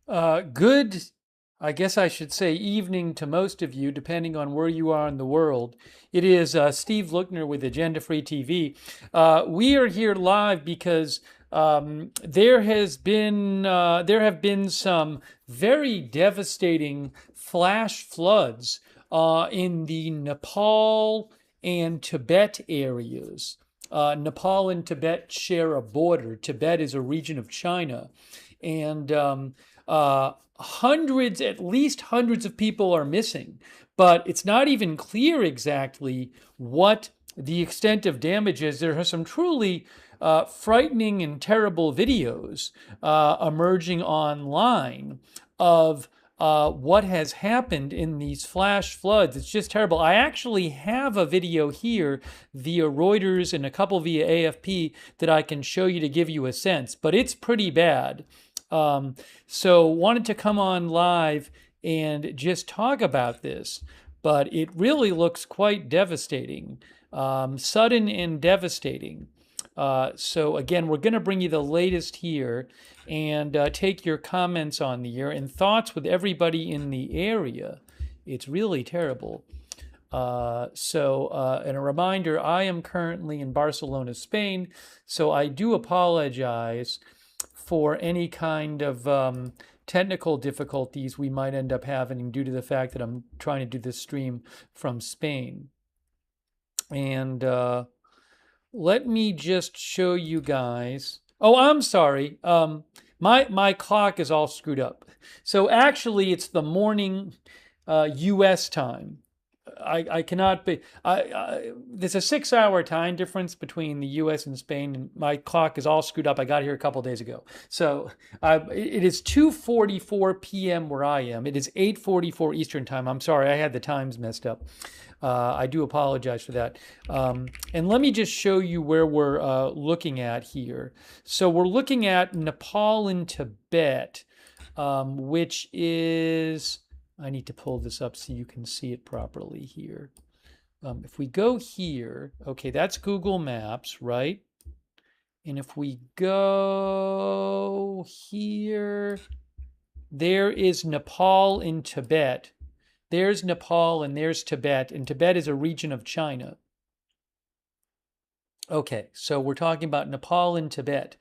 Good, I guess I should say evening to most of you, depending on where you are in the world. It is Steve Lookner with Agenda Free TV. We are here live because there have been some very devastating flash floods in the Nepal and Tibet areas. Nepal and Tibet share a border. Tibet is a region of China, and hundreds, at least hundreds of people are missing, but it's not even clear exactly what the extent of damage is. There are some truly frightening and terrible videos emerging online of what has happened in these flash floods. It's just terrible. I actually have a video here via Reuters and a couple via AFP that I can show you to give you a sense, but it's pretty bad. So wanted to come on live and just talk about this, but it really looks quite devastating, sudden and devastating. So again, we're going to bring you the latest here and take your comments on the year and thoughts with everybody in the area. It's really terrible. And a reminder, I am currently in Barcelona, Spain, so I do apologize for any kind of technical difficulties we might end up having due to the fact that I'm trying to do this stream from Spain. And let me just show you guys. Oh, I'm sorry. My clock is all screwed up. So actually, it's the morning U.S. time. I cannot be. There's a 6-hour time difference between the U.S. and Spain, and my clock is all screwed up. I got here a couple days ago, so it is 2:44 p.m. where I am. It is 8:44 Eastern time. I'm sorry, I had the times messed up. I do apologize for that. And let me just show you where we're looking at here. So we're looking at Nepal and Tibet, which is. I need to pull this up so you can see it properly here. If we go here, okay, that's Google Maps, right? And if we go here, there is Nepal and Tibet. There's Nepal and there's Tibet, and Tibet is a region of China. Okay, so we're talking about Nepal and Tibet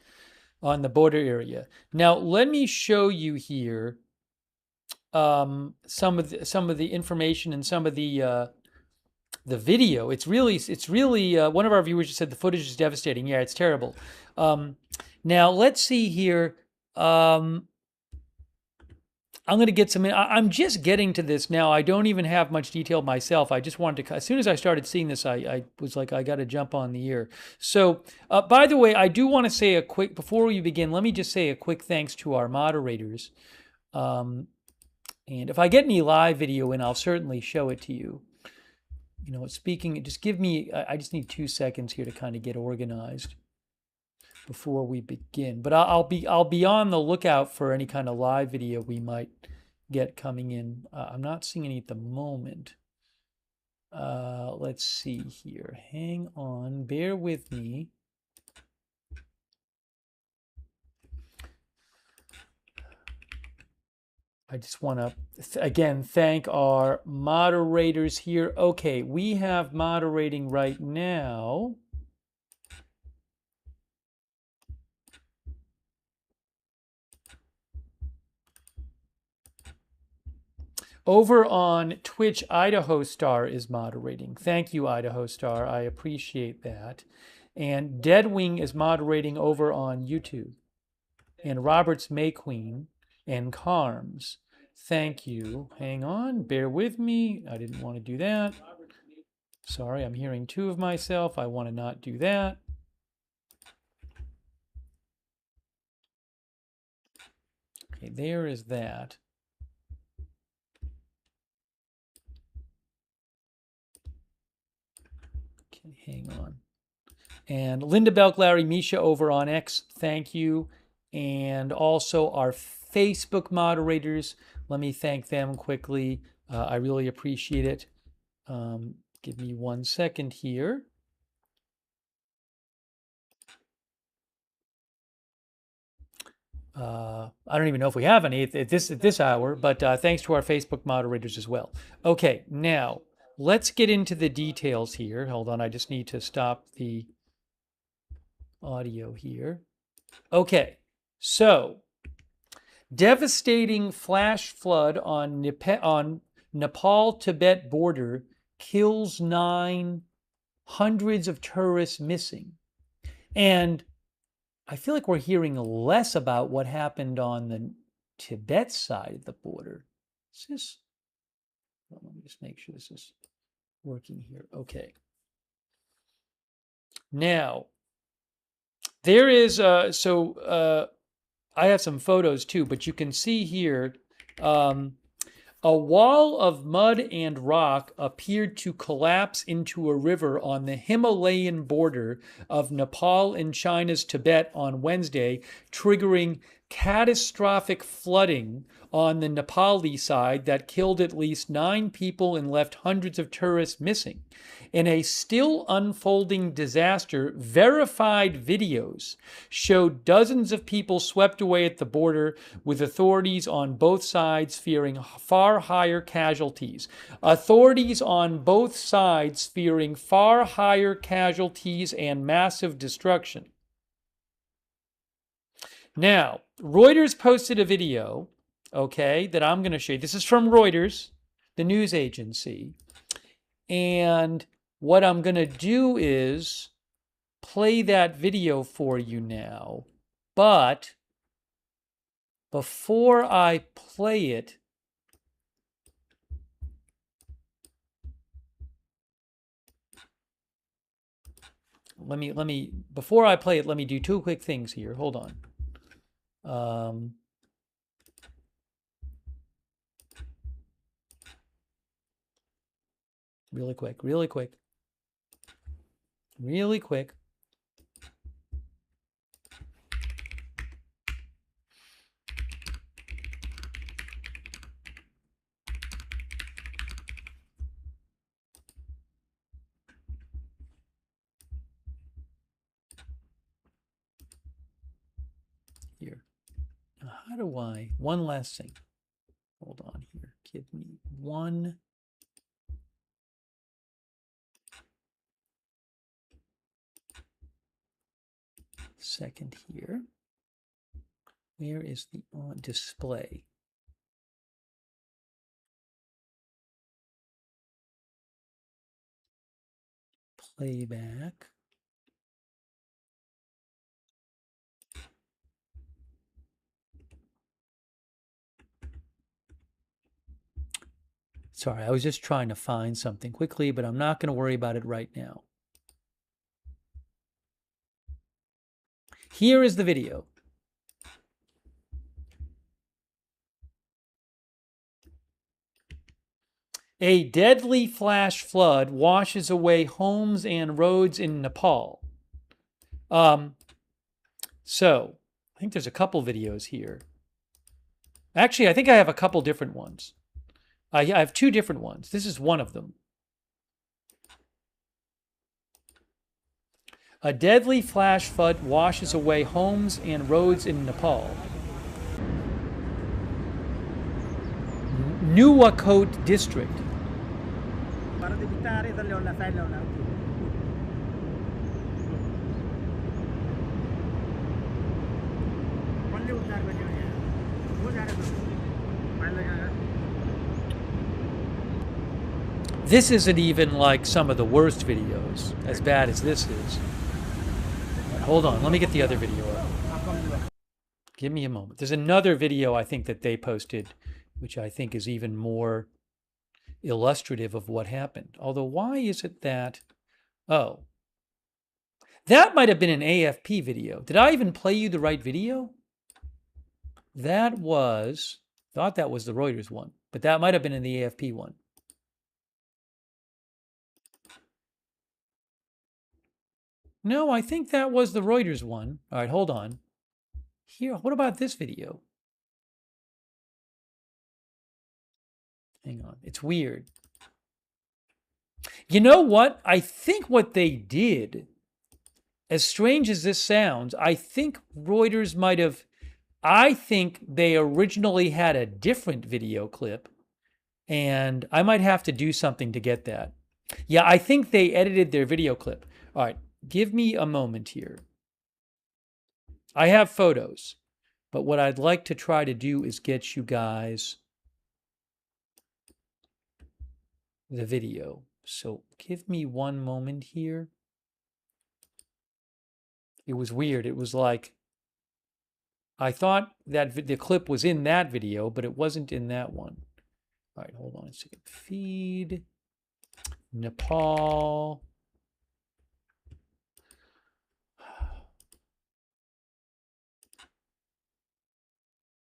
on the border area. Now, let me show you here some of the information and some of the video. It's really one of our viewers just said the footage is devastating. Yeah, it's terrible. Now let's see here. I'm going to get some. I'm just getting to this now. I don't even have much detail myself. I just wanted to. As soon as I started seeing this, I was like, I got to jump on the air. So, by the way, I do want to say a quick before we begin. Let me just say a quick thanks to our moderators. And if I get any live video in, I'll certainly show it to you. You know, speaking, just give me, I just need 2 seconds here to kind of get organized before we begin. But I'll be on the lookout for any kind of live video we might get coming in. I'm not seeing any at the moment. Let's see here. Hang on, bear with me. I just want to, again, thank our moderators here. Okay, we have moderating right now. Over on Twitch, Idaho Star is moderating. Thank you, Idaho Star. I appreciate that. And Deadwing is moderating over on YouTube. And Roberts May Queen and Carms. Thank you. Hang on, bear with me. I didn't want to do that. Sorry, I'm hearing two of myself. I want to not do that. Okay, there is that. Okay, hang on. And Linda Belk, Larry, Misha over on X, thank you. And also our Facebook moderators, let me thank them quickly. I really appreciate it. Give me 1 second here. I don't even know if we have any at this hour, but thanks to our Facebook moderators as well. Okay, now let's get into the details here. Hold on, I just need to stop the audio here. Okay, so devastating flash flood on Nepal-Tibet border kills 9, hundreds of tourists missing. And I feel like we're hearing less about what happened on the Tibet side of the border. Is this? Well, let me just make sure this is working here. Okay. Now, there is, I have some photos too, but you can see here, a wall of mud and rock appeared to collapse into a river on the Himalayan border of Nepal and China's Tibet on Wednesday, triggering catastrophic flooding on the Nepali side that killed at least 9 people and left hundreds of tourists missing. In a still unfolding disaster, verified videos showed dozens of people swept away at the border, with authorities on both sides fearing far higher casualties. Authorities on both sides fearing far higher casualties and massive destruction. Now, Reuters posted a video, okay, that I'm going to show you. This is from Reuters, the news agency. And what I'm going to do is play that video for you now. But before I play it, before I play it, let me do 2 quick things here. Hold on. Really quick. Here. Now, how do I, one last thing. Hold on here. Give me 1 second here. Where is the on display? Playback. Sorry, I was just trying to find something quickly, but I'm not going to worry about it right now. Here is the video. A deadly flash flood washes away homes and roads in Nepal. So, I think there's a couple videos here. Actually, I think I have a couple different ones. I have 2 different ones. This is one of them. A deadly flash flood washes away homes and roads in Nepal. Nuwakot district. This isn't even like some of the worst videos, as bad as this is. Right, hold on, let me get the other video up. Give me a moment. There's another video I think that they posted, which I think is even more illustrative of what happened. Although, why is it that... Oh. That might have been an AFP video. Did I even play you the right video? That was... thought that was the Reuters one, but that might have been in the AFP one. No, I think that was the Reuters one. All right, hold on. Here, what about this video? Hang on, it's weird. You know what? I think what they did, as strange as this sounds, I think Reuters might have I think they originally had a different video clip, and I might have to do something to get that. Yeah, I think they edited their video clip. All right, give me a moment here. I have photos, but what I'd like to try to do is get you guys the video. So give me one moment here. It was weird. It was like, I thought that the clip was in that video, but it wasn't in that one. All right, hold on a second. Feed, Nepal.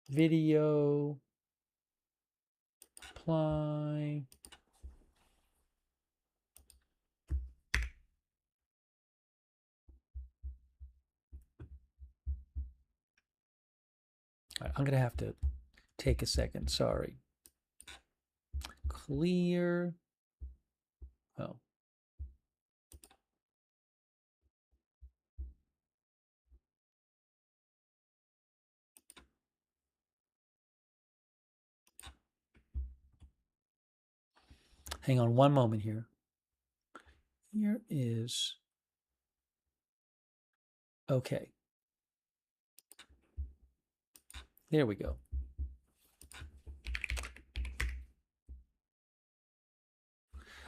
Video, apply. All right, I'm going to have to take a second. Sorry. Clear. Oh. Hang on one moment here. Here is, okay. There we go.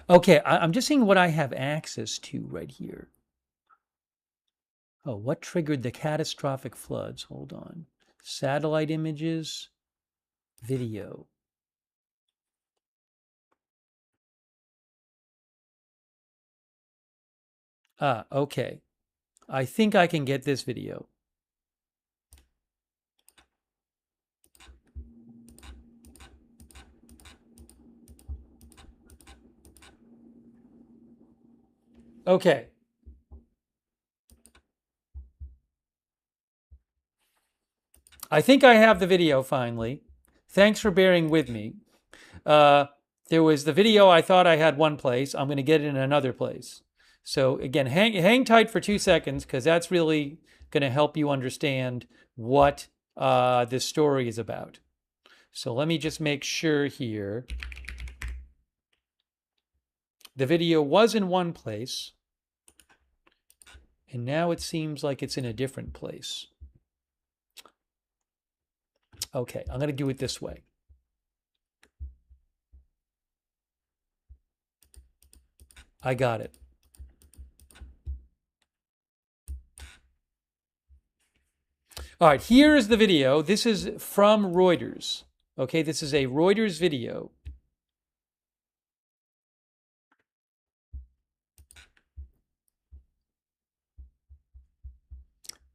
Okay, I'm just seeing what I have access to right here. Oh, what triggered the catastrophic floods? Hold on. Satellite images, video. Ah, okay. I think I can get this video. Okay. I think I have the video finally. Thanks for bearing with me. There was the video I thought I had one place. I'm going to get it in another place. So again, hang tight for 2 seconds because that's really going to help you understand what this story is about. So let me just make sure here. The video was in one place, and now it seems like it's in a different place. Okay, I'm going to do it this way. I got it. All right, here is the video. This is from Reuters. Okay, this is a Reuters video.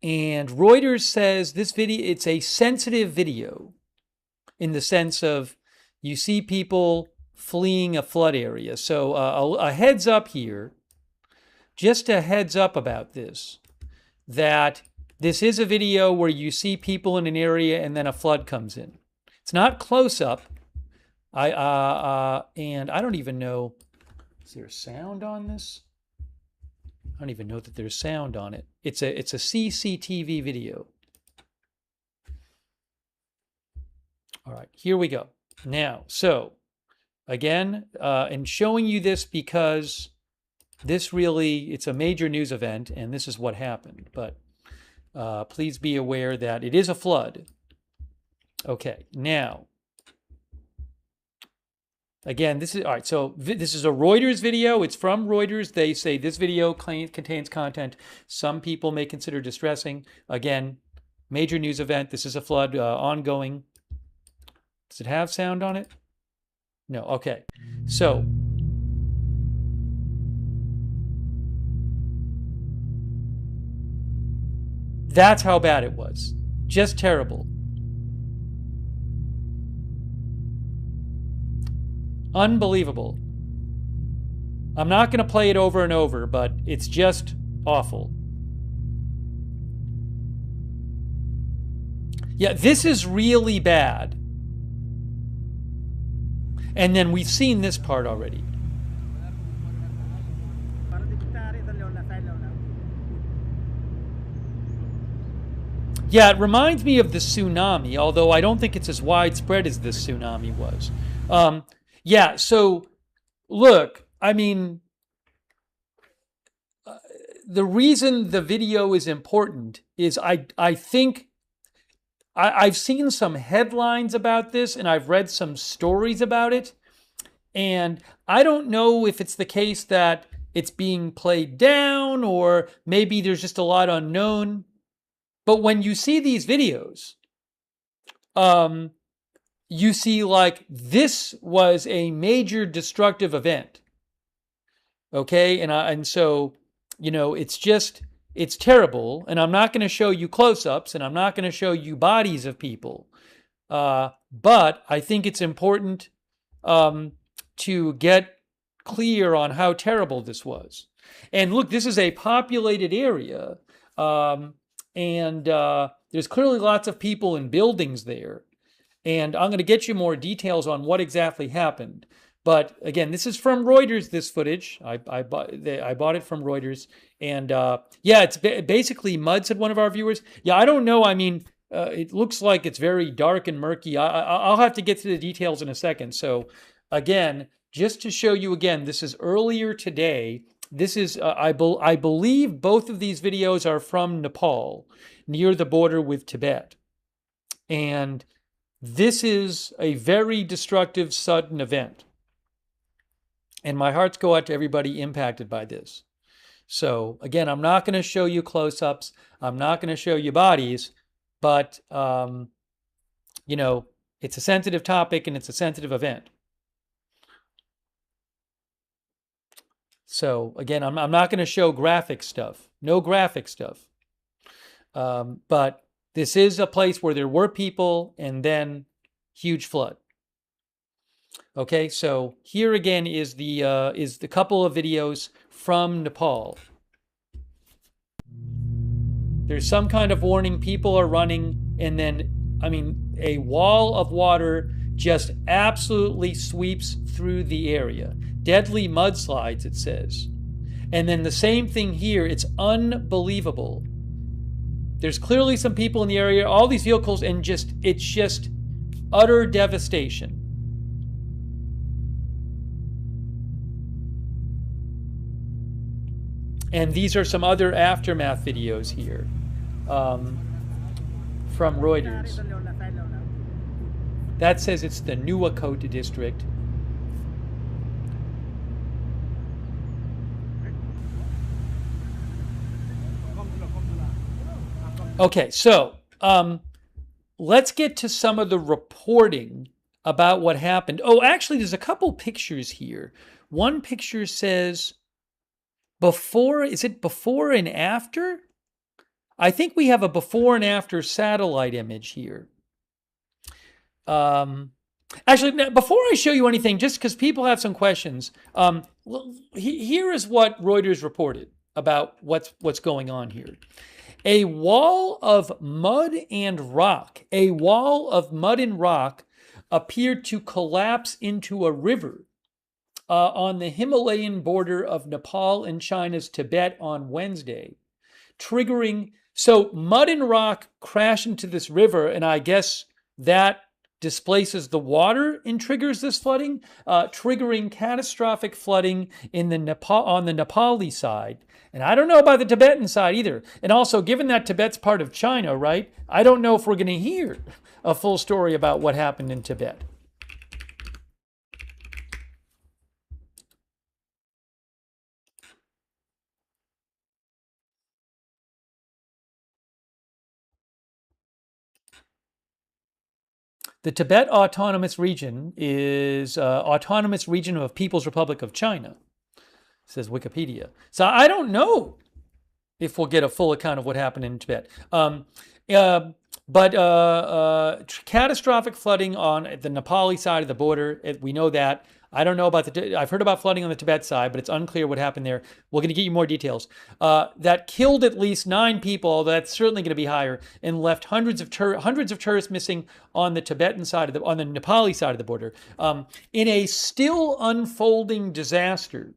And Reuters says this video, it's a sensitive video in the sense of you see people fleeing a flood area. So a heads up here, just a heads up about this, that this is a video where you see people in an area and then a flood comes in. It's not close up. And I don't even know, is there sound on this? I don't even know that there's sound on it. It's a CCTV video. All right, here we go. Now, so again, and showing you this because this really, it's a major news event and this is what happened. But please be aware that it is a flood. Okay, now, again, this is, all right, so this is a Reuters video. It's from Reuters. They say this video contains content some people may consider distressing. Again, major news event. This is a flood ongoing. Does it have sound on it? No, okay. So, that's how bad it was. Just terrible. Unbelievable. I'm not going to play it over and over, but it's just awful. Yeah, this is really bad. And then we've seen this part already. Yeah, it reminds me of the tsunami, although I don't think it's as widespread as this tsunami was. Um, yeah, so look, I mean, the reason the video is important is I think I've seen some headlines about this and I've read some stories about it. And I don't know if it's the case that it's being played down or maybe there's just a lot unknown. But when you see these videos, um, you see like this was a major destructive event. Okay. And so, it's terrible. And I'm not going to show you close ups and I'm not going to show you bodies of people. But I think it's important to get clear on how terrible this was. And look, this is a populated area, and there's clearly lots of people and buildings there. And I'm going to get you more details on what exactly happened. But again, this is from Reuters, this footage. I bought it from Reuters. And yeah, it's basically mud, said one of our viewers. Yeah, I don't know. I mean, it looks like it's very dark and murky. I'll have to get to the details in a second. So again, just to show you again, this is earlier today. This is, I believe both of these videos are from Nepal, near the border with Tibet. And this is a very destructive, sudden event. And my hearts go out to everybody impacted by this. So again, I'm not going to show you close-ups. I'm not going to show you bodies, but, it's a sensitive topic and it's a sensitive event. So again, I'm not going to show graphic stuff. No graphic stuff. But this is a place where there were people and then huge flood. Okay, so here again is the couple of videos from Nepal. There's some kind of warning. People are running, and then, I mean, a wall of water just absolutely sweeps through the area. Deadly mudslides, it says. And then the same thing here. It's unbelievable. There's clearly some people in the area, all these vehicles, and it's just utter devastation. And these are some other aftermath videos here from Reuters. That says it's the Nuwakot district. Okay, so let's get to some of the reporting about what happened. Oh, actually, there's a couple pictures here. One picture says before, is it before and after? I think we have a before and after satellite image here. Actually, before I show you anything, just because people have some questions, here is what Reuters reported about what's going on here. A wall of mud and rock, appeared to collapse into a river on the Himalayan border of Nepal and China's Tibet on Wednesday, triggering. So mud and rock crash into this river, and I guess that displaces the water and triggers this flooding, triggering catastrophic flooding on the Nepali side. And I don't know about the Tibetan side either. And also, given that Tibet's part of China, right? I don't know if we're going to hear a full story about what happened in Tibet. The Tibet Autonomous Region is autonomous region of People's Republic of China, says Wikipedia. So I don't know if we'll get a full account of what happened in Tibet. But catastrophic flooding on the Nepali side of the border, we know that. I don't know about I've heard about flooding on the Tibet side, but it's unclear what happened there. We're going to get you more details. That killed at least 9 people, although that's certainly going to be higher, and left hundreds of tourists missing on the Tibetan side on the Nepali side of the border. In a still unfolding disaster,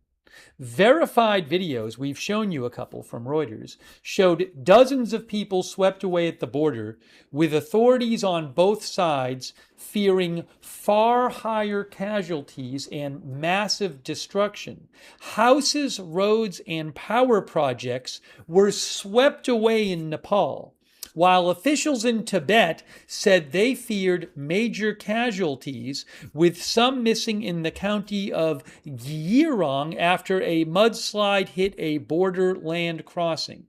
Verified videos, we've shown you a couple from Reuters, showed dozens of people swept away at the border, with authorities on both sides fearing far higher casualties and massive destruction. Houses, roads, and power projects were swept away in Nepal, while officials in Tibet said they feared major casualties, with some missing in the county of Gyeongsang after a mudslide hit a border land crossing.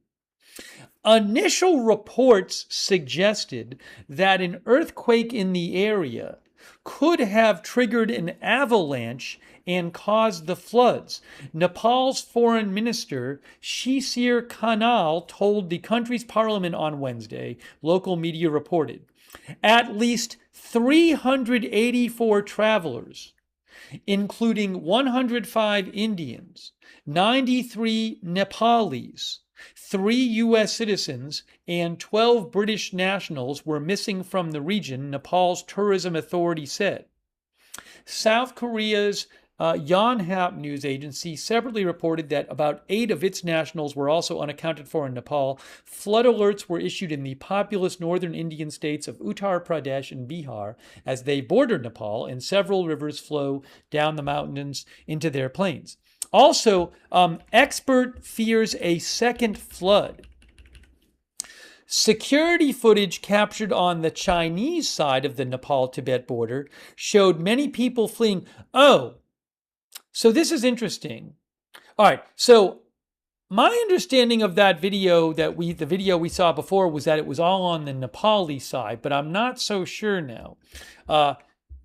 Initial reports suggested that an earthquake in the area could have triggered an avalanche and caused the floods. Nepal's foreign minister, Shishir Kanal, told the country's parliament on Wednesday, local media reported. At least 384 travelers, including 105 Indians, 93 Nepalese, 3 U.S. citizens, and 12 British nationals were missing from the region, Nepal's tourism authority said. South Korea's Yonhap news agency separately reported that about 8 of its nationals were also unaccounted for in Nepal. Flood alerts were issued in the populous northern Indian states of Uttar Pradesh and Bihar as they border Nepal, and several rivers flow down the mountains into their plains. Also, expert fears a second flood. Security footage captured on the Chinese side of the Nepal-Tibet border showed many people fleeing. Oh, so this is interesting. All right, so my understanding of that video the video we saw before was that it was all on the Nepali side, but I'm not so sure now.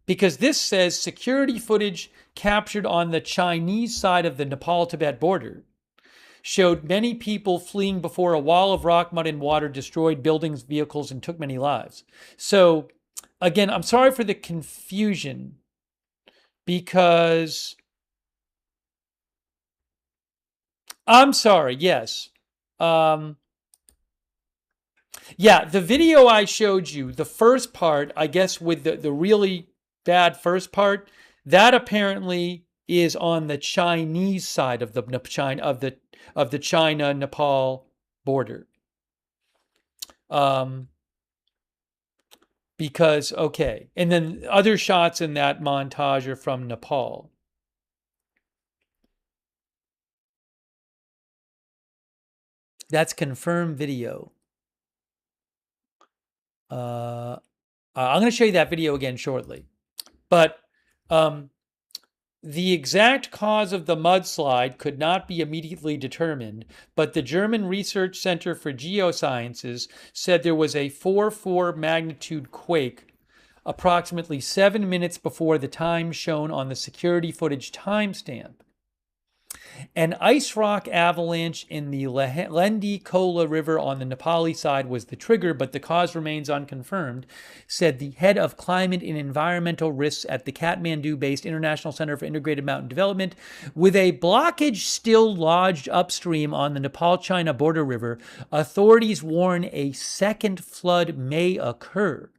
Because this says security footage captured on the Chinese side of the Nepal-Tibet border showed many people fleeing before a wall of rock, mud, and water destroyed buildings, vehicles, and took many lives. So, again, I'm sorry for the confusion because... I'm sorry, yes. Yeah, the video I showed you, the first part, I guess with the really bad first part, that apparently is on the Chinese side of the China-Nepal border. Because, okay, and then other shots in that montage are from Nepal. That's confirmed video. I'm going to show you that video again shortly. But the exact cause of the mudslide could not be immediately determined, but the German Research Center for Geosciences said there was a 4.4 magnitude quake approximately 7 minutes before the time shown on the security footage timestamp. An ice rock avalanche in the Lendi Kola River on the Nepali side was the trigger, but the cause remains unconfirmed, said the head of climate and environmental risks at the Kathmandu-based International Center for Integrated Mountain Development. With a blockage still lodged upstream on the Nepal-China border river, authorities warn a second flood may occur.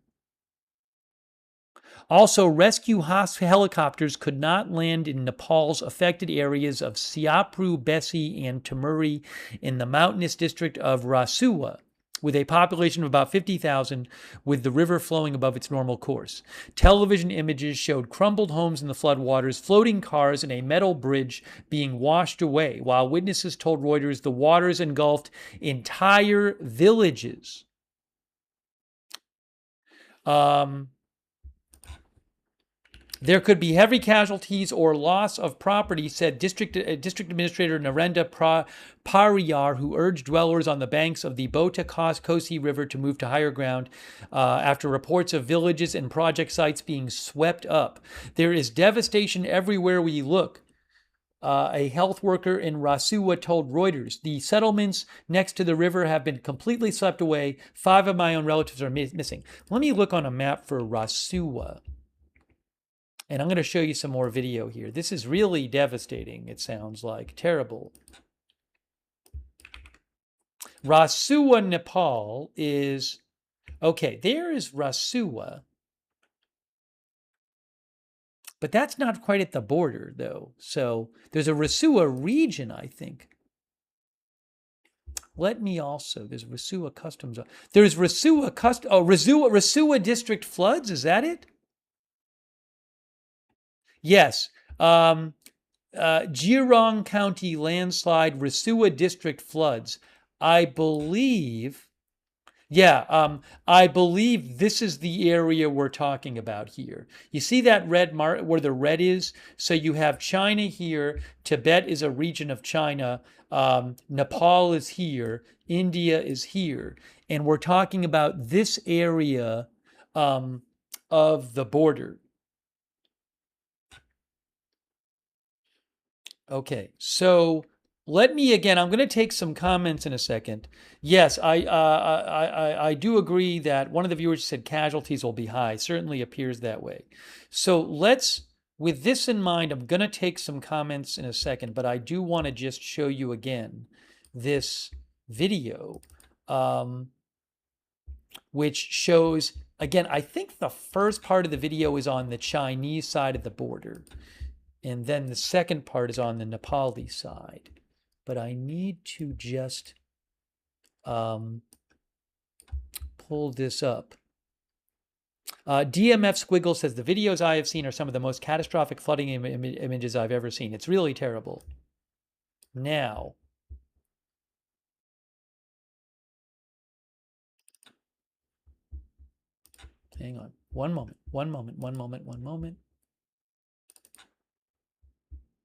Also, rescue helicopters could not land in Nepal's affected areas of Siapru, Besi, and Temuri in the mountainous district of Rasuwa, with a population of about 50,000, with the river flowing above its normal course. Television images showed crumbled homes in the floodwaters, floating cars, and a metal bridge being washed away, while witnesses told Reuters the waters engulfed entire villages. There could be heavy casualties or loss of property, said District Administrator Narendra Pariyar, who urged dwellers on the banks of the Bota Kosi River to move to higher ground after reports of villages and project sites being swept up. There is devastation everywhere we look. A health worker in Rasuwa told Reuters, the settlements next to the river have been completely swept away. 5 of my own relatives are missing. Let me look on a map for Rasuwa. And I'm going to show you some more video here. This is really devastating, it sounds like. Terrible. Rasuwa, Nepal is... Okay, there is Rasuwa. But that's not quite at the border, though. So there's a Rasua region, I think. Let me also, there's Rasua Customs. There's Rasua Rasua District floods, is that it? Yes. Jirong County landslide, Rasua District floods. I believe, I believe this is the area we're talking about here. You see that red mark where the red is? So you have China here. Tibet is a region of China. Nepal is here. India is here. And we're talking about this area of the border. Okay, so let me again. I'm going to take some comments in a second. Yes, I do agree that one of the viewers said casualties will be high. Certainly appears that way. So let's, with this in mind, I'm going to take some comments in a second, but I do want to just show you again this video, which shows again. I think the first part of the video is on the Chinese side of the border. And then the second part is on the Nepali side. But I need to just pull this up. DMF Squiggle says, the videos I have seen are some of the most catastrophic flooding images I've ever seen. It's really terrible. Now, hang on. One moment.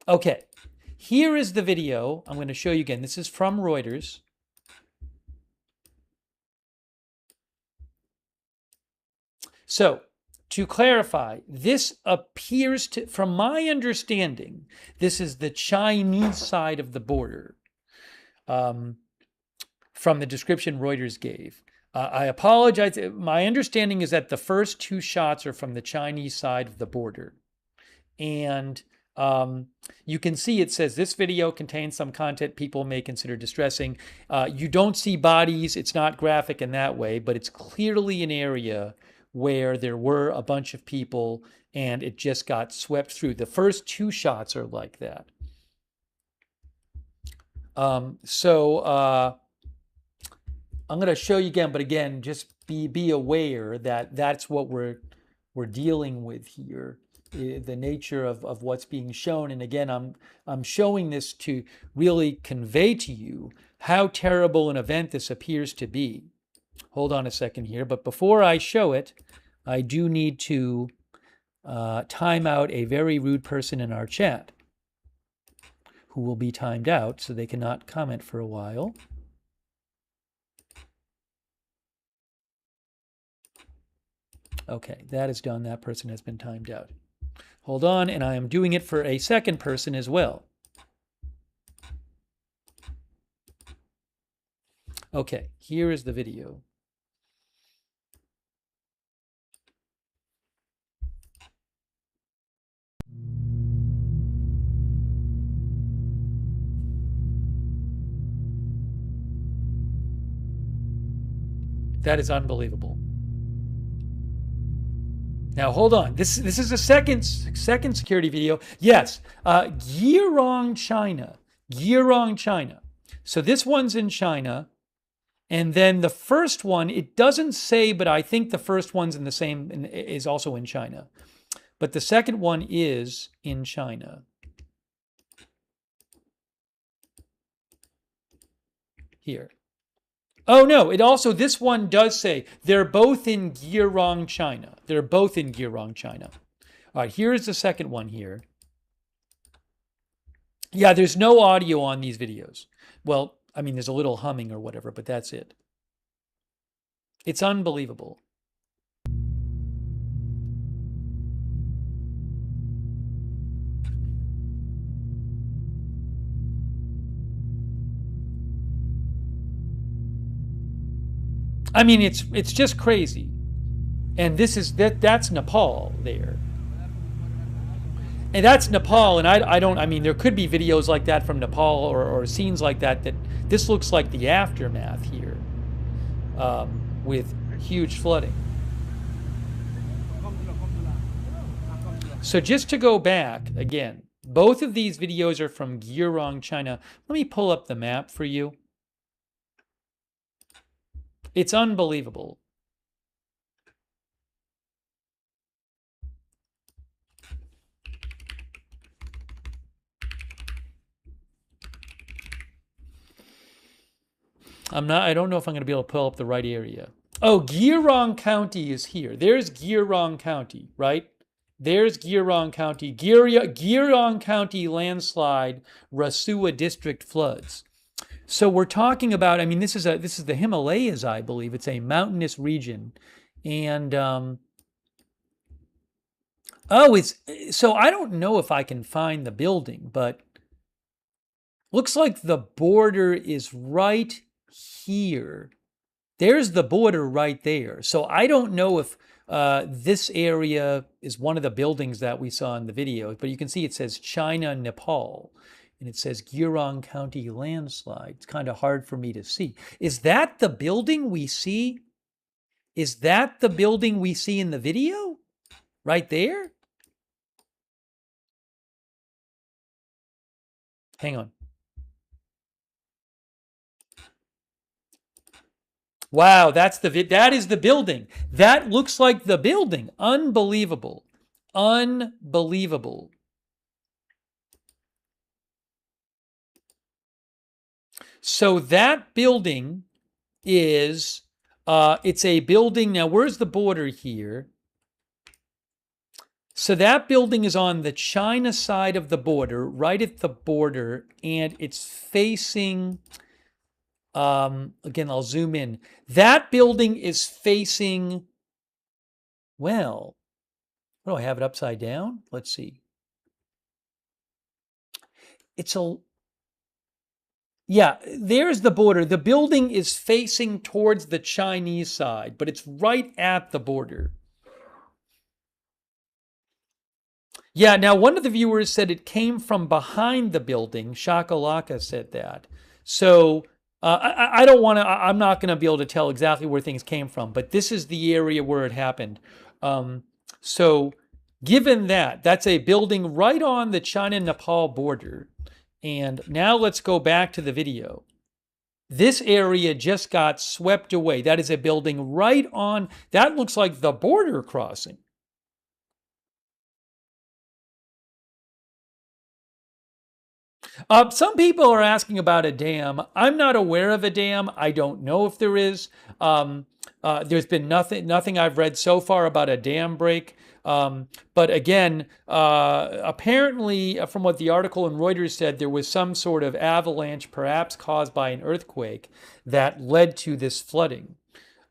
Okay, here is the video I'm going to show you again. This is from Reuters. So, to clarify, this appears to, from my understanding, this is the Chinese side of the border, from the description Reuters gave. I apologize. My understanding is that the first two shots are from the Chinese side of the border. And you can see it says this video contains some content people may consider distressing. You don't see bodies. It's not graphic in that way, but it's clearly an area where there were a bunch of people and it just got swept through. The first two shots are like that. I'm going to show you again, but again, just be aware that that's what we're dealing with here. The nature of what's being shown. And again, I'm showing this to really convey to you how terrible an event this appears to be. Hold on a second here. But before I show it, I do need to time out a very rude person in our chat who will be timed out so they cannot comment for a while. Okay, that is done. That person has been timed out. Hold on, and I am doing it for a second person as well. Okay, here is the video. That is unbelievable. Now hold on. This is a second security video. Yes, Yirong, China. Yirong, China. So this one's in China, and then the first one it doesn't say, but I think the first one's in the same is also in China, but the second one is in China. Here. Oh, no, it also, this one does say they're both in Yirong, China. They're both in Yirong, China. All right, here's the second one here. Yeah, there's no audio on these videos. Well, I mean, there's a little humming or whatever, but that's it. It's unbelievable. I mean, it's just crazy. And this is that's Nepal there. And that's Nepal, and I mean, there could be videos like that from Nepal or scenes like that this looks like the aftermath here with huge flooding. So just to go back again, both of these videos are from Gearong, China. Let me pull up the map for you. It's unbelievable. I don't know if I'm going to be able to pull up the right area. Oh, Gearong County is here. There's Gearong County, right? There's Gearong County. Gearong County landslide, Rasua district floods. So we're talking about, I mean, this is the Himalayas, I believe. It's a mountainous region. And so I don't know if I can find the building, but looks like the border is right here. There's the border right there. So I don't know if this area is one of the buildings that we saw in the video, but you can see it says China, Nepal, and it says Gearong County landslide. It's kind of hard for me to see. Is that the building we see? Is that the building we see in the video? Right there? Hang on. Wow, that is the building. That looks like the building. Unbelievable. Unbelievable. So that building is it's a building. Now, where's the border here? So that building is on the China side of the border, right at the border, and it's facing again, I'll zoom in. That building is facing, well, what do I have it upside down? Let's see. Yeah, there's the border. The building is facing towards the Chinese side, but it's right at the border. Yeah, now one of the viewers said it came from behind the building. Shakalaka said that. So I don't want to, I'm not going to be able to tell exactly where things came from, but this is the area where it happened. So given that, that's a building right on the China-Nepal border. And now let's go back to the video. This area just got swept away. That is a building right on, that looks like the border crossing. Some people are asking about a dam. I'm not aware of a dam. I don't know if there is. There's been nothing I've read so far about a dam break. But again, apparently, from what the article in Reuters said, there was some sort of avalanche, perhaps caused by an earthquake, that led to this flooding.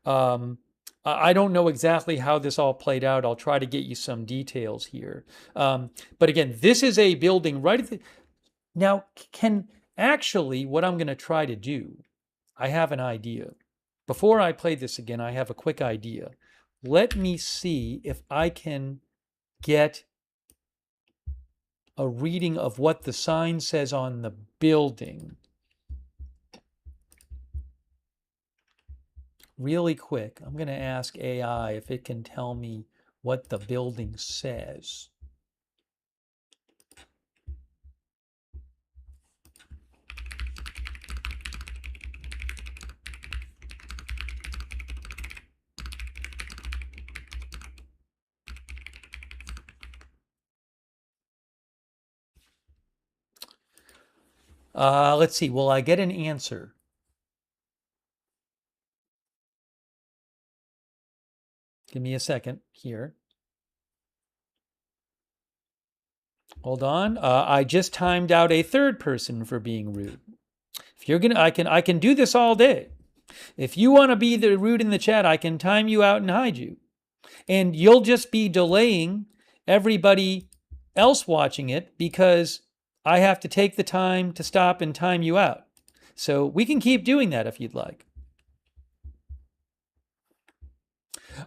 I don't know exactly how this all played out. I'll try to get you some details here. But again, this is a building right at the... Now, what I'm going to try to do, I have an idea. Before I play this again, I have a quick idea. Let me see if I can get a reading of what the sign says on the building. Really quick, I'm going to ask AI if it can tell me what the building says. Let's see, will I get an answer? Give me a second here. Hold on. I just timed out a third person for being rude. If you're gonna, I can do this all day. If you want to be the rude in the chat, I can time you out and hide you. And you'll just be delaying everybody else watching it because I have to take the time to stop and time you out. So we can keep doing that if you'd like.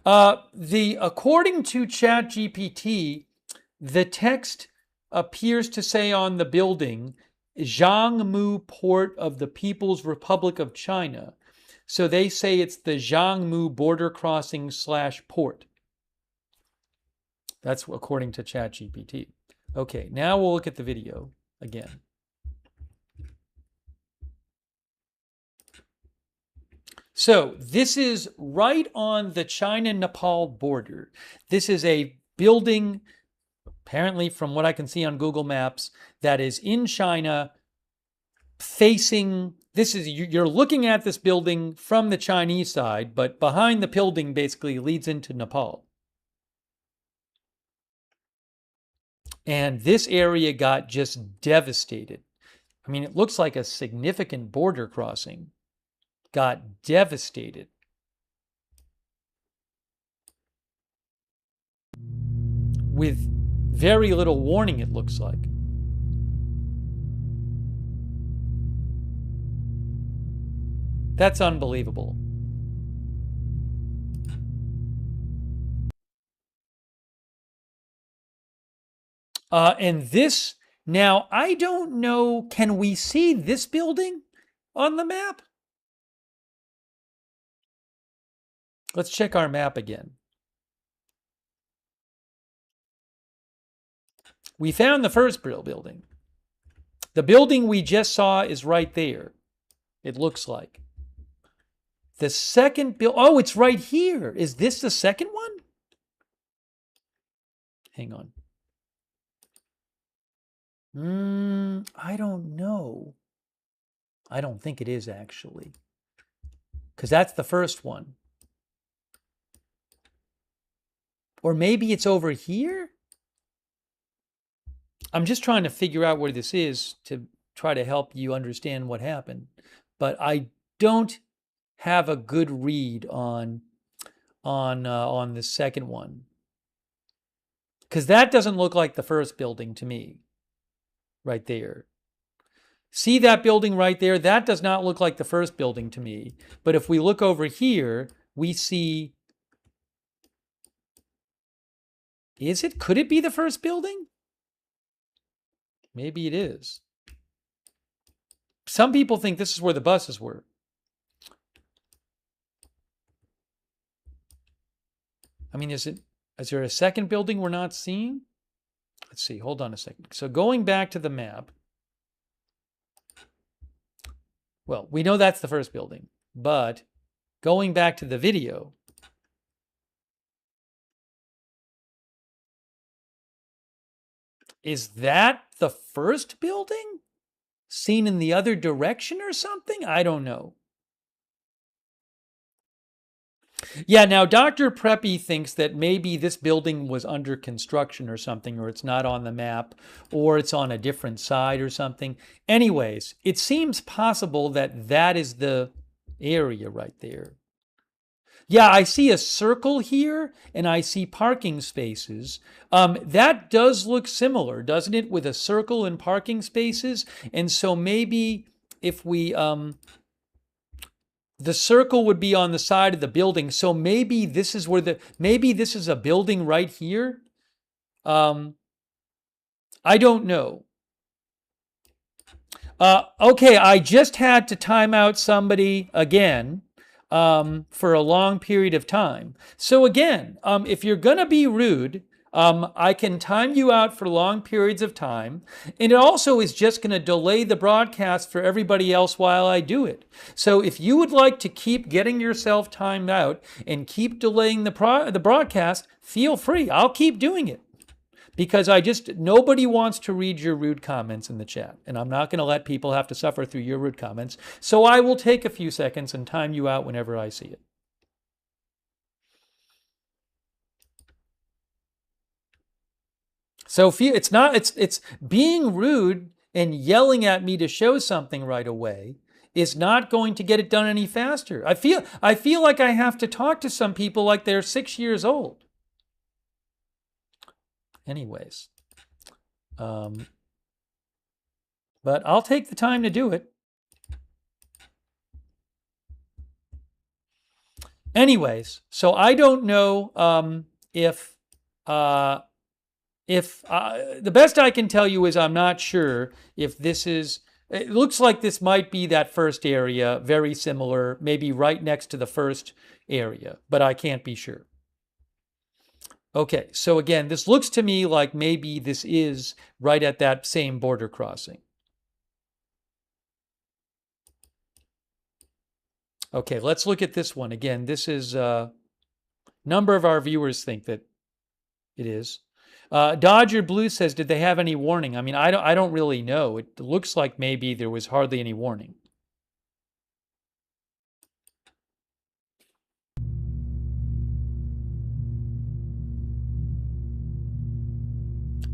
According to ChatGPT, the text appears to say on the building, Jiangmu Port of the People's Republic of China. So they say it's the Jiangmu border crossing / port. That's according to ChatGPT. Okay, now we'll look at the video again. So this is right on the China-Nepal border. This is a building, apparently from what I can see on Google Maps, that is in China facing, you're looking at this building from the Chinese side, but behind the building basically leads into Nepal. And this area got just devastated. I mean, it looks like a significant border crossing got devastated. With very little warning, it looks like. That's unbelievable. And this, now, I don't know, can we see this building on the map? Let's check our map again. We found the first building. The building we just saw is right there, it looks like. The second oh, it's right here. Is this the second one? Hang on. I don't know. I don't think it is actually. Because that's the first one. Or maybe it's over here? I'm just trying to figure out where this is to try to help you understand what happened. But I don't have a good read on the second one. Because that doesn't look like the first building to me. Right there. See that building right there? That does not look like the first building to me. But if we look over here, we see... Is it? Could it be the first building? Maybe it is. Some people think this is where the buses were. I mean, is there a second building we're not seeing? Let's see, hold on a second. So going back to the map, well, we know that's the first building, but going back to the video, is that the first building seen in the other direction or something? I don't know. Yeah, now Dr. Preppy thinks that maybe this building was under construction or something, or it's not on the map, or it's on a different side or something. Anyways, it seems possible that that is the area right there. Yeah, I see a circle here, and I see parking spaces. That does look similar, doesn't it, with a circle and parking spaces? And so maybe if we... the circle would be on the side of the building, so maybe this is where maybe this is a building right here. I don't know. Okay, I just had to time out somebody again for a long period of time. So again, if you're gonna be rude, I can time you out for long periods of time, and it also is just going to delay the broadcast for everybody else while I do it. So if you would like to keep getting yourself timed out and keep delaying the broadcast, feel free. I'll keep doing it because nobody wants to read your rude comments in the chat, and I'm not going to let people have to suffer through your rude comments. So I will take a few seconds and time you out whenever I see it. So it's being rude and yelling at me to show something right away is not going to get it done any faster. I feel like I have to talk to some people like they're 6 years old. Anyways, but I'll take the time to do it. Anyways, so I don't know if the best I can tell you is I'm not sure if this is, it looks like this might be that first area, very similar, maybe right next to the first area, but I can't be sure. Okay, so again, this looks to me like maybe this is right at that same border crossing. Okay, let's look at this one. Again, this is number of our viewers think that it is. Dodger Blue says, did they have any warning? I mean, I don't really know. It looks like maybe there was hardly any warning.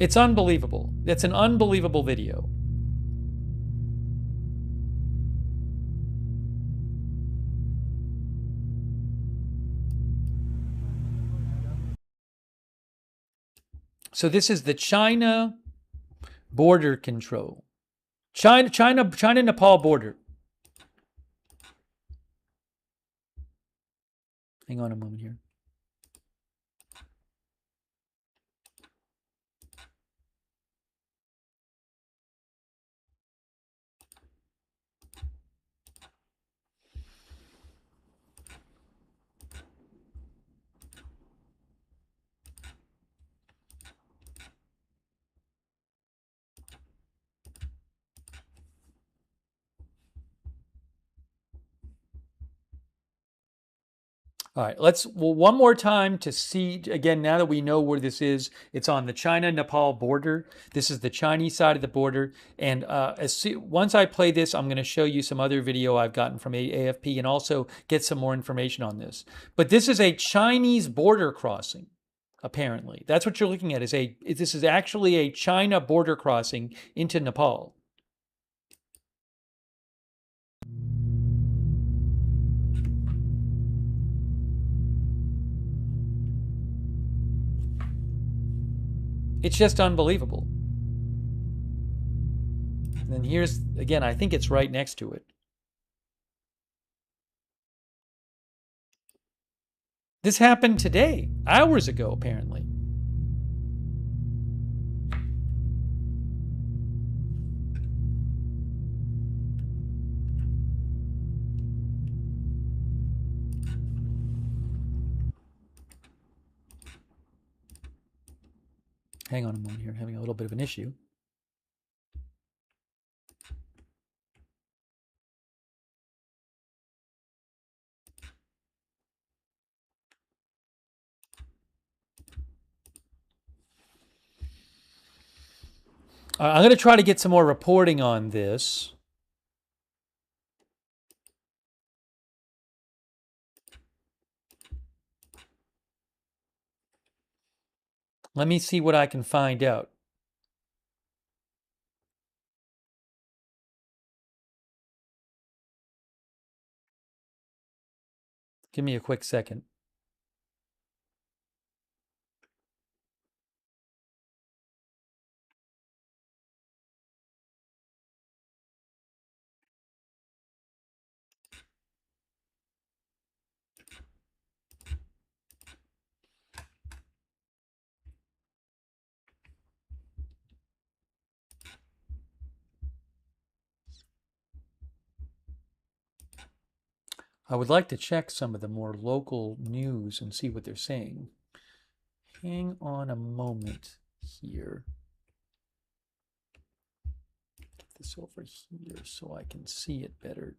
It's unbelievable. It's an unbelievable video. So this is the China border control. China Nepal border. Hang on a moment here. All right, well, one more time to see, again, now that we know where this is, it's on the China-Nepal border. This is the Chinese side of the border. And once I play this, I'm going to show you some other video I've gotten from AFP and also get some more information on this. But this is a Chinese border crossing, apparently. That's what you're looking at, this is actually a China border crossing into Nepal. It's just unbelievable. And then here's, again, I think it's right next to it. This happened today, hours ago, apparently. Hang on a moment here, I'm having a little bit of an issue. I'm going to try to get some more reporting on this. Let me see what I can find out. Give me a quick second. I would like to check some of the more local news and see what they're saying. Hang on a moment here. Get this over here so I can see it better.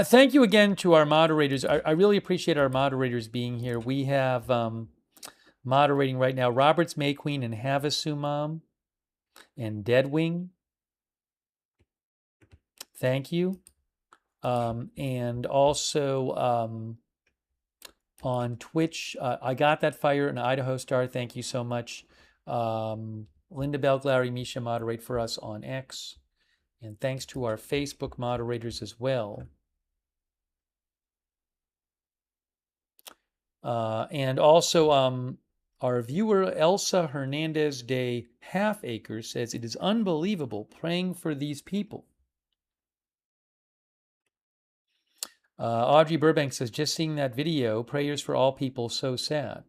Thank you again to our moderators. I really appreciate our moderators being here. We have moderating right now Roberts May Queen and Havasumam and Deadwing. Thank you. And also on Twitch, I Got That Fire and Idaho Star. Thank you so much. Linda Belglary, Misha moderate for us on X. And thanks to our Facebook moderators as well. And also our viewer Elsa Hernandez de Halfacre says, it is unbelievable praying for these people. Audrey Burbank says, just seeing that video, prayers for all people, so sad.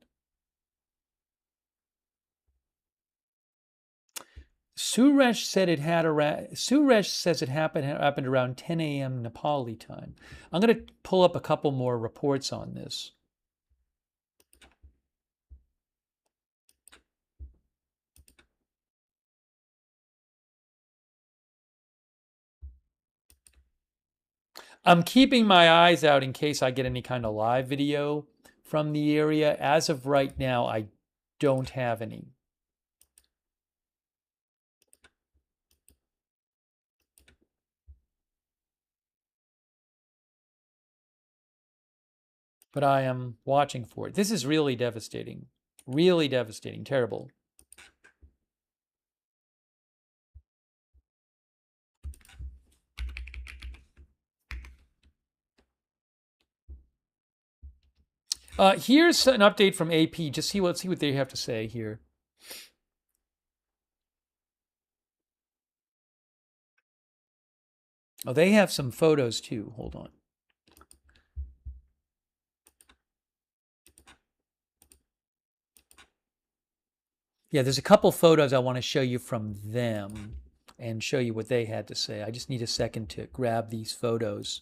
Suresh says it happened around 10 a.m. Nepali time. I'm going to pull up a couple more reports on this. I'm keeping my eyes out in case I get any kind of live video from the area. As of right now, I don't have any. But I am watching for it. This is really devastating. Really devastating. Terrible. Here's an update from AP. Let's see what they have to say here. Oh, they have some photos too. Hold on. Yeah, there's a couple photos I want to show you from them and show you what they had to say. I just need a second to grab these photos.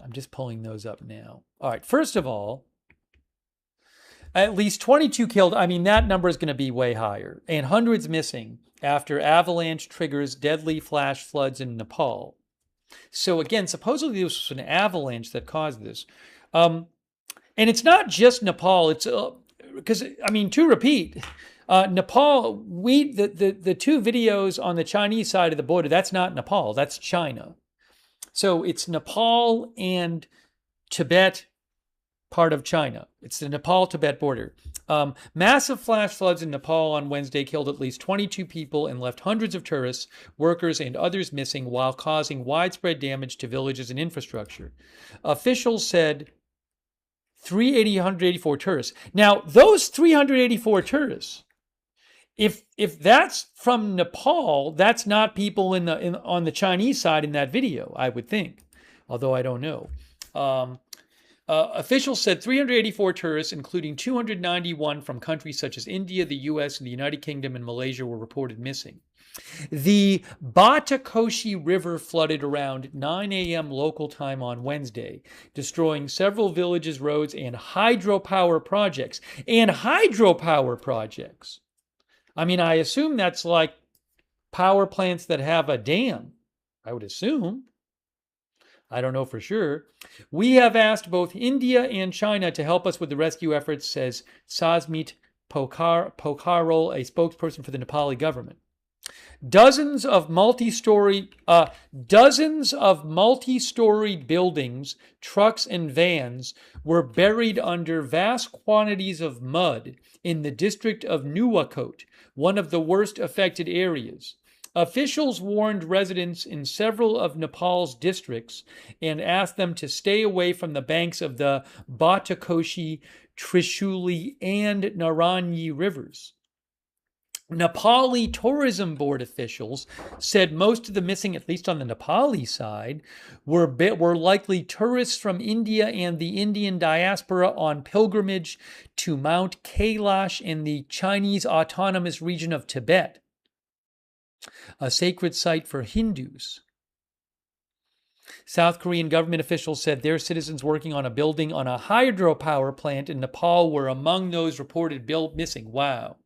I'm just pulling those up now. All right, first of all, at least 22 killed. I mean, that number is going to be way higher. And hundreds missing after avalanche triggers deadly flash floods in Nepal. So again, supposedly this was an avalanche that caused this. And it's not just Nepal. It's because, I mean, to repeat, Nepal, the two videos on the Chinese side of the border, that's not Nepal, that's China. So it's Nepal and Tibet, part of China. It's the Nepal-Tibet border. Massive flash floods in Nepal on Wednesday killed at least 22 people and left hundreds of tourists, workers, and others missing while causing widespread damage to villages and infrastructure. Officials said 384 tourists. Now, those 384 tourists, if that's from Nepal, that's not people on the Chinese side in that video, I would think, although I don't know. Officials said 384 tourists, including 291 from countries such as India, the U.S., and the United Kingdom and Malaysia, were reported missing. The Batakoshi River flooded around 9 a.m. local time on Wednesday, destroying several villages, roads, and hydropower projects. I mean, I assume that's like power plants that have a dam. I would assume. I don't know for sure. We have asked both India and China to help us with the rescue efforts, says Sasmit Pokharel, a spokesperson for the Nepali government. Dozens of multi-storied buildings, trucks, and vans were buried under vast quantities of mud in the district of Nuwakot, one of the worst affected areas. Officials warned residents in several of Nepal's districts and asked them to stay away from the banks of the Batakoshi, Trishuli, and Narani rivers. Nepali Tourism Board officials said most of the missing, at least on the Nepali side, were likely tourists from India and the Indian diaspora on pilgrimage to Mount Kailash in the Chinese autonomous region of Tibet, a sacred site for Hindus. South Korean government officials said their citizens working on a building on a hydropower plant in Nepal were among those reported missing. Wow.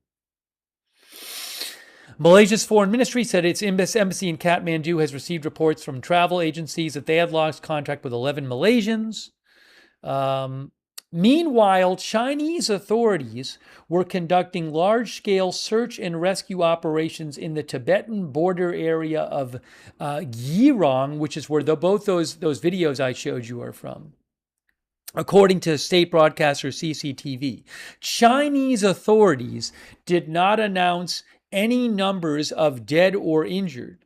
Malaysia's foreign ministry said its embassy in Kathmandu has received reports from travel agencies that they had lost contact with 11 Malaysians. Meanwhile, Chinese authorities were conducting large-scale search and rescue operations in the Tibetan border area of Yirong, which is where both those videos I showed you are from. According to state broadcaster CCTV, Chinese authorities did not announce any numbers of dead or injured.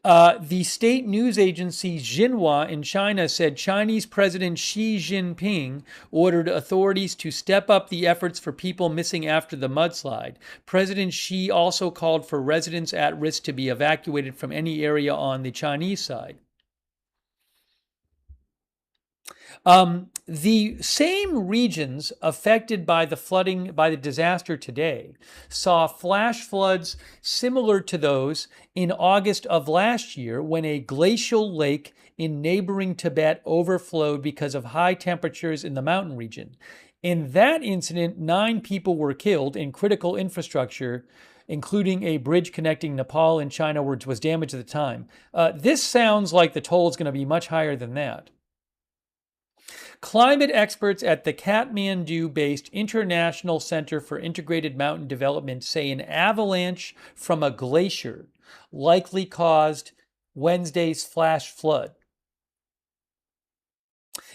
The state news agency Xinhua in China said Chinese President Xi Jinping ordered authorities to step up the efforts for people missing after the mudslide. President Xi also called for residents at risk to be evacuated from any area on the Chinese side. The same regions affected by the flooding, by the disaster today, saw flash floods similar to those in August of last year when a glacial lake in neighboring Tibet overflowed because of high temperatures in the mountain region. In that incident, 9 people were killed and critical infrastructure, including a bridge connecting Nepal and China, was damaged at the time. This sounds like the toll is going to be much higher than that. Climate experts at the Kathmandu-based International Center for Integrated Mountain Development say an avalanche from a glacier likely caused Wednesday's flash flood.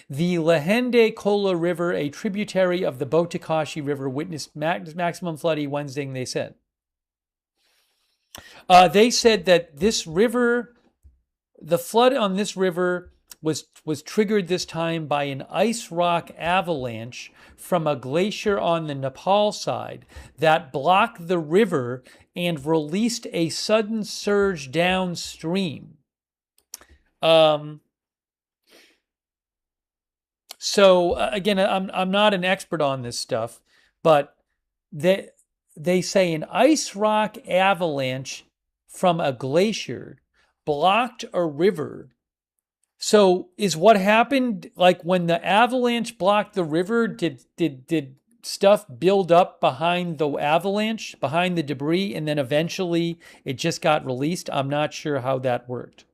The Lahende Kola River, a tributary of the Botikashi River, witnessed maximum flooding Wednesday, they said. They said that this river, the flood on this river was triggered this time by an ice rock avalanche from a glacier on the Nepal side that blocked the river and released a sudden surge downstream. So again, I'm not an expert on this stuff, but they say an ice rock avalanche from a glacier blocked a river. So is what happened, like when the avalanche blocked the river, did stuff build up behind the avalanche, behind the debris, and then eventually it just got released? I'm not sure how that worked.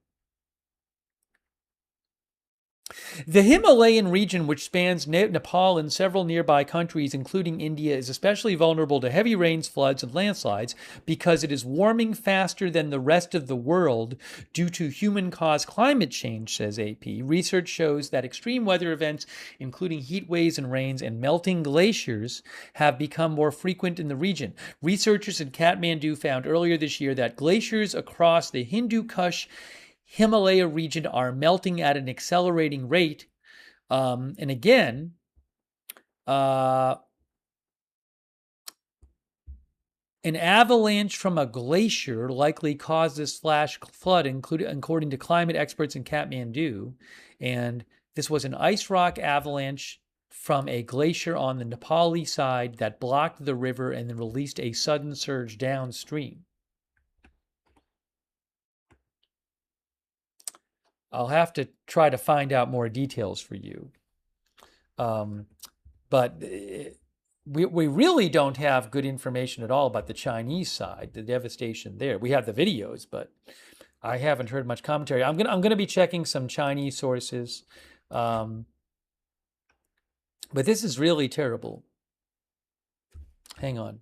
The Himalayan region, which spans Nepal and several nearby countries, including India, is especially vulnerable to heavy rains, floods, and landslides because it is warming faster than the rest of the world due to human-caused climate change, says AP. Research shows that extreme weather events, including heat waves and rains and melting glaciers, have become more frequent in the region. Researchers in Kathmandu found earlier this year that glaciers across the Hindu Kush Himalaya region are melting at an accelerating rate. And again, an avalanche from a glacier likely caused this flash flood, according to climate experts in Kathmandu. And this was an ice rock avalanche from a glacier on the Nepali side that blocked the river and then released a sudden surge downstream. I'll have to try to find out more details for you. But we really don't have good information at all about the Chinese side, the devastation there. We have the videos, but I haven't heard much commentary. I'm gonna be checking some Chinese sources. But this is really terrible. Hang on.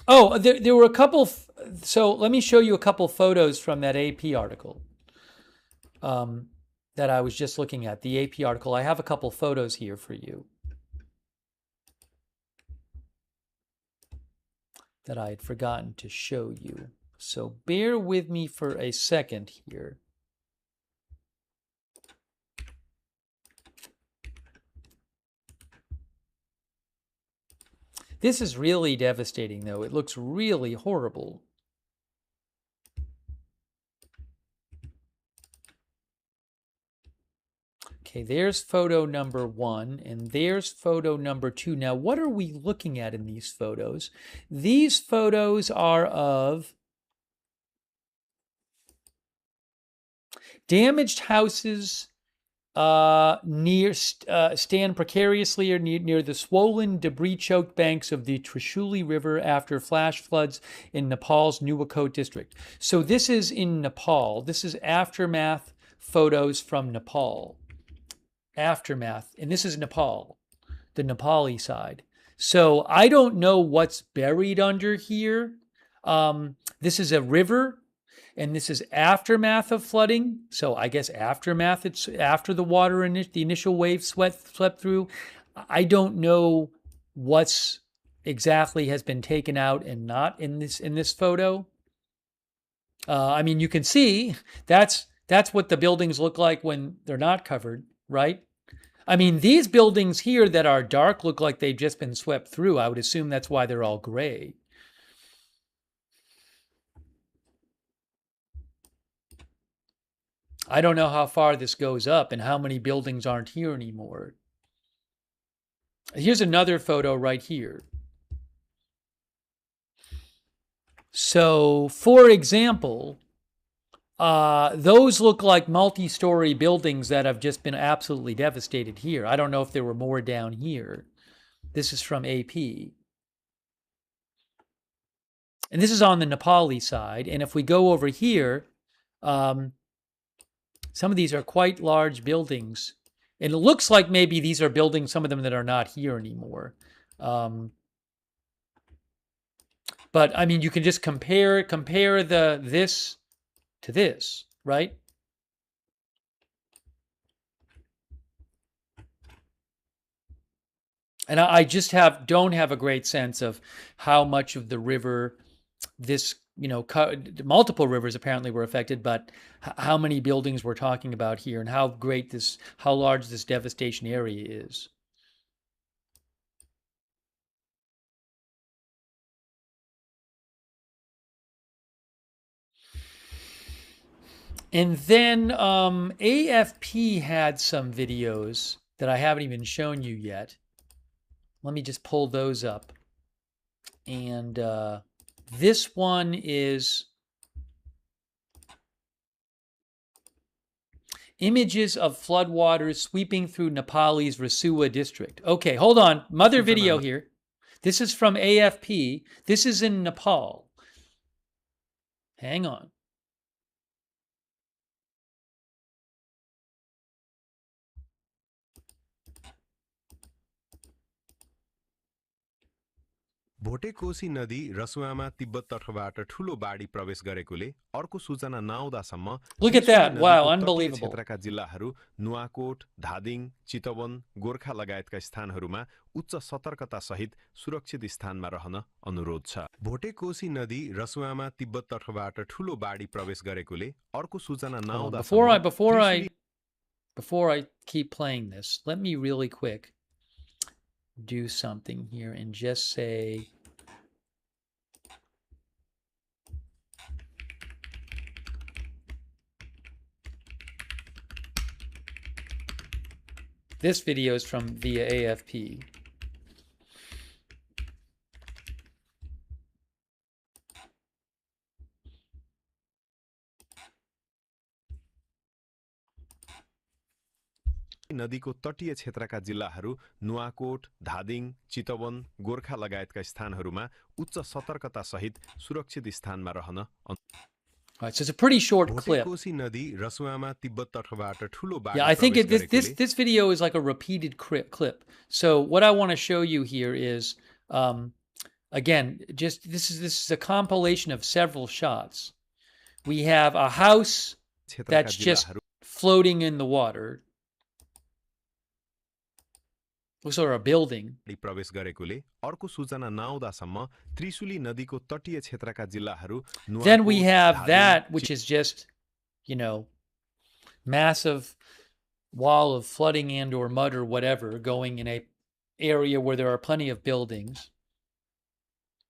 Oh, there were a couple. So let me show you a couple photos from that AP article that I was just looking at. The AP article. I have a couple photos here for you that I had forgotten to show you. So bear with me for a second here. This is really devastating, though. It looks really horrible. Okay, there's photo number 1, and there's photo number 2. Now, what are we looking at in these photos? These photos are of damaged houses stand precariously or near the swollen, debris-choked banks of the Trishuli River after flash floods in Nepal's Nuwakot district. So this is in Nepal. This is aftermath photos from Nepal. Aftermath, and this is Nepal, the Nepali side. So I don't know what's buried under here. This is a river. And this is aftermath of flooding. So I guess aftermath, it's after the water and the initial wave swept through. I don't know what's exactly has been taken out and not in this photo. I mean, you can see that's what the buildings look like when they're not covered, right? I mean, these buildings here that are dark look like they've just been swept through. I would assume that's why they're all gray. I don't know how far this goes up and how many buildings aren't here anymore. Here's another photo right here. So, for example, those look like multi-story buildings that have just been absolutely devastated here. I don't know if there were more down here. This is from AP. And this is on the Nepali side. And if we go over here, some of these are quite large buildings. And it looks like maybe these are buildings, some of them that are not here anymore. But I mean, you can just compare this to this, right? And I just don't have a great sense of how much of the river this, multiple rivers apparently were affected, but how many buildings we're talking about here and how large this devastation area is. And then AFP had some videos that I haven't even shown you yet. Let me just pull those up. And this one is images of floodwaters sweeping through Nepal's Rasua district. Okay, hold on. Mother video here. This is from AFP. This is in Nepal. Hang on. Bhote Koshi नदी रसुवामा तिब्बत तटबाट ठूलो बाढी प्रवेश गरेकोले अर्को सूचना नआउँदासम्म Look at that. Wow, तटीय unbelievable. क्षेत्रका जिल्लाहरू नुवाकोट, धादिङ, चितवन, गोर्खा लगायतका स्थानहरूमा उच्च सतर्कता सहित सुरक्षित स्थानमा रहन अनुरोध छ। भोटेकोशी नदी रसुवामा तिब्बत तटबाट ठूलो बाढी प्रवेश गरेकोले अर्को सूचना नआउँदासम्म Before I keep playing this, let me really quick do something here and just say this video is from via AFP. नदीको तटीय क्षेत्रका जिल्लाहरू नुवाकोट, धादिङ, चितवन, गोर्खा लगायतका स्थानहरूमा उच्च सतर्कता सहित सुरक्षित स्थानमा रहन। All right, so it's a pretty short clip. Yeah, I think this video is like a repeated clip. So what I want to show you here is, again, just this is a compilation of several shots. We have a house that's just floating in the water. Looks like a building. प्रवेश गरेकोले अर्को सूचना नआउँदासम्म त्रिशुली नदीको तटीय क्षेत्रका जिल्लाहरू Then we have that, which is just, massive wall of flooding and or mud or whatever going in a area where there are plenty of buildings.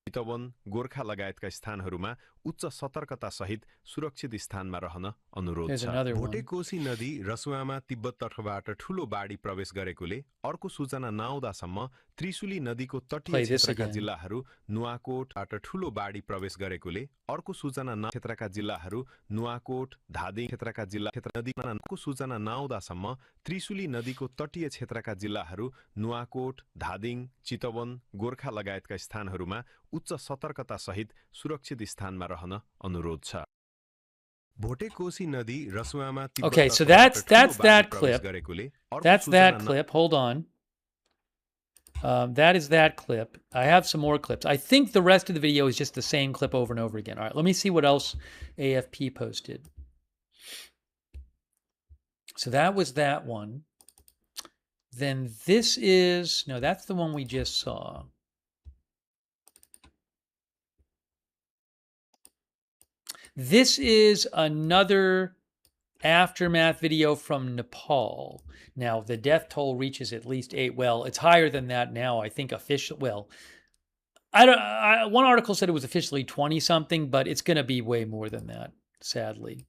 चितवन, गोर्खा लगायतका स्थानहरूमा उच्च सतर्कता सहित सुरक्षित स्थानमा रहन अनुरोध छ। भोटेकोशी नदी रसुवामा तिब्बत तटबाट ठूलो बाढी प्रवेश गरेकोले अर्को सूचना नआउँदासम्म त्रिशुली नदीको तटीय क्षेत्रका जिल्लाहरू नुवाकोटबाट ठूलो बाढी प्रवेश गरेकोले अर्को सूचना क्षेत्रका जिल्लाहरू नुवाकोट, धादिङ क्षेत्रका जिल्ला नदीको सूचना नआउँदासम्म त्रिशुली नदीको तटीय क्षेत्रका जिल्लाहरू नुवाकोट, धादिङ, चितवन, गोर्खा लगायतका स्थानहरूमा उच्च सतर्कता सहित सुरक्षित स्थानमा रहन अनुरोध छ। भोटेकोशी नदी रसुवामा Okay, so that's that clip. That's that clip. Hold on. That is that clip. I have some more clips. I think the rest of the video is just the same clip over and over again. All right, let me see what else AFP posted. So that was that one. Then this is, no, that's the one we just saw. This is another aftermath video from Nepal. Now, the death toll reaches at least 8. Well, it's higher than that now. I think official. Well, one article said it was officially 20 something, but it's going to be way more than that, sadly.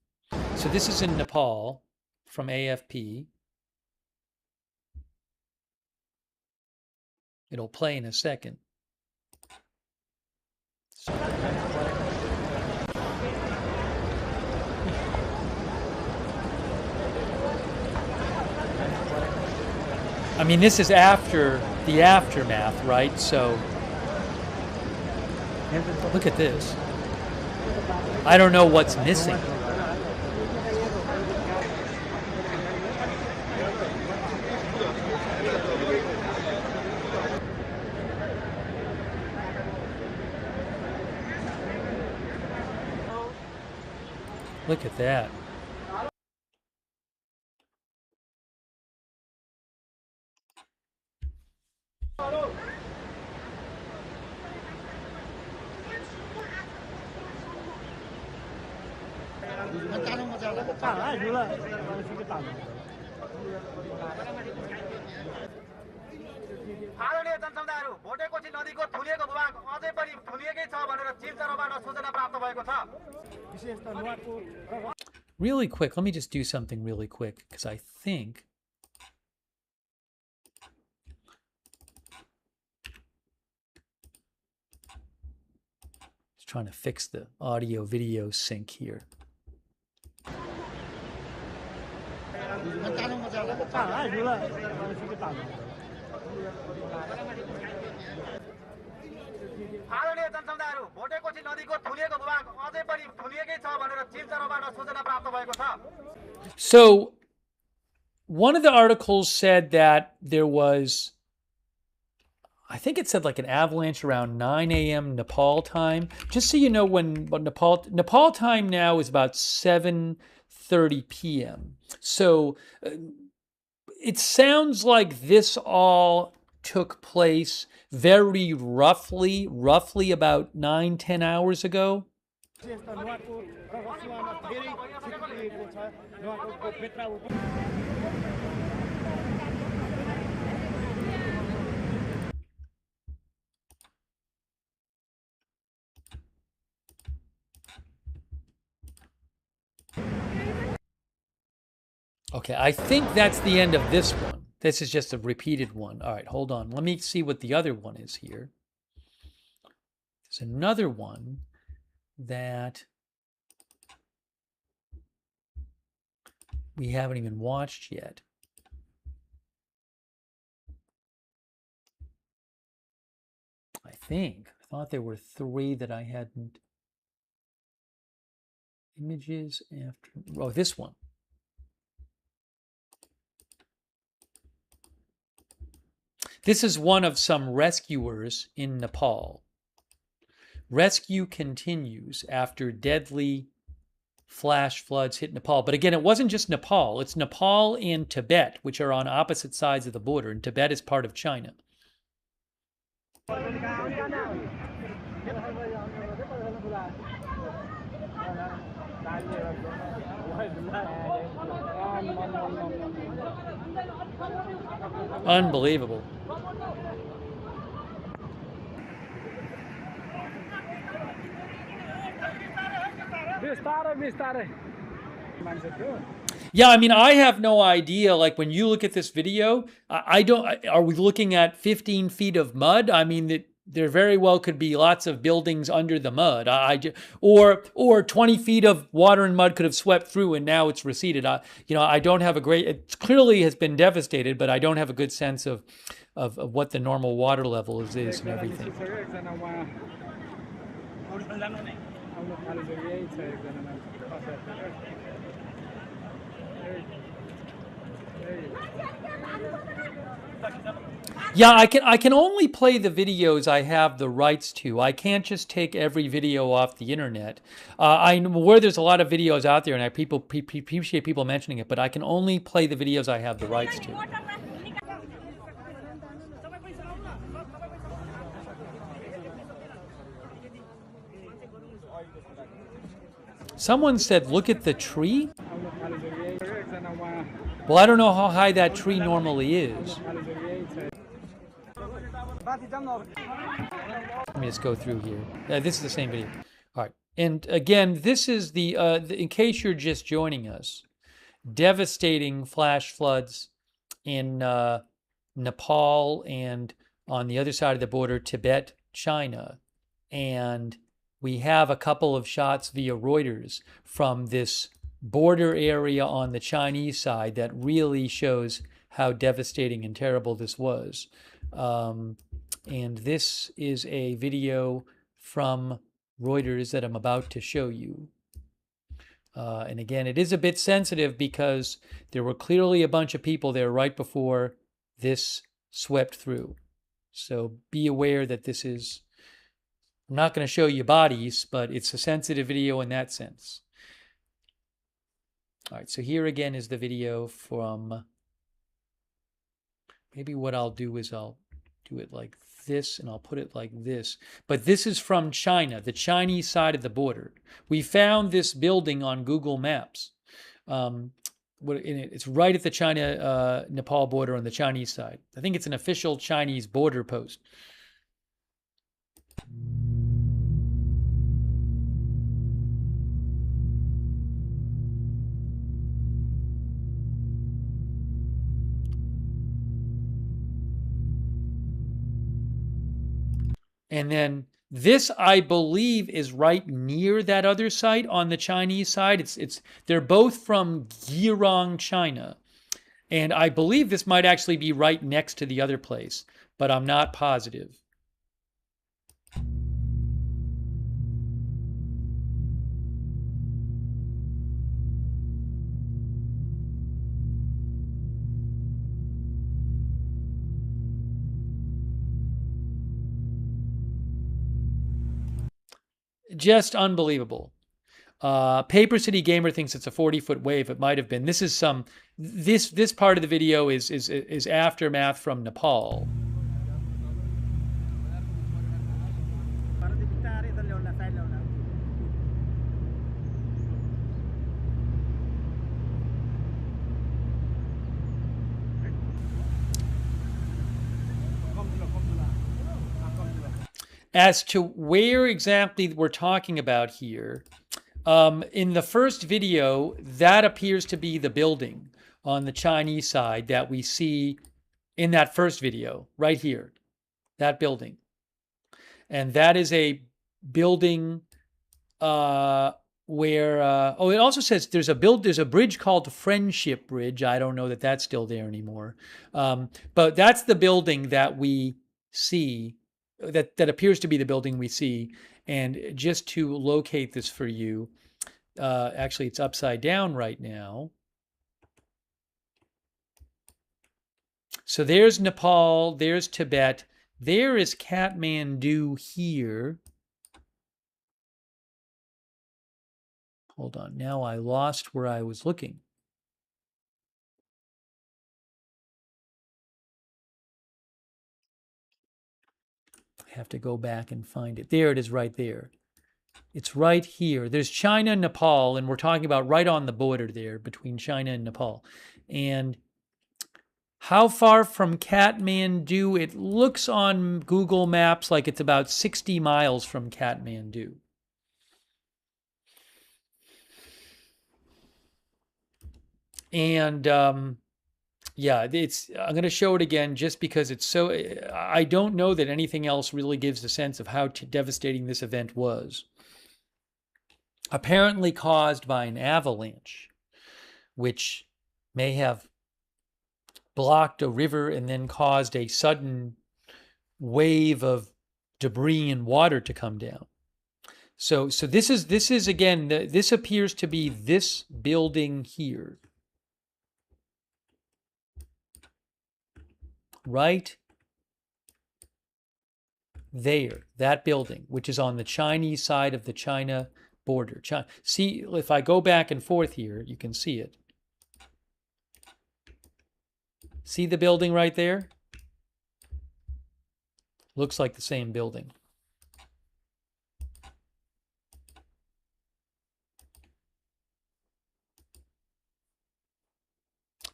So this is in Nepal from AFP. It'll play in a second. I mean, this is after the aftermath, right? So look at this. I don't know what's missing. Look at that. Really quick, let me just do something really quick because I think just trying to fix the audio video sync here. So one of the articles said that there was, I think it said like an avalanche around 9 a.m. Nepal time. Just so you know, when Nepal time now is about 7:30 p.m. So it sounds like this all took place very roughly about 9-10 hours ago. Okay, I think that's the end of this one. This is just a repeated one. All right, hold on. Let me see what the other one is here. There's another one that we haven't even watched yet. I thought there were 3 that I hadn't. Images after, oh, this one. This is one of some rescuers in Nepal. Rescue continues after deadly flash floods hit Nepal. But again, it wasn't just Nepal. It's Nepal and Tibet, which are on opposite sides of the border. And Tibet is part of China. Unbelievable. Yeah, I mean, I have no idea. Like when you look at this video, I don't. Are we looking at 15 feet of mud? I mean, there very well could be lots of buildings under the mud. Or 20 feet of water and mud could have swept through, and now it's receded. I don't have a great. It clearly has been devastated, but I don't have a good sense of what the normal water level is and everything. Yeah, I can only play the videos I have the rights to. I can't just take every video off the internet. I'm aware there's a lot of videos out there, and I appreciate people mentioning it, but I can only play the videos I have the rights to. Someone said, look at the tree. Well, I don't know how high that tree normally is. Let me just go through here. This is the same video. All right. And again, this is in case you're just joining us, devastating flash floods in Nepal and on the other side of the border, Tibet, China. And we have a couple of shots via Reuters from this border area on the Chinese side that really shows how devastating and terrible this was. And this is a video from Reuters that I'm about to show you. And again, it is a bit sensitive because there were clearly a bunch of people there right before this swept through. So be aware that this is, I'm not going to show you bodies, but it's a sensitive video in that sense. All right, so here again is the video from, maybe what I'll do is I'll do it like this and I'll put it like this. But this is from China, the Chinese side of the border. We found this building on Google Maps. It's right at the China-Nepal border on the Chinese side. I think it's an official Chinese border post. And then this, I believe, is right near that other site on the Chinese side. They're both from Girong, China. And I believe this might actually be right next to the other place, but I'm not positive. Just unbelievable. Paper City Gamer thinks it's a 40-foot wave. It might have been. This is this part of the video is aftermath from Nepal. As to where exactly we're talking about here, in the first video, that appears to be the building on the Chinese side that we see in that first video, right here, that building. And that is a building where, it also says there's a bridge called Friendship Bridge. I don't know that that's still there anymore. But that's the building that we see, that appears to be the building we see. And just to locate this for you, actually it's upside down right now. So there's Nepal, there's Tibet, there is Kathmandu here. Hold on, now I lost where I was looking. I have to go back and find it. There it is right there. It's right here. There's China and Nepal, and we're talking about right on the border there between China and Nepal. And how far from Kathmandu? It looks on Google Maps like it's about 60 miles from Kathmandu. And yeah, I'm going to show it again just because it's so, I don't know that anything else really gives a sense of how devastating this event was. Apparently caused by an avalanche, which may have blocked a river and then caused a sudden wave of debris and water to come down. So this is again, this appears to be this building here. Right there, that building, which is on the Chinese side of the China border. See, if I go back and forth here, you can see it. See the building right there? Looks like the same building.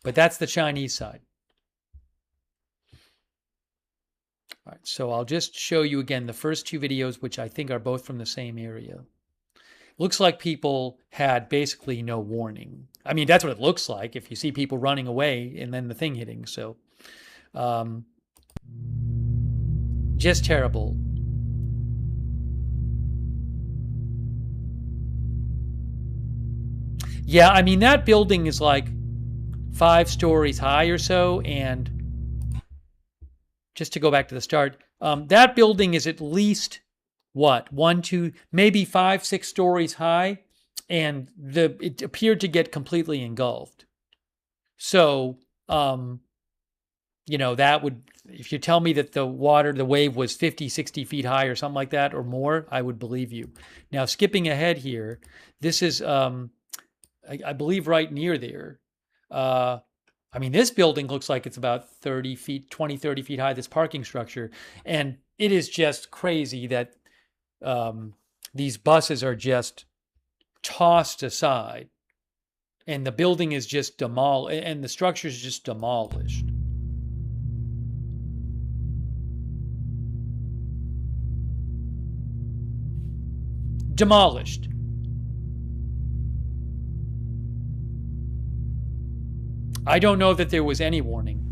But that's the Chinese side. All right, so I'll just show you again the first two videos, which I think are both from the same area. Looks like people had basically no warning. I mean, that's what it looks like if you see people running away and then the thing hitting. So just terrible. Yeah, I mean, that building is like 5 stories high or so. And just to go back to the start, that building is at least, what, 1, 2, maybe 5, 6 stories high. And it appeared to get completely engulfed. So, that would, if you tell me that the wave was 50, 60 feet high or something like that or more, I would believe you. Now, skipping ahead here, this is, I believe, right near there. I mean, this building looks like it's about 30 feet, 20, 30 feet high, this parking structure. And it is just crazy that these buses are just tossed aside and the building is just demolished and the structure is just demolished. Demolished. I don't know that there was any warning.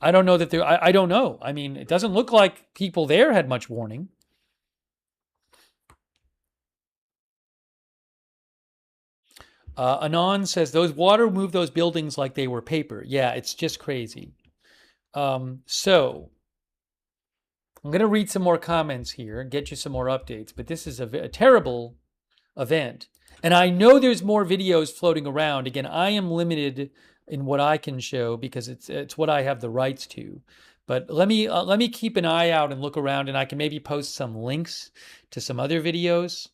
I don't know that I don't know. I mean, it doesn't look like people there had much warning. Anon says, those water moved those buildings like they were paper. Yeah, it's just crazy. So I'm going to read some more comments here and get you some more updates, but this is a terrible event. And I know there's more videos floating around. Again, I am limited in what I can show because it's what I have the rights to. But let me keep an eye out and look around, and I can maybe post some links to some other videos.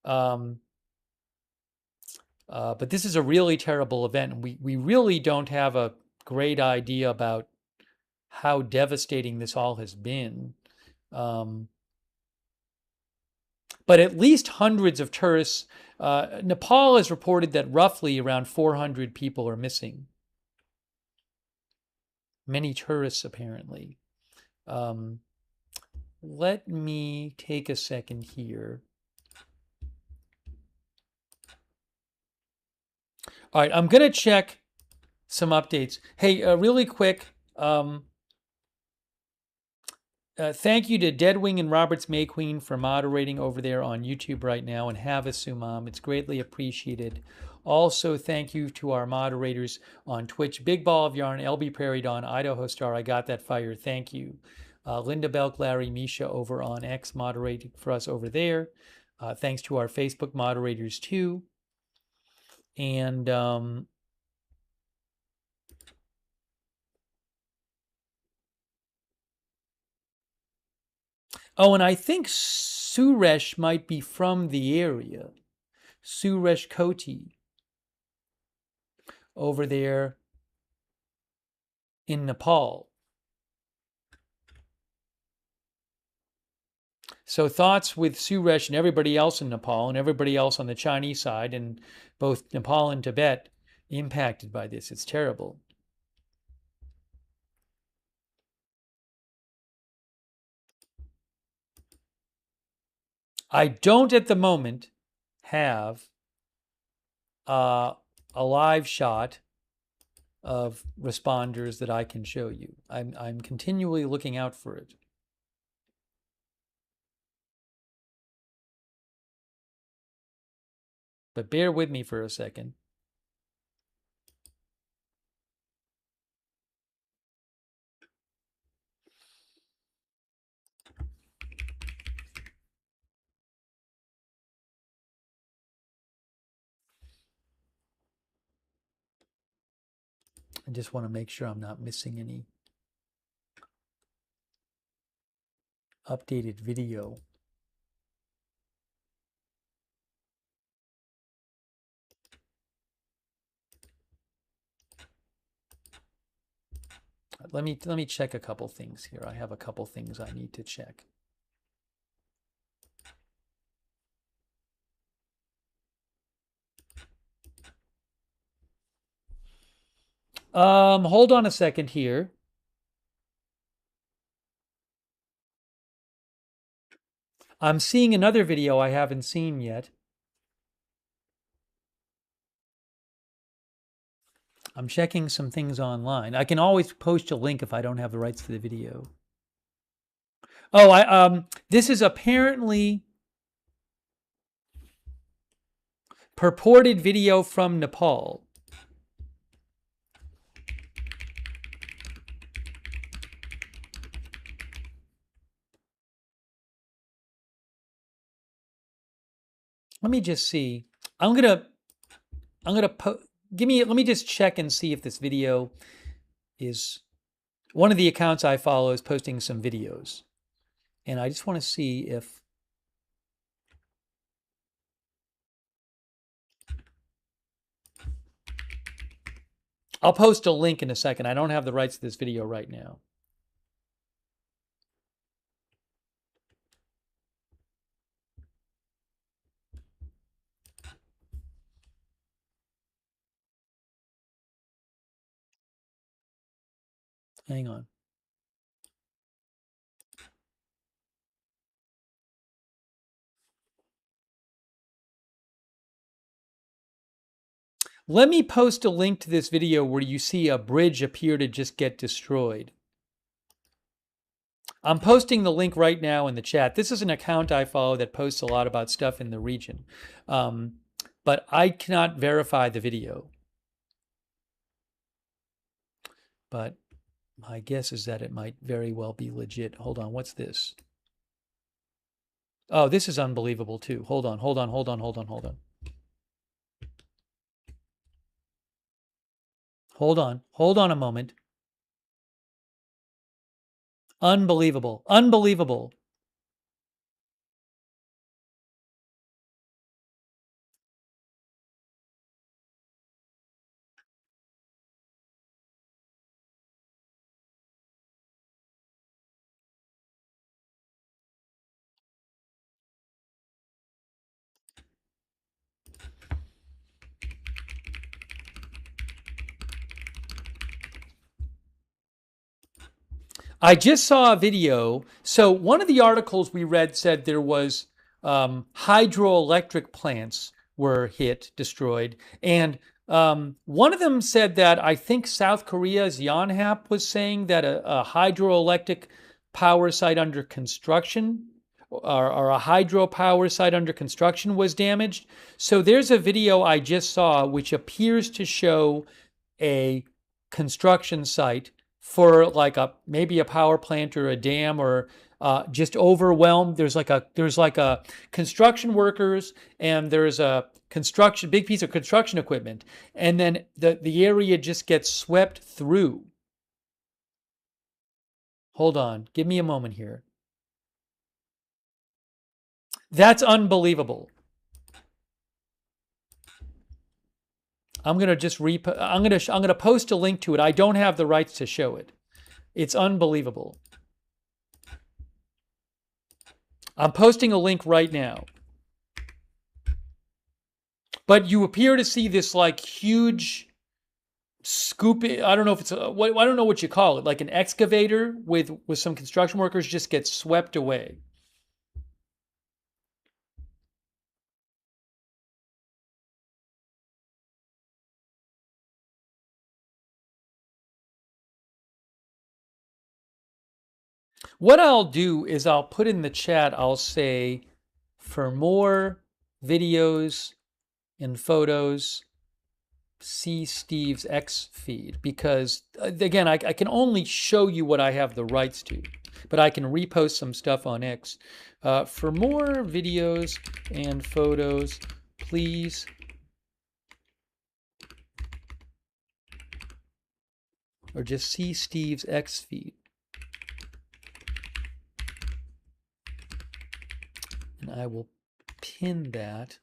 But this is a really terrible event. And we really don't have a great idea about how devastating this all has been. But at least hundreds of tourists. Nepal has reported that roughly around 400 people are missing. Many tourists, apparently. Let me take a second here. All right, I'm going to check some updates. Hey, really quick. Thank you to Deadwing and Roberts Mayqueen for moderating over there on YouTube right now, and Havasu Mom. It's greatly appreciated. Also, thank you to our moderators on Twitch, Big Ball of Yarn, LB Prairie Dawn, Idaho Star, I Got That Fire, thank you. Linda Belk, Larry, Misha over on X moderating for us over there. Thanks to our Facebook moderators too. And and I think Suresh might be from the area. Suresh Koti over there in Nepal. So thoughts with Suresh and everybody else in Nepal and everybody else on the Chinese side and both Nepal and Tibet impacted by this. It's terrible. I don't at the moment have a live shot of responders that I can show you. I'm continually looking out for it. But bear with me for a second. I just want to make sure I'm not missing any updated video. Let me check a couple things here. I have a couple things I need to check. Hold on a second here. I'm seeing another video I haven't seen yet. I'm checking some things online. I can always post a link if I don't have the rights to the video. Oh, this is apparently purported video from Nepal. Let me just see. Let me just check and see if this video is, one of the accounts I follow is posting some videos. And I just want to see if, I'll post a link in a second. I don't have the rights to this video right now. Hang on. Let me post a link to this video where you see a bridge appear to just get destroyed. I'm posting the link right now in the chat. This is an account I follow that posts a lot about stuff in the region. But I cannot verify the video. But my guess is that it might very well be legit. Hold on, what's this? Oh, this is unbelievable too. Hold on. Hold on a moment. Unbelievable. I just saw a video. So one of the articles we read said there was hydroelectric plants were hit, destroyed. And one of them said that I think South Korea's Yonhap was saying that a hydroelectric power site under construction or a hydropower site under construction was damaged. So there's a video I just saw which appears to show a construction site for like maybe a power plant or a dam or just overwhelmed. There's like a construction workers and there's a big piece of construction equipment, and then the area just gets swept through. Hold on, give me a moment here. That's unbelievable. I'm gonna post a link to it. I don't have the rights to show it. It's unbelievable. I'm posting a link right now. But you appear to see this like huge scoop. I don't know if it's I don't know what you call it, like an excavator with some construction workers just get swept away. What I'll do is I'll put in the chat, I'll say, for more videos and photos, see Steve's X feed, because again, I can only show you what I have the rights to, but I can repost some stuff on X. For more videos and photos, please or just see Steve's X feed. And I will pin that.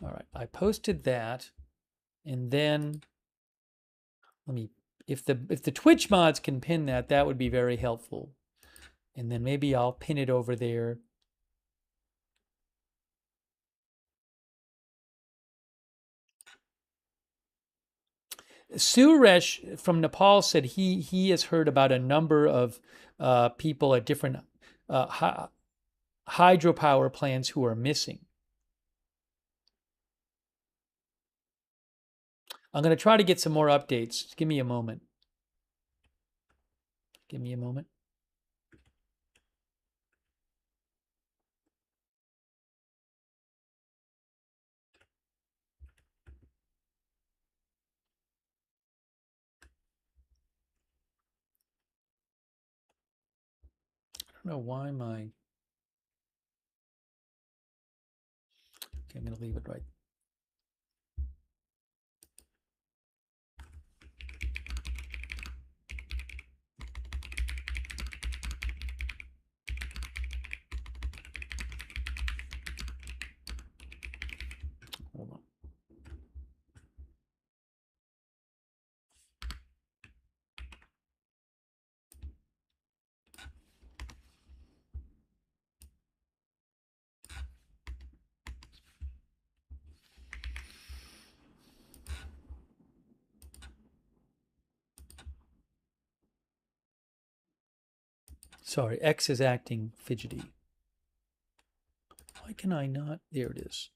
All right, I posted that, and then let me, if the Twitch mods can pin that, that would be very helpful. And then maybe I'll pin it over there. Suresh from Nepal said he has heard about a number of people at different hydropower plants who are missing. I'm going to try to get some more updates. Just give me a moment. Give me a moment. I don't know why my... Okay, I'm going to leave it right. Hold on. Sorry, X is acting fidgety. Why can I not? There it is.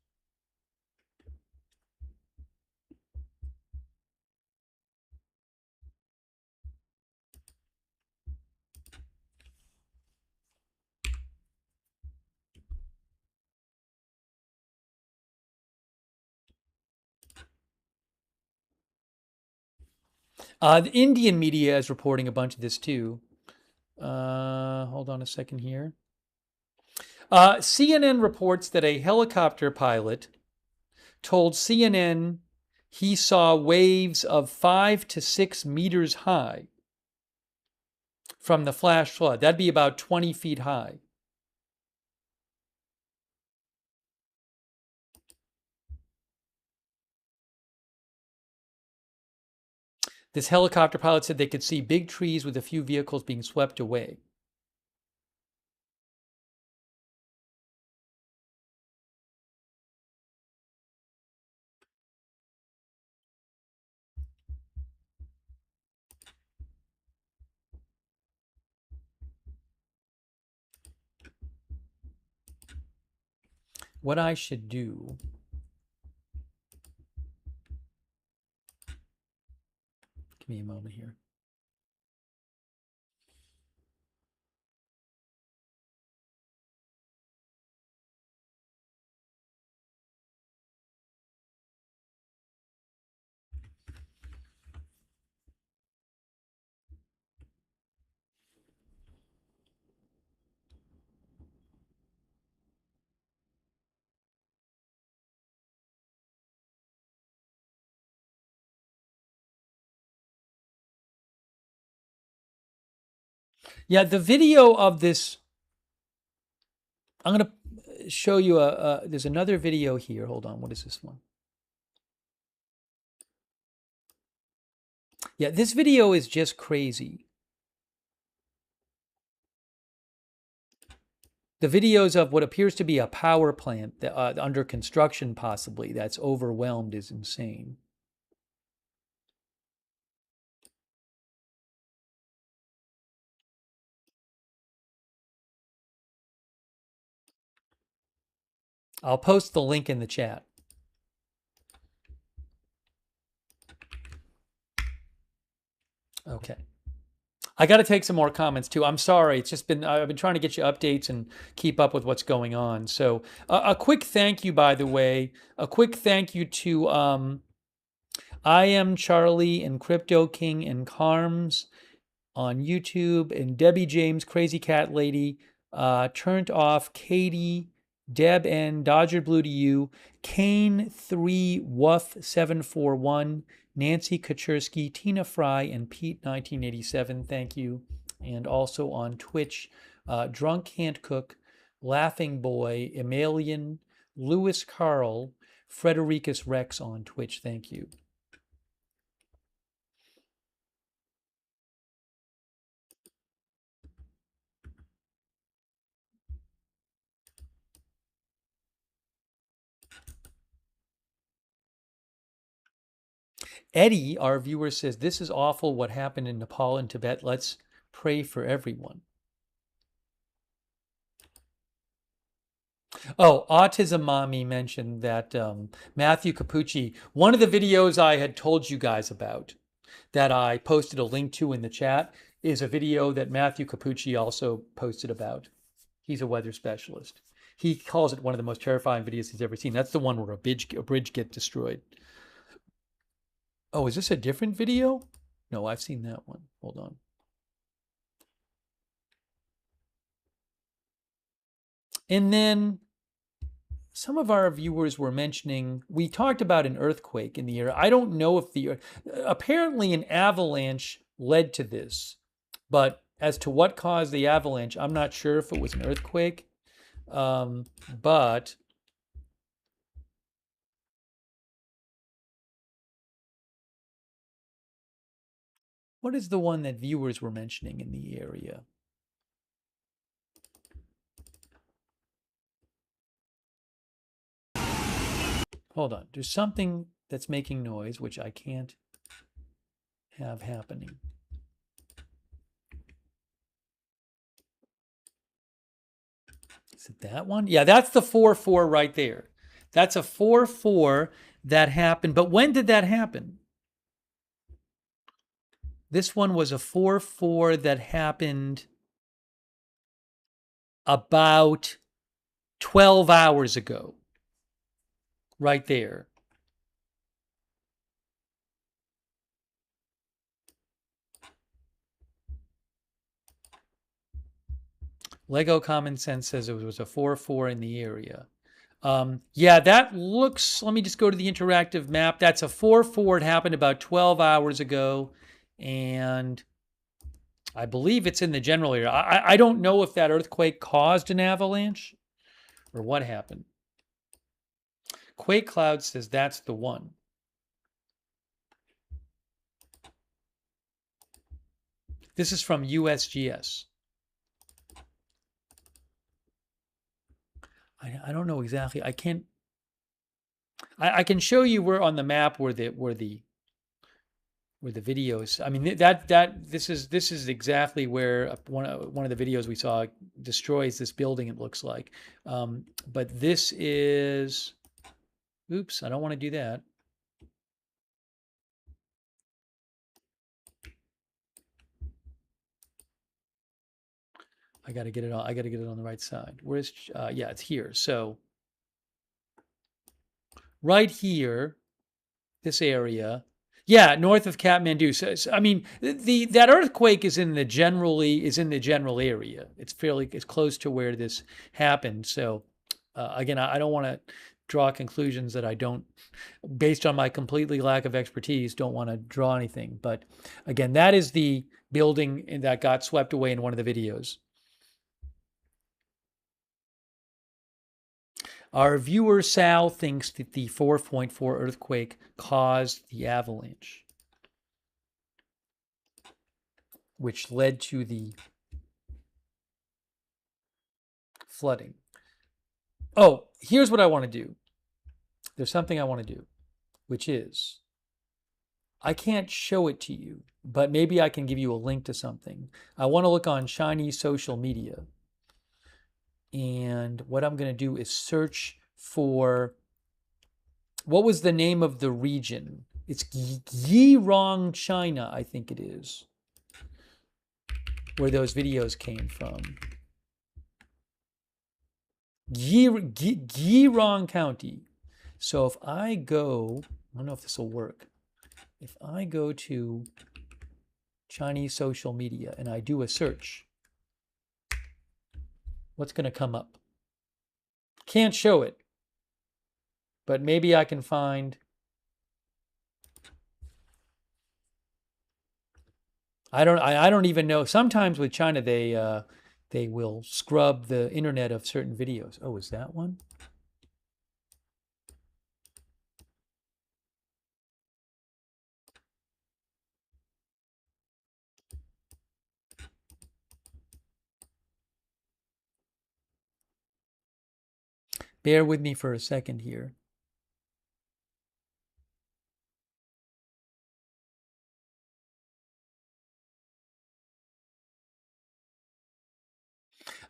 The Indian media is reporting a bunch of this too. Hold on a second here. CNN reports that a helicopter pilot told CNN he saw waves of 5 to 6 meters high from the flash flood. That'd be about 20 feet high. This helicopter pilot said they could see big trees with a few vehicles being swept away. What I should do... Give me a moment here. Yeah, the video of this... I'm going to show you there's another video here. Hold on. What is this one? Yeah, this video is just crazy. The videos of what appears to be a power plant that, under construction possibly, that's overwhelmed is insane. I'll post the link in the chat. Okay. I got to take some more comments too. I'm sorry. It's just been, I've been trying to get you updates and keep up with what's going on. So a quick thank you, by the way, a quick thank you to I Am Charlie and Crypto King and Carms on YouTube, and Debbie James, Crazy Cat Lady, Turned Off, Katie, Deb N, Dodger Blue to You, Kane 3 Wuff 741, Nancy Kachursky, Tina Fry, and Pete 1987. Thank you. And also on Twitch, Drunk Can't Cook, Laughing Boy, Emilian, Lewis Carl, Fredericus Rex on Twitch. Thank you. Eddie, our viewer, says, "This is awful what happened in Nepal and Tibet. Let's pray for everyone." Oh, Autism Mommy mentioned that Matthew Capucci, one of the videos I had told you guys about that I posted a link to in the chat, is a video that Matthew Capucci also posted about. He's a weather specialist. He calls it one of the most terrifying videos he's ever seen. That's the one where a bridge gets destroyed. Oh, is this a different video? No, I've seen that one. Hold on. And then some of our viewers were mentioning, we talked about an earthquake in the area. I don't know if apparently an avalanche led to this, but as to what caused the avalanche, I'm not sure if it was an earthquake. But what is the one that viewers were mentioning in the area? Hold on. There's something that's making noise, which I can't have happening. Is it that one? Yeah, that's the 4-4 right there. That's a 4-4 that happened. But when did that happen? This one was a 4-4 that happened about 12 hours ago. Right there. Lego Common Sense says it was a 4-4 in the area. Yeah, that looks, let me just go to the interactive map. That's a 4-4. It happened about 12 hours ago. And I believe it's in the general area. I don't know if that earthquake caused an avalanche or what happened. Quake Cloud says that's the one. This is from USGS. I don't know exactly. I can't. I can show you where on the map where the videos. I mean this is exactly where one of the videos we saw destroys this building. It looks like, but this is. Oops! I don't want to do that. I got to get it on. I got to get it on the right side. Where's? Yeah, it's here. So right here, this area. Yeah, north of Kathmandu. So I mean, that earthquake is in the general area. It's close to where this happened. So again, I don't want to draw conclusions that I don't, based on my completely lack of expertise, don't want to draw anything. But again, that is the building that got swept away in one of the videos. Our viewer Sal thinks that the 4.4 earthquake caused the avalanche, which led to the flooding. Oh, here's what I want to do. There's something I want to do, which is, I can't show it to you, but maybe I can give you a link to something. I want to look on Chinese social media. And what I'm going to do is search for, what was the name of the region? It's Yirong, China, I think it is, where those videos came from. Yirong County. So if I go, I don't know if this will work. If I go to Chinese social media and I do a search, what's going to come up? Can't show it, but maybe I can find. I don't even know. Sometimes with China, they will scrub the internet of certain videos. Oh, is that one? Bear with me for a second here.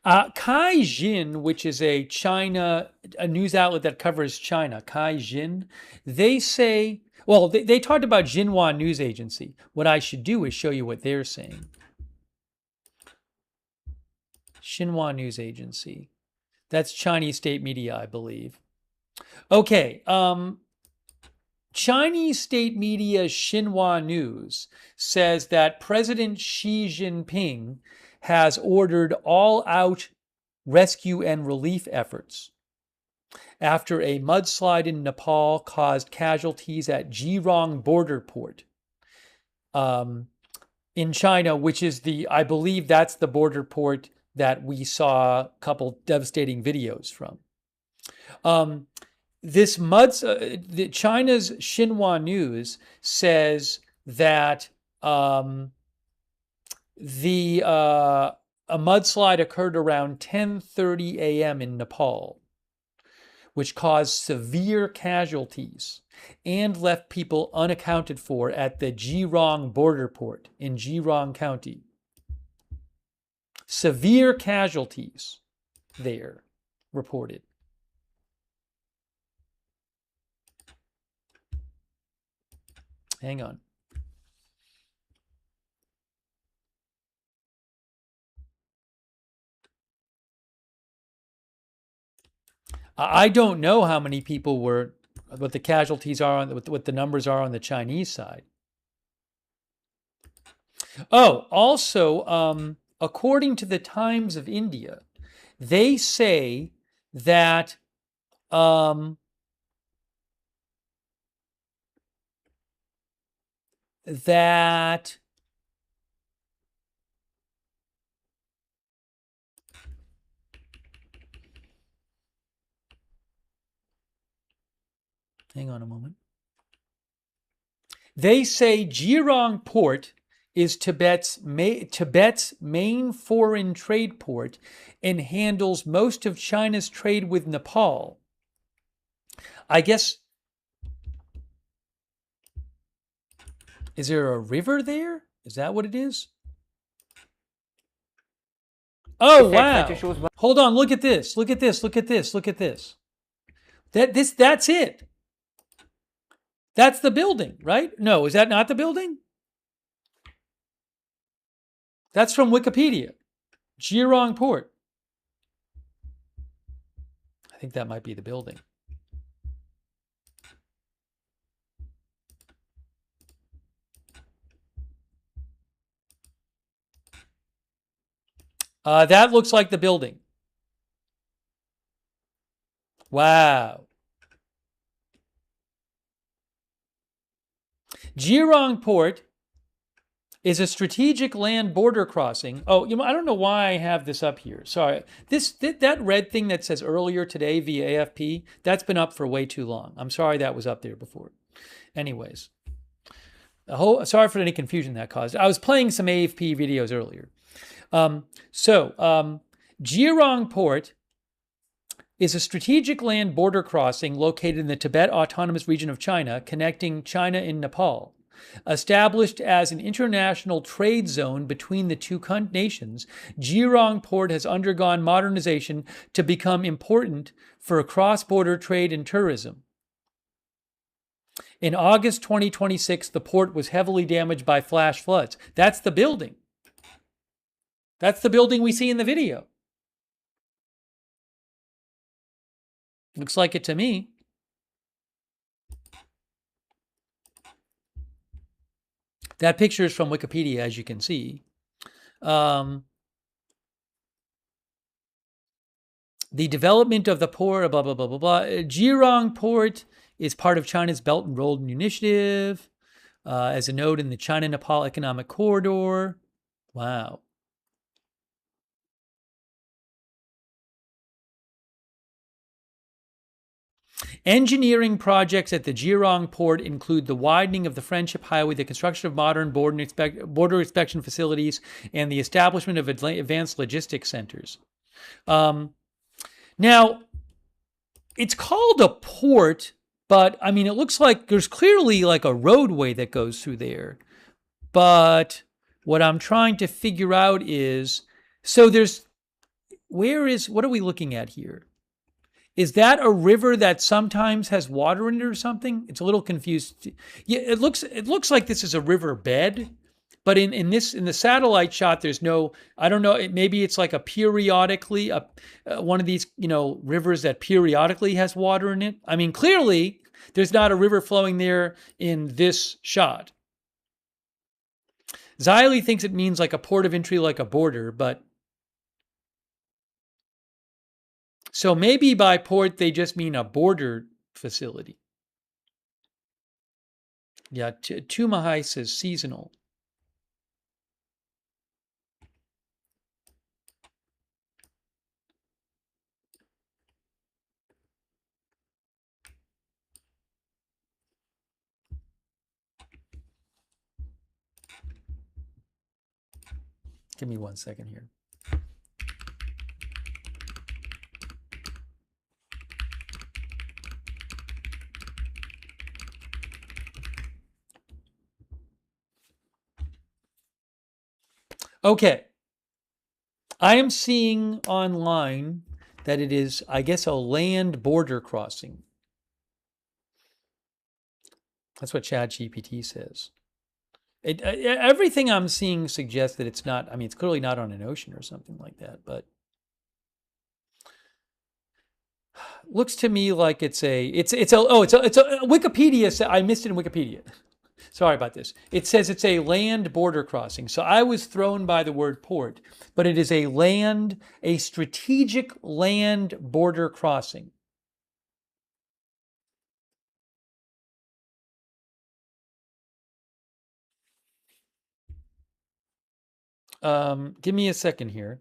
Caijin, which is a news outlet that covers China, Caijin, they say, well, they talked about Xinhua News Agency. What I should do is show you what they're saying. Xinhua News Agency. That's Chinese state media, I believe. Okay. Chinese state media Xinhua News says that President Xi Jinping has ordered all-out rescue and relief efforts after a mudslide in Nepal caused casualties at Jirong border port in China, which is I believe that's the border port that we saw a couple devastating videos from. China's Xinhua News says that a mudslide occurred around 10:30 a.m. in Nepal, which caused severe casualties and left people unaccounted for at the Jirong border port in Jirong County. Severe casualties there reported. Hang on. I don't know how many people what the casualties are, what the numbers are on the Chinese side. Oh, also, according to the Times of India, they say that hang on a moment. They say Jirong Port is Tibet's main foreign trade port and handles most of China's trade with Nepal. I guess, is there a river there? Is that what it is? Oh, wow. Hold on, look at this. Look at this. Look at this. Look at this. That's it. That's the building, right? No, is that not the building? That's from Wikipedia. Jirong Port. I think that might be the building. That looks like the building. Wow. Jirong Port is a strategic land border crossing. Oh, I don't know why I have this up here. Sorry. That red thing that says earlier today via AFP, that's been up for way too long. I'm sorry that was up there before. Anyways. Sorry for any confusion that caused. I was playing some AFP videos earlier. Jirong Port is a strategic land border crossing located in the Tibet Autonomous Region of China, connecting China and Nepal. Established as an international trade zone between the two nations, Jirong Port has undergone modernization to become important for cross-border trade and tourism. In August 2026, the port was heavily damaged by flash floods. That's the building. That's the building we see in the video. Looks like it to me. That picture is from Wikipedia, as you can see. The development of the port, blah, blah, blah, blah, blah. Jirong Port is part of China's Belt and Road Initiative as a node in the China-Nepal Economic Corridor. Wow. Engineering projects at the Jirong Port include the widening of the Friendship Highway, the construction of modern border inspection facilities, and the establishment of advanced logistics centers. Now, it's called a port, but I mean, it looks like there's clearly like a roadway that goes through there. But what I'm trying to figure out is, so what are we looking at here? Is that a river that sometimes has water in it or something? It's a little confused. Yeah, it looks like this is a river bed, but in the satellite shot, there's no. I don't know. Maybe it's like a periodically one of these rivers that periodically has water in it. I mean, clearly there's not a river flowing there in this shot. Xylee thinks it means like a port of entry, like a border, but. So maybe by port, they just mean a border facility. Yeah, Tumahai says seasonal. Give me 1 second here. Okay. I am seeing online that it is, I guess, a land border crossing. That's what ChatGPT says. Everything I'm seeing suggests that it's not, I mean, it's clearly not on an ocean or something like that, but looks to me like it's a Wikipedia, I missed it in Wikipedia. Sorry about this. It says it's a land border crossing. So I was thrown by the word port, but it is a strategic land border crossing. Give me a second here.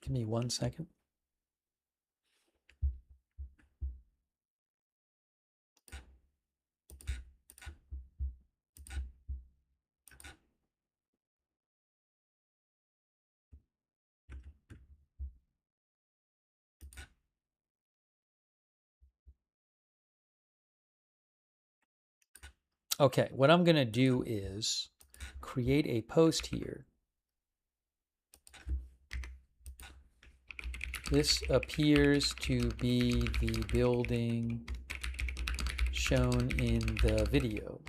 Give me 1 second. Okay, what I'm going to do is create a post here. This appears to be the building shown in the video.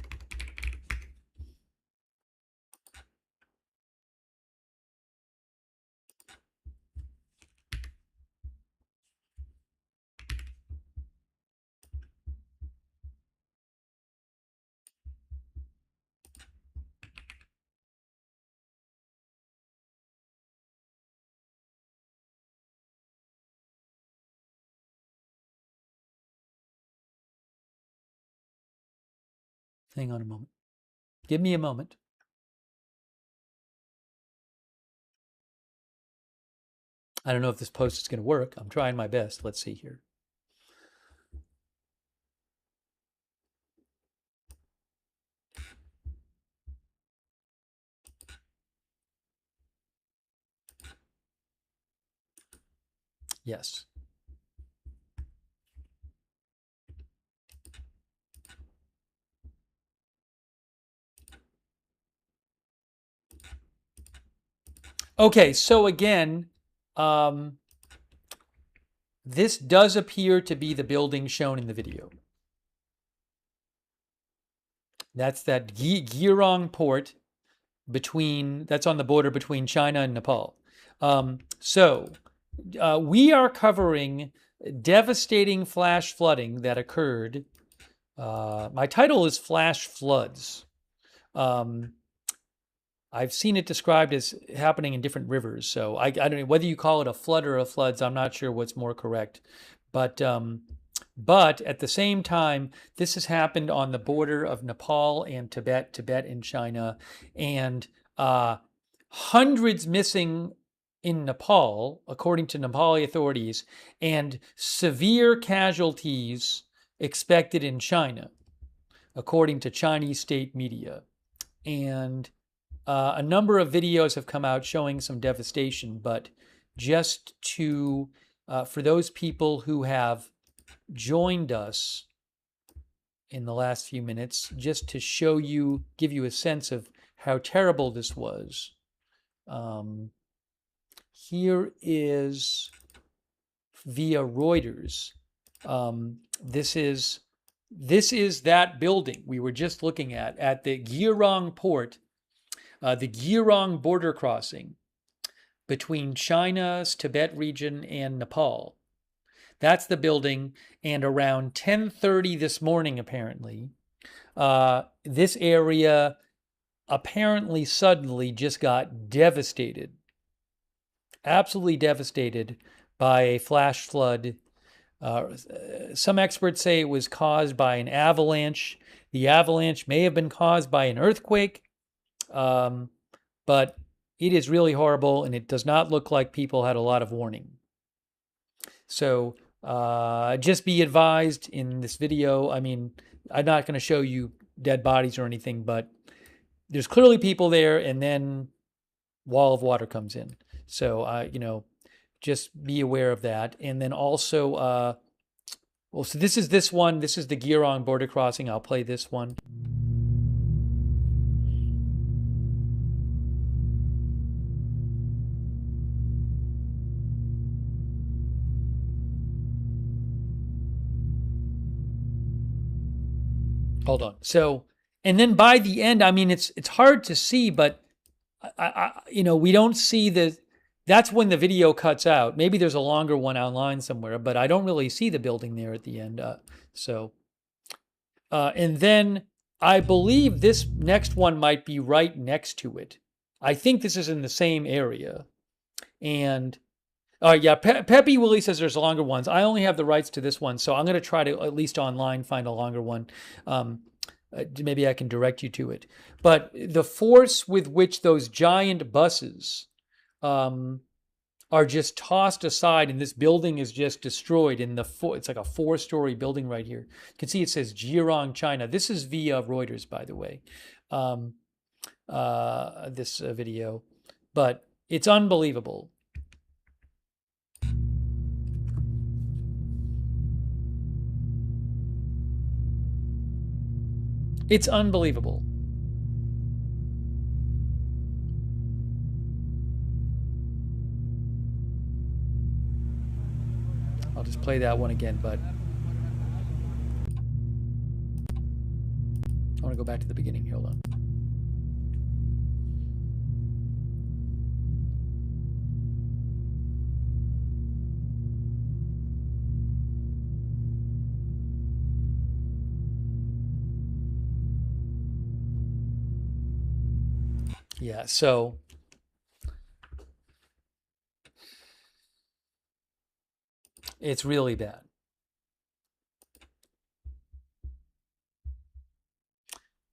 Hang on a moment. Give me a moment. I don't know if this post is going to work. I'm trying my best. Let's see here. Yes. Okay, so again, this does appear to be the building shown in the video. That's that Girong port that's on the border between China and Nepal. We are covering devastating flash flooding that occurred. My title is Flash Floods. I've seen it described as happening in different rivers. So I don't know whether you call it a flood or a floods. I'm not sure what's more correct. But at the same time, this has happened on the border of Nepal and Tibet and China, and hundreds missing in Nepal, according to Nepali authorities, and severe casualties expected in China, according to Chinese state media. And a number of videos have come out showing some devastation, but just for those people who have joined us in the last few minutes just to show you, give you a sense of how terrible this was. Here is via Reuters. This is that building we were just looking at the Girong port, the Girong border crossing between China's Tibet region and Nepal. That's the building. And around 10:30 this morning, apparently, this area apparently suddenly just got devastated, absolutely devastated by a flash flood. Some experts say it was caused by an avalanche. The avalanche may have been caused by an earthquake, but it is really horrible, and it does not look like people had a lot of warning. So just be advised in this video. I mean, I'm not going to show you dead bodies or anything, but there's clearly people there, and then wall of water comes in. So, just be aware of that. And then also, so this is this one. This is the Girong border crossing. I'll play this one. Hold on. So, and then by the end, I mean, it's hard to see, but we don't see that's when the video cuts out. Maybe there's a longer one online somewhere, but I don't really see the building there at the end. And then I believe this next one might be right next to it. I think this is in the same area. And Pepe Willie says there's longer ones. I only have the rights to this one, so I'm going to try to, at least online, find a longer one. Maybe I can direct you to it. But the force with which those giant buses are just tossed aside, and this building is just destroyed. It's like a 4-story building right here. You can see it says Girong, China. This is via Reuters, by the way. This video, but it's unbelievable. It's unbelievable. I'll just play that one again, but I want to go back to the beginning here. Hold on. Yeah, so it's really bad.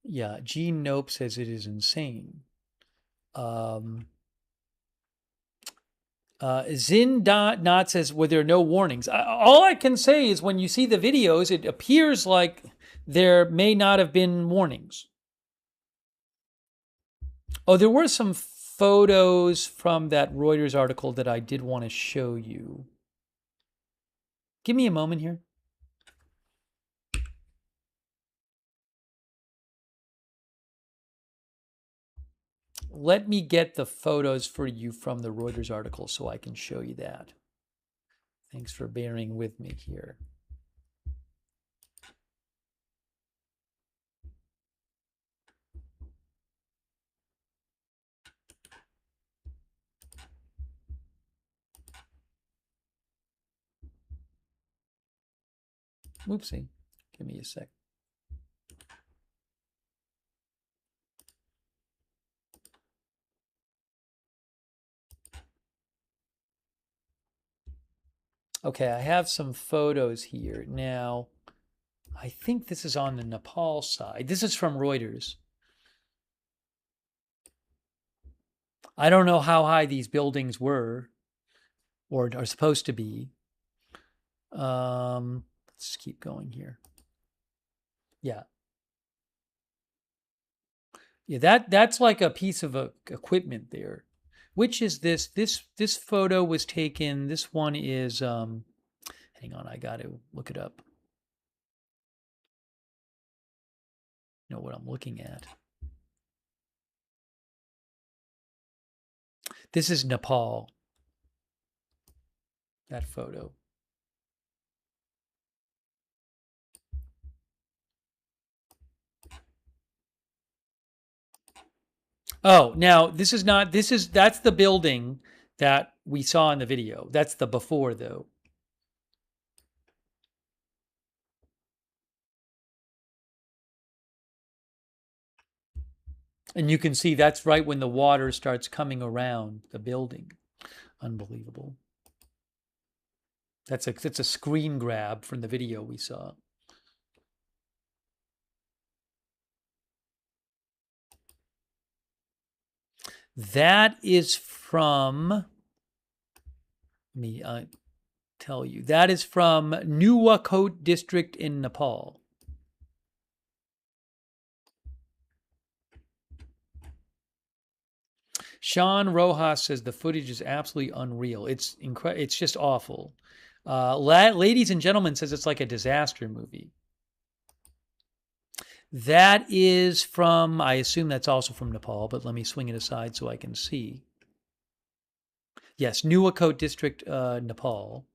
Yeah, Gene Nope says it is insane. Zin Not says, were there no warnings? All I can say is when you see the videos, it appears like there may not have been warnings. Oh, there were some photos from that Reuters article that I did want to show you. Give me a moment here. Let me get the photos for you from the Reuters article so I can show you that. Thanks for bearing with me here. Oopsie. Give me a sec. Okay, I have some photos here. Now, I think this is on the Nepal side. This is from Reuters. I don't know how high these buildings were or are supposed to be. Let's keep going here. Yeah. Yeah, that's like a piece of equipment there. Which is this? This photo was taken. This one is hang on, I got to look it up. know what I'm looking at. This is Nepal, that photo. Oh, now that's the building that we saw in the video. That's the before, though. And you can see that's right when the water starts coming around the building. Unbelievable. That's a screen grab from the video we saw. That is from, let me tell you, that is from Nuwakot district in Nepal. Sean Rojas says the footage is absolutely unreal. It's It's just awful. Ladies and gentlemen says it's like a disaster movie. That is from, I assume that's also from Nepal, but let me swing it aside so I can see. Yes, Nuwakot district, Nepal.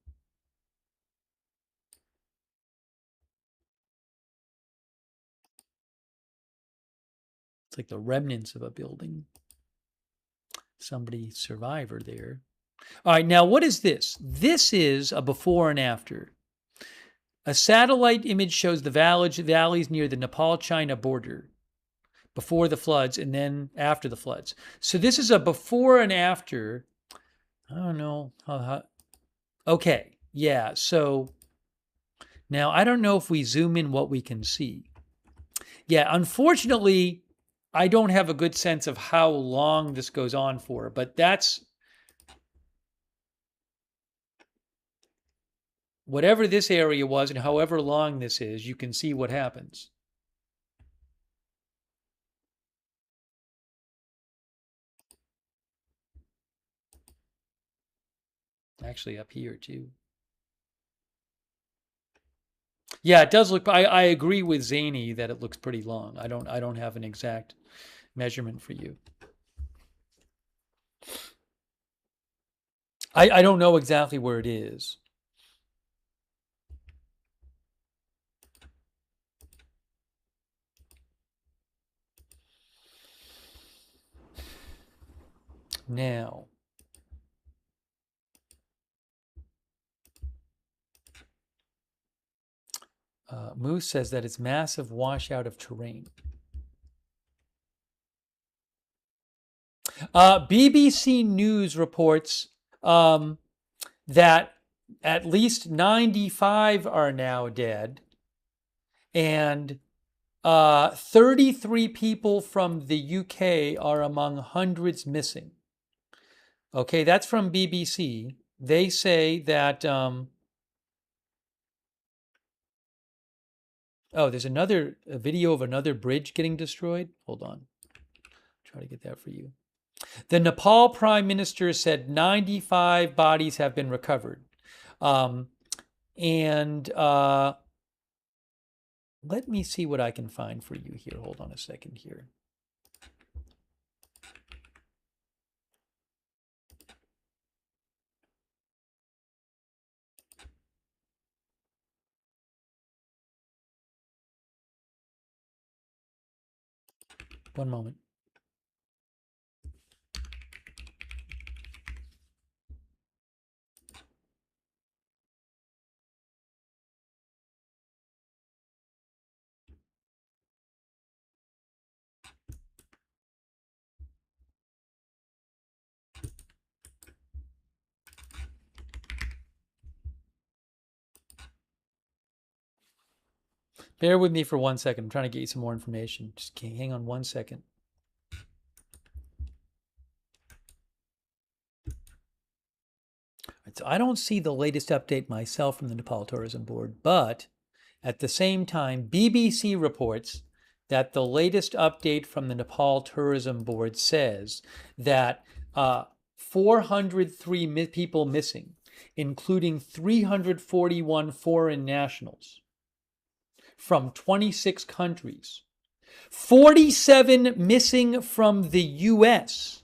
It's like the remnants of a building. Somebody survivor there. All right, now what is this? This is a before and after. A satellite image shows the valleys near the Nepal-China border before the floods and then after the floods. So this is a before and after. I don't know. Okay, yeah, so now I don't know if we zoom in what we can see. Yeah, unfortunately, I don't have a good sense of how long this goes on for, but that's whatever this area was and however long this is, you can see what happens. Actually up here too. Yeah, it does look, I agree with Zany that it looks pretty long. I don't have an exact measurement for you. I don't know exactly where it is. Now, Moose says that it's massive washout of terrain. BBC News reports that at least 95 are now dead, and 33 people from the UK are among hundreds missing. Okay, that's from BBC. They say that, oh, there's a video of another bridge getting destroyed. Hold on. Try to get that for you. The Nepal Prime Minister said 95 bodies have been recovered. Let me see what I can find for you here. Hold on a second here. One moment. Bear with me for 1 second. I'm trying to get you some more information. Just hang on 1 second. So I don't see the latest update myself from the Nepal Tourism Board, but at the same time, BBC reports that the latest update from the Nepal Tourism Board says that 403 people missing, including 341 foreign nationals from 26 countries. 47 missing from the U.S.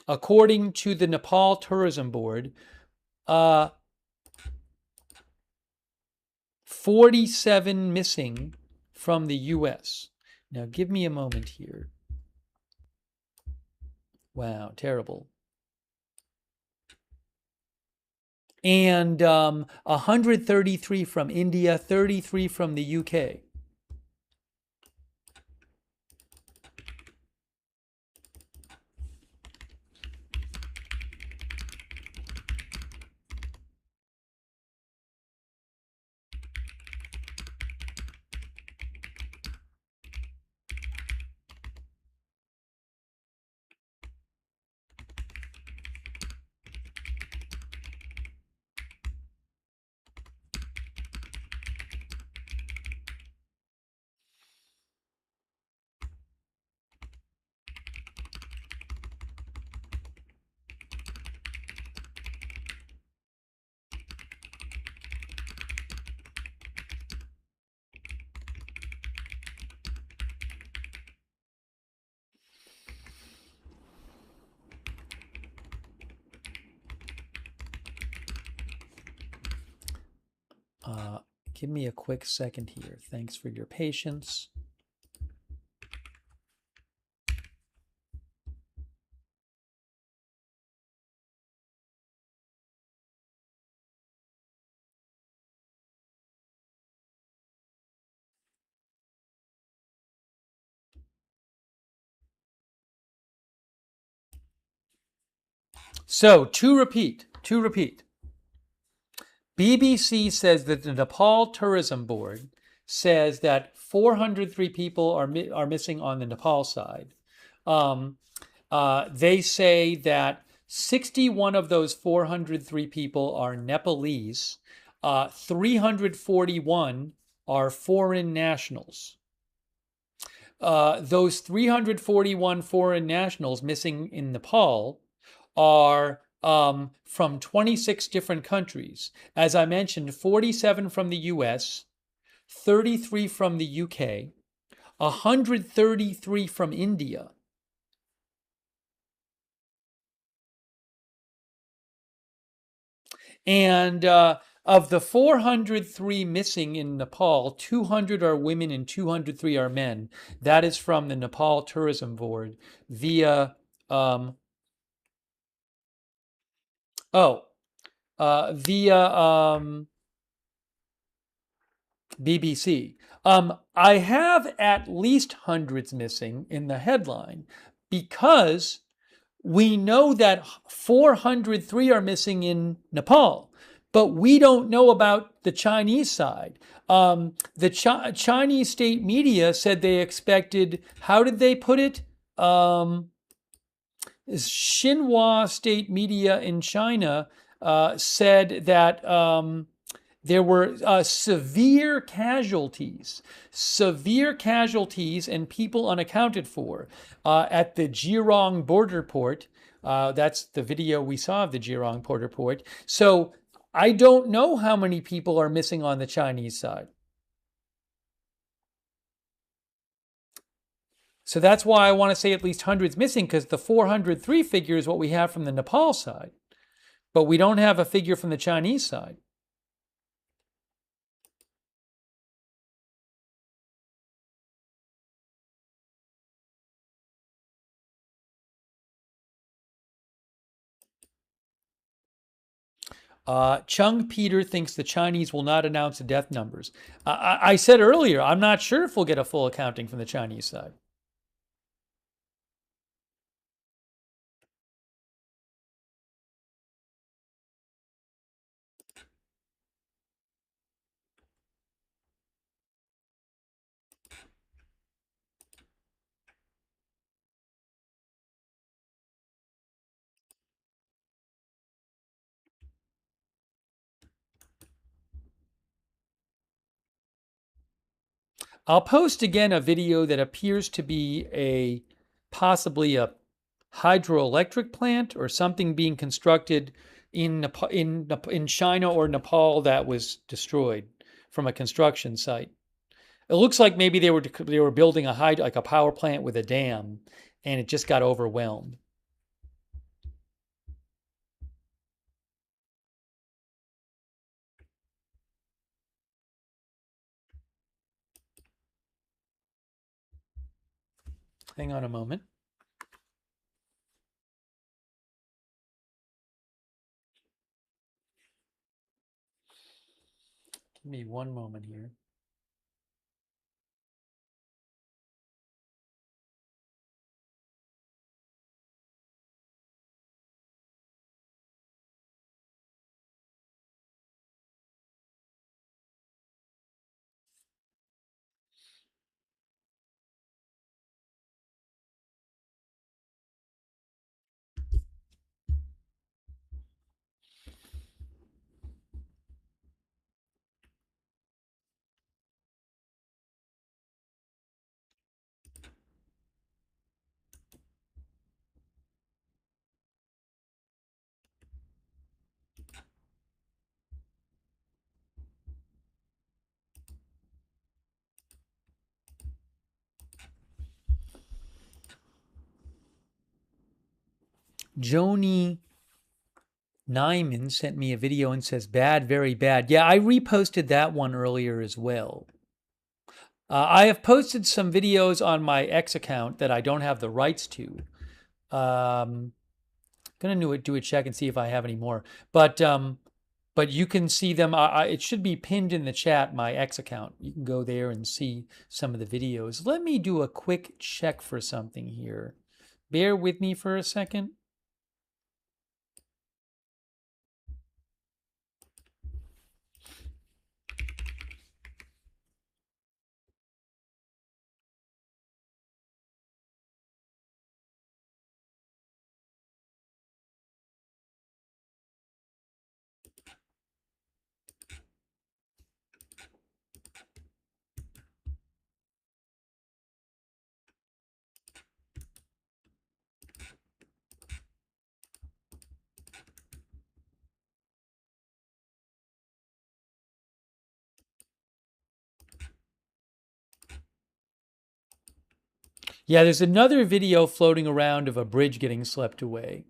According to the Nepal Tourism Board, 47 missing from the U.S. Now, give me a moment here. Wow, terrible. And 133 from India, 33 from the UK. Give me a quick second here. Thanks for your patience. So, to repeat, BBC says that the Nepal Tourism Board says that 403 people are missing on the Nepal side. They say that 61 of those 403 people are Nepalese. 341 are foreign nationals. Those 341 foreign nationals missing in Nepal are from 26 different countries. As I mentioned, 47 from the US, 33 from the UK, 133 from India. And of the 403 missing in Nepal, 200 are women and 203 are men. That is from the Nepal Tourism Board via BBC. I have at least hundreds missing in the headline because we know that 403 are missing in Nepal, but we don't know about the Chinese side. The Chinese state media said they expected, how did they put it? Xinhua state media in China said that there were severe casualties and people unaccounted for at the Jirong border port. That's the video we saw of the Jirong border port. So I don't know how many people are missing on the Chinese side. So that's why I want to say at least hundreds missing, because the 403 figure is what we have from the Nepal side, but we don't have a figure from the Chinese side. Chung Peter thinks the Chinese will not announce the death numbers. I said earlier, I'm not sure if we'll get a full accounting from the Chinese side. I'll post again a video that appears to be possibly a hydroelectric plant or something being constructed in China or Nepal that was destroyed from a construction site. It looks like maybe they were building like a power plant with a dam, and it just got overwhelmed. Hang on a moment. Give me one moment here. Joni Nyman sent me a video and says, bad, very bad. Yeah, I reposted that one earlier as well. I have posted some videos on my X account that I don't have the rights to. Gonna do a check and see if I have any more. But you can see them. It should be pinned in the chat, my X account. You can go there and see some of the videos. Let me do a quick check for something here. Bear with me for a second. Yeah, there's another video floating around of a bridge getting swept away.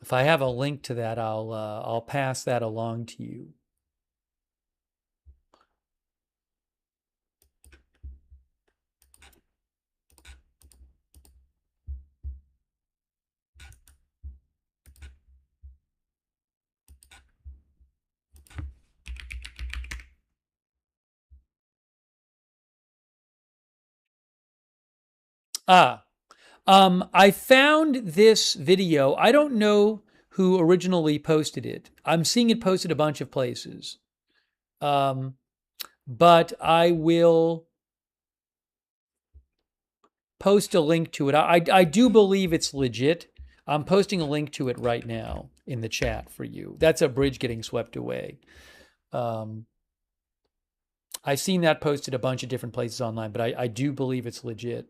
If I have a link to that, I'll pass that along to you. I found this video. I don't know who originally posted it. I'm seeing it posted a bunch of places. But I will post a link to it. I do believe it's legit. I'm posting a link to it right now in the chat for you. That's a bridge getting swept away. I've seen that posted a bunch of different places online, but I do believe it's legit.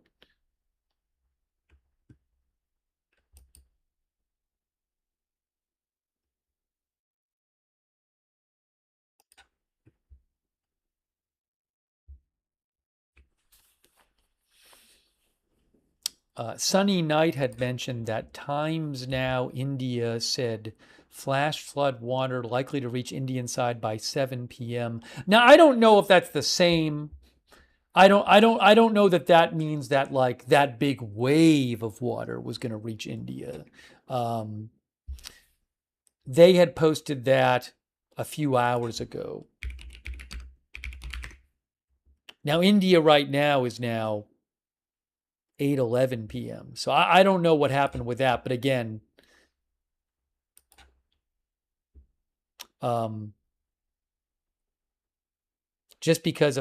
Sunny Knight had mentioned that Times Now India said flash flood water likely to reach Indian side by 7 p.m. Now I don't know if that's the same. I don't know that means that like that big wave of water was going to reach India. They had posted that a few hours ago. Now India right now is now 8:11 p.m. So I don't know what happened with that, but again, just because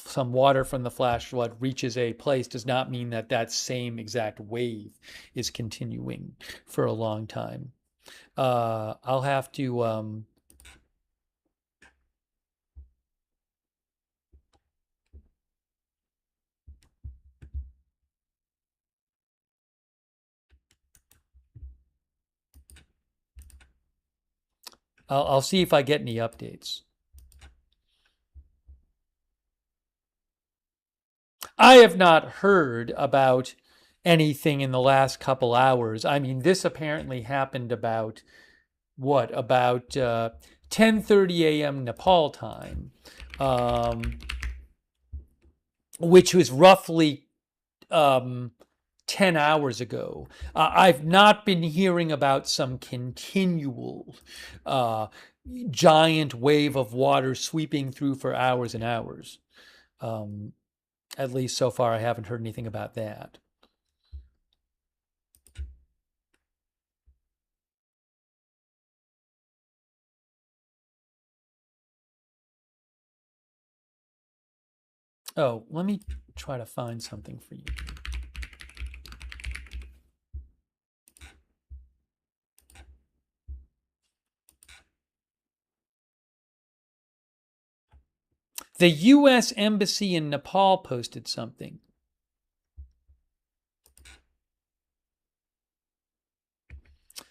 some water from the flash flood reaches a place does not mean that same exact wave is continuing for a long time. I'll have to I'll see if I get any updates. I have not heard about anything in the last couple hours. I mean, this apparently happened about what? About 10:30 a.m. Nepal time, which was roughly 10 hours ago. I've not been hearing about some continual giant wave of water sweeping through for hours and hours. At least so far, I haven't heard anything about that. Oh, let me try to find something for you. The U.S. Embassy in Nepal posted something.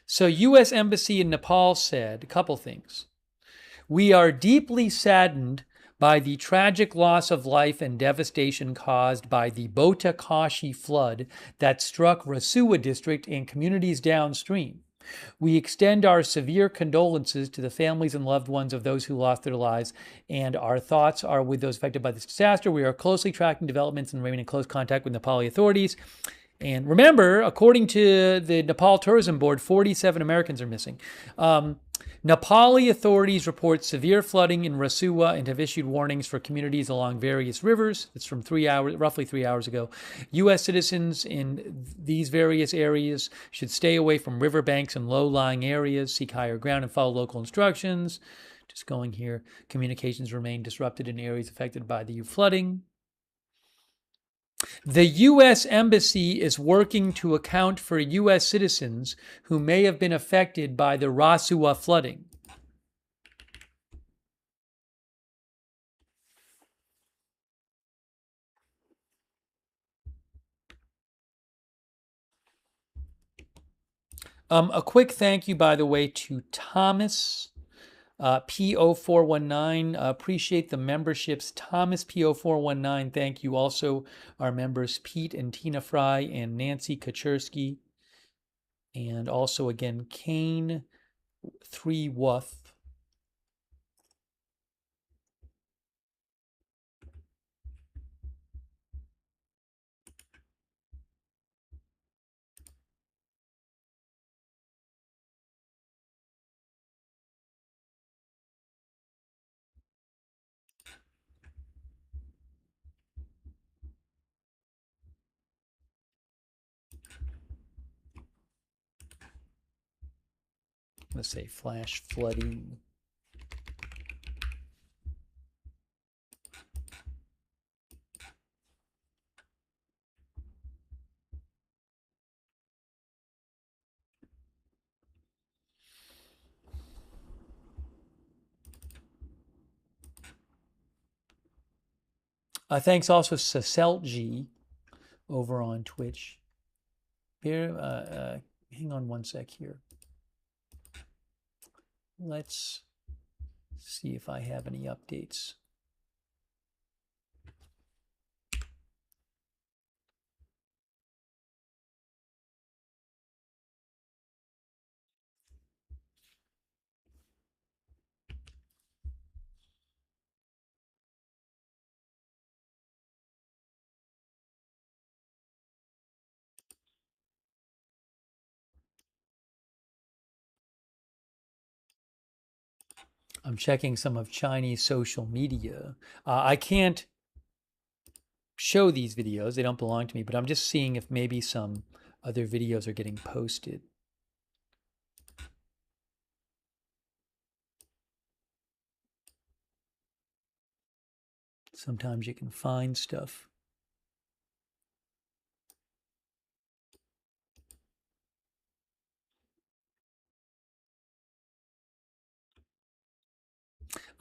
So, U.S. Embassy in Nepal said a couple things. We are deeply saddened by the tragic loss of life and devastation caused by the Botakashi flood that struck Rasuwa district and communities downstream. We extend our severe condolences to the families and loved ones of those who lost their lives, and our thoughts are with those affected by this disaster. We are closely tracking developments and remain in close contact with Nepali authorities. And remember, according to the Nepal Tourism Board, 47 Americans are missing. Nepali authorities report severe flooding in Rasuwa and have issued warnings for communities along various rivers. That's from roughly 3 hours ago. U.S. citizens in these various areas should stay away from riverbanks and low-lying areas, seek higher ground, and follow local instructions. Just going here, communications remain disrupted in areas affected by the flooding. The U.S. Embassy is working to account for U.S. citizens who may have been affected by the Rasuwa flooding. A quick thank you, by the way, to Thomas P0419. Appreciate the memberships. Thomas P0419, thank you. Also, our members Pete and Tina Fry and Nancy Kachersky. And also, again, Kane 3 Wuth. Let's say flash flooding. Thanks also Saselji over on Twitch. Hang on one sec here. Let's see if I have any updates. I'm checking some of Chinese social media. I can't show these videos. They don't belong to me, but I'm just seeing if maybe some other videos are getting posted. Sometimes you can find stuff.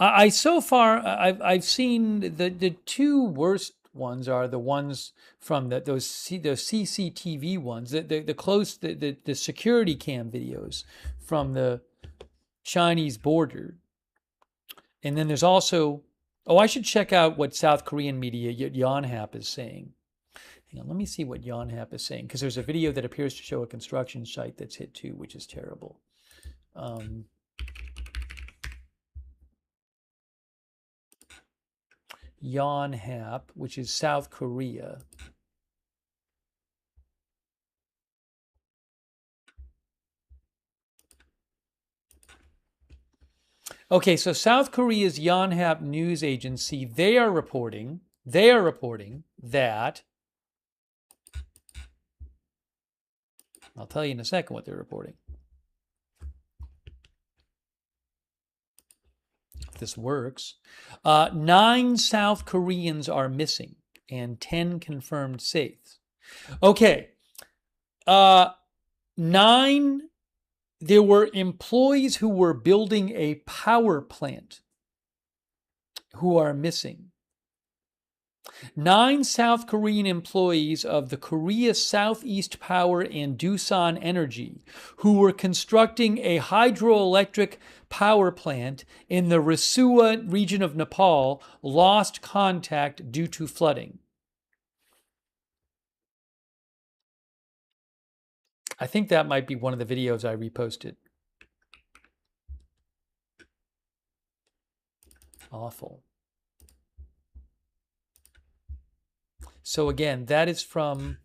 I've seen the two worst ones are the ones from those CCTV ones, the security cam videos from the Chinese border. And then there's also, I should check out what South Korean media Yonhap is saying. Hang on, let me see what Yonhap is saying, because there's a video that appears to show a construction site that's hit too, which is terrible. Yonhap, which is South Korea. Okay, so South Korea's Yonhap news agency, they are reporting that, I'll tell you in a second what they're reporting. If this works. 9 South Koreans are missing and 10 confirmed safe. Okay. 9, there were employees who were building a power plant who are missing. 9 South Korean employees of the Korea Southeast Power and Doosan Energy who were constructing a hydroelectric power plant in the Rasua region of Nepal lost contact due to flooding. I think that might be one of the videos I reposted. Awful. So again, that is from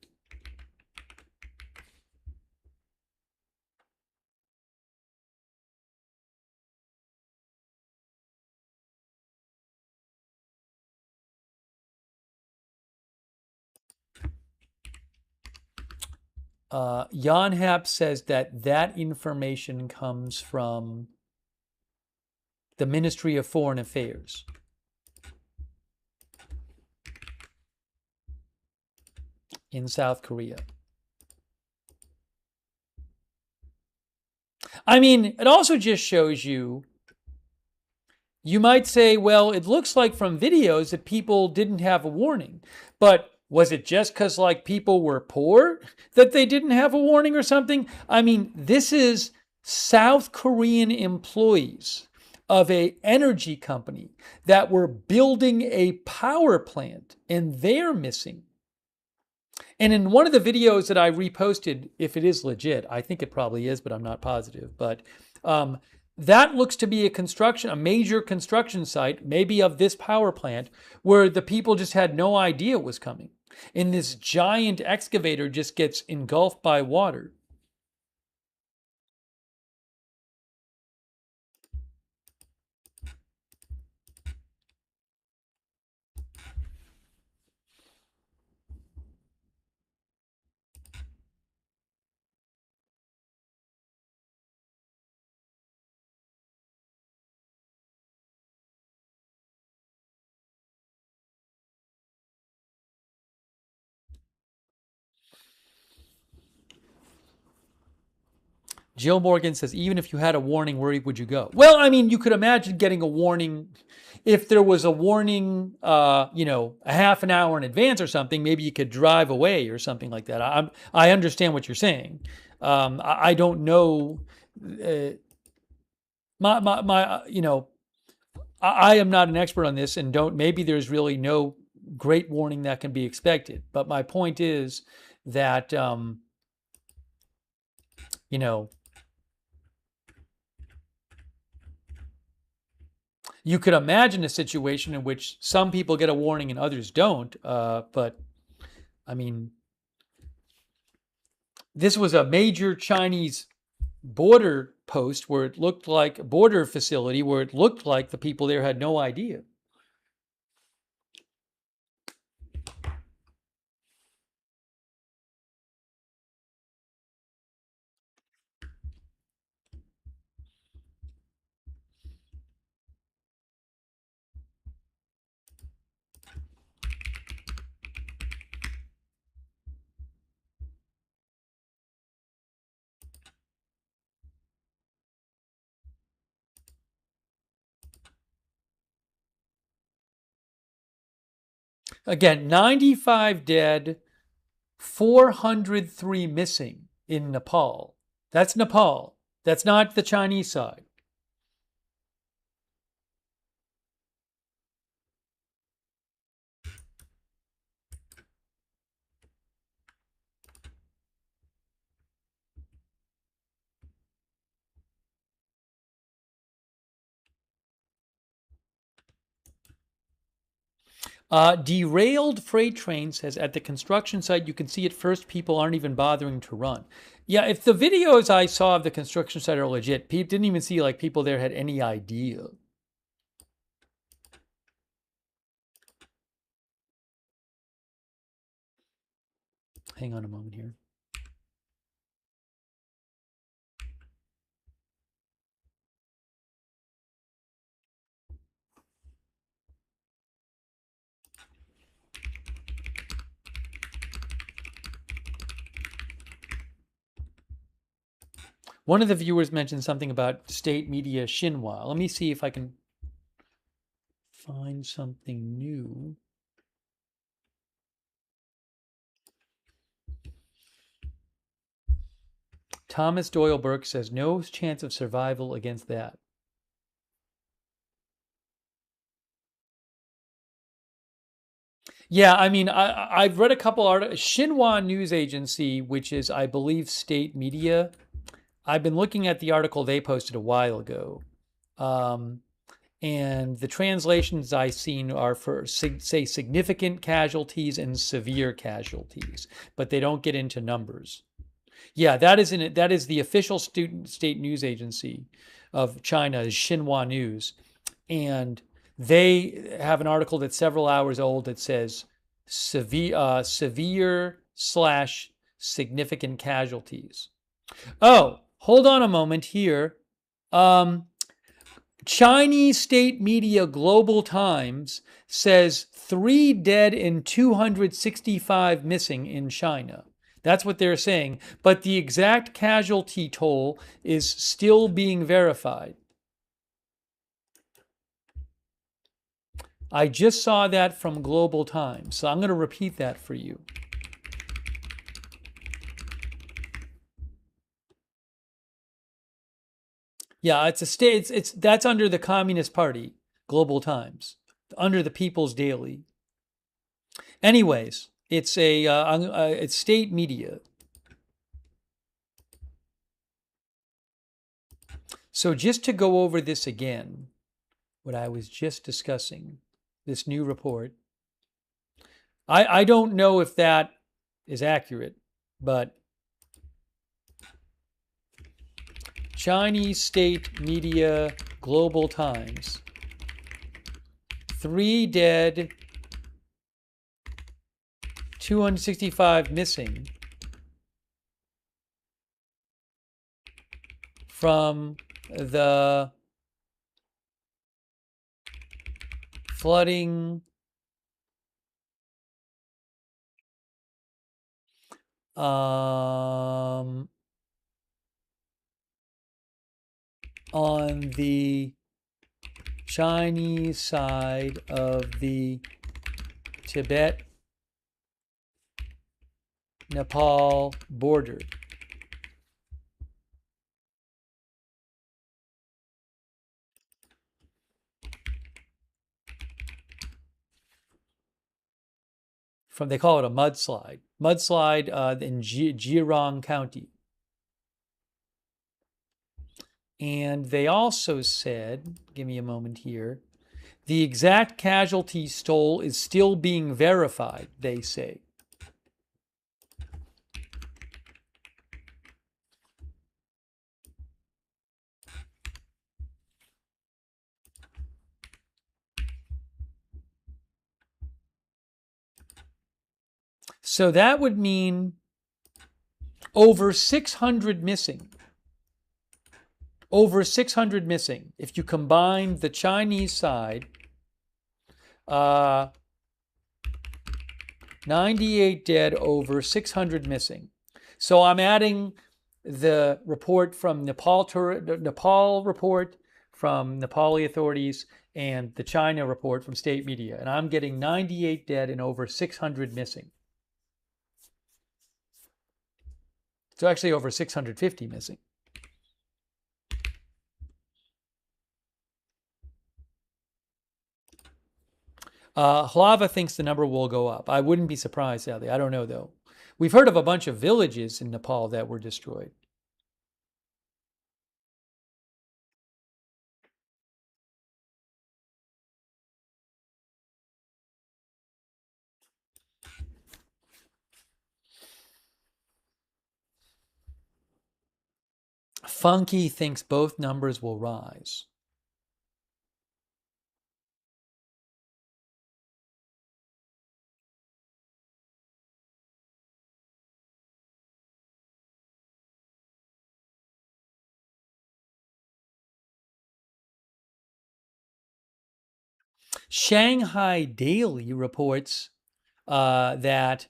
Yonhap says that information comes from the Ministry of Foreign Affairs. In South Korea. I mean, it also just shows you might say, well, it looks like from videos that people didn't have a warning. But was it just because like people were poor that they didn't have a warning or something? I mean, this is South Korean employees of an energy company that were building a power plant, and they're missing. And in one of the videos that I reposted, if it is legit, I think it probably is, but I'm not positive. But that looks to be a major construction site, maybe of this power plant, where the people just had no idea it was coming. And this giant excavator just gets engulfed by water. Jill Morgan says, even if you had a warning, where would you go? Well, I mean, you could imagine getting a warning. If there was a warning, a half an hour in advance or something, maybe you could drive away or something like that. I understand what you're saying. I don't know. I am not an expert on this, and maybe there's really no great warning that can be expected. But my point is that, you could imagine a situation in which some people get a warning and others don't. But, I mean, this was a major Chinese border post where it looked like a border facility where it looked like the people there had no idea. Again, 95 dead, 403 missing in Nepal. That's Nepal. That's not the Chinese side. Derailed freight train says at the construction site, you can see at first people aren't even bothering to run. Yeah, if the videos I saw of the construction site are legit, people didn't even see like people there had any idea. Hang on a moment here. One of the viewers mentioned something about state media Xinhua. Let me see if I can find something new. Thomas Doyle Burke says no chance of survival against that. Yeah, I mean, I've read a couple articles. Xinhua News Agency, which is, I believe, state media. I've been looking at the article they posted a while ago. And the translations I've seen are for, say, significant casualties and severe casualties, but they don't get into numbers. Yeah, that is the official state news agency of China, is Xinhua News. And they have an article that's several hours old that says severe slash significant casualties. Oh, hold on a moment here. Chinese state media Global Times says 3 dead and 265 missing in China. That's what they're saying. But the exact casualty toll is still being verified. I just saw that from Global Times, so I'm going to repeat that for you. Yeah, it's a state. It's that's under the Communist Party, Global Times, under the People's Daily. Anyways, it's it's state media. So just to go over this again, what I was just discussing, this new report. I don't know if that is accurate, but Chinese state media Global Times. 3 dead, 265 missing from the flooding on the Chinese side of the Tibet Nepal border. They call it a mudslide. Mudslide in Zhejiang County. And they also said, give me a moment here, the exact casualties toll is still being verified, they say. So that would mean over 600 missing. Over 600 missing. If you combine the Chinese side, 98 dead, over 600 missing. So I'm adding the report from Nepal report from Nepali authorities and the China report from state media. And I'm getting 98 dead and over 600 missing. So actually over 650 missing. Hlava thinks the number will go up. I wouldn't be surprised, sadly. I don't know, though. We've heard of a bunch of villages in Nepal that were destroyed. Funky thinks both numbers will rise. Shanghai Daily reports that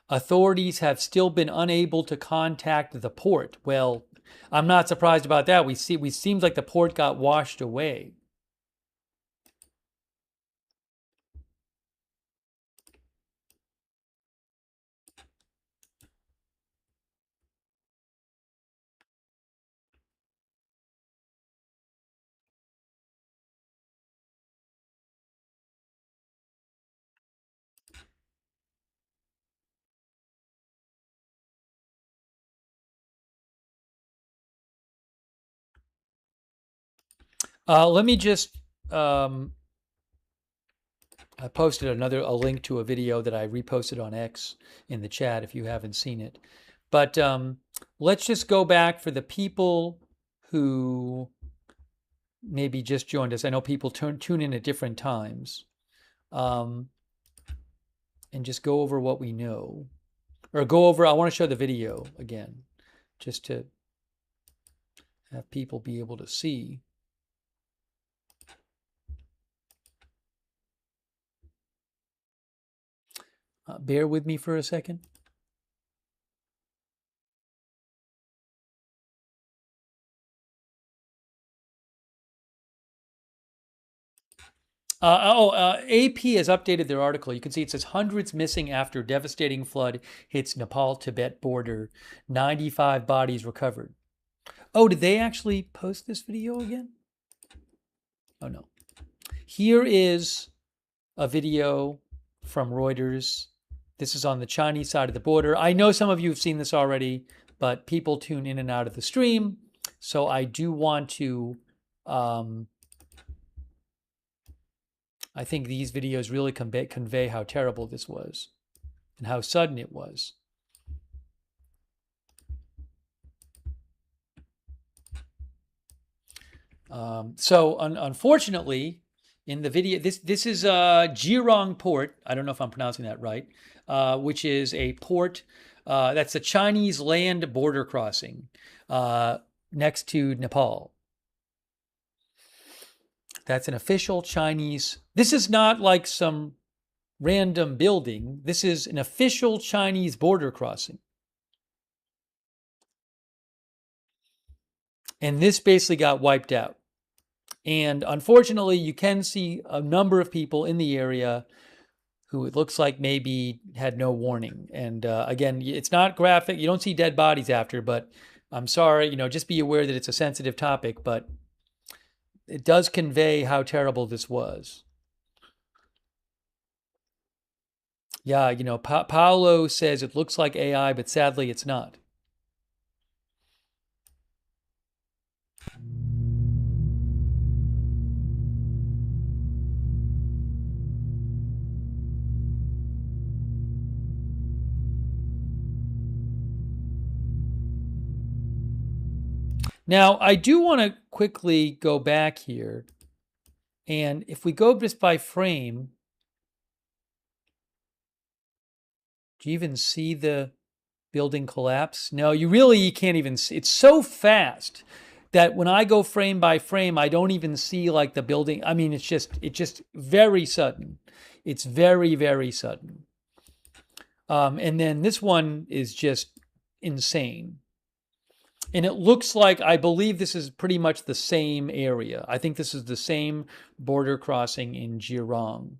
authorities have still been unable to contact the port. Well, I'm not surprised about that. We seems like the port got washed away. Let me just I posted a link to a video that I reposted on X in the chat if you haven't seen it. But let's just go back for the people who maybe just joined us. I know people tune in at different times. And just go over what we know. Or go over, I want to show the video again, just to have people be able to see. Bear with me for a second. AP has updated their article. You can see it says hundreds missing after devastating flood hits Nepal-Tibet border. 95 bodies recovered. Oh, did they actually post this video again? Oh, no. Here is a video from Reuters. This is on the Chinese side of the border. I know some of you have seen this already, but people tune in and out of the stream. So I do want to, I think these videos really convey how terrible this was and how sudden it was. So unfortunately, in the video, this is Jirong Port. I don't know if I'm pronouncing that right, which is a port that's a Chinese land border crossing next to Nepal. That's an official Chinese. This is not like some random building. This is an official Chinese border crossing. And this basically got wiped out. And unfortunately, you can see a number of people in the area who it looks like maybe had no warning. And again, it's not graphic. You don't see dead bodies after, but I'm sorry, just be aware that it's a sensitive topic, but it does convey how terrible this was. Yeah, Paolo says it looks like AI, but sadly it's not. Now, I do want to quickly go back here. And if we go just by frame, do you even see the building collapse? No, you can't even see. It's so fast that when I go frame by frame, I don't even see like the building. I mean, it's just very sudden. It's very, very sudden. And then this one is just insane. And it looks like, I believe this is pretty much the same area. I think this is the same border crossing in Jirong.